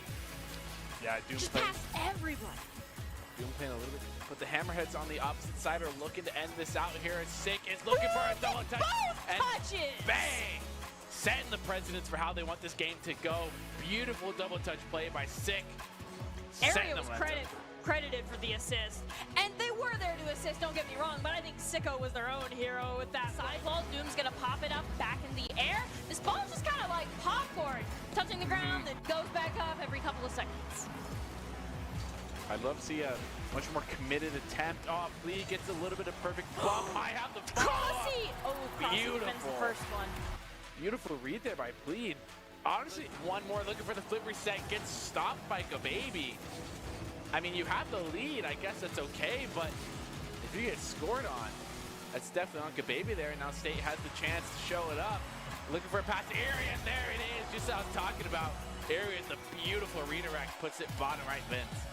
Yeah, Doom just playing, past everybody. Doom playing a little bit, but the Hammerheads on the opposite side are looking to end this out here. It's Sick is looking for a double touch. Both touches! Bang! Setting the precedence for how they want this game to go. Beautiful double touch play by Sick. Area was credited for the assist, and they were there to assist, don't get me wrong, but I think Sicko was their own hero with that sideball. Doom's gonna pop it up back in the air. This ball's just kind of like popcorn, touching the ground, then goes back up every couple of seconds. I'd love to see a much more committed attempt. Oh, Lee gets a little bit of perfect bump. I have the Crossy! Oh, Crossy wins the first one. Beautiful read there by Bleed. Honestly, one more looking for the flip reset. Gets stopped by Gababy. I mean, you have the lead. I guess that's okay, but if you get scored on, that's definitely on Gababy there. And now State has the chance to show it up. Looking for a pass to Arias. There it is. Just as I was talking about. Arias, a beautiful redirect, puts it bottom right, Vince.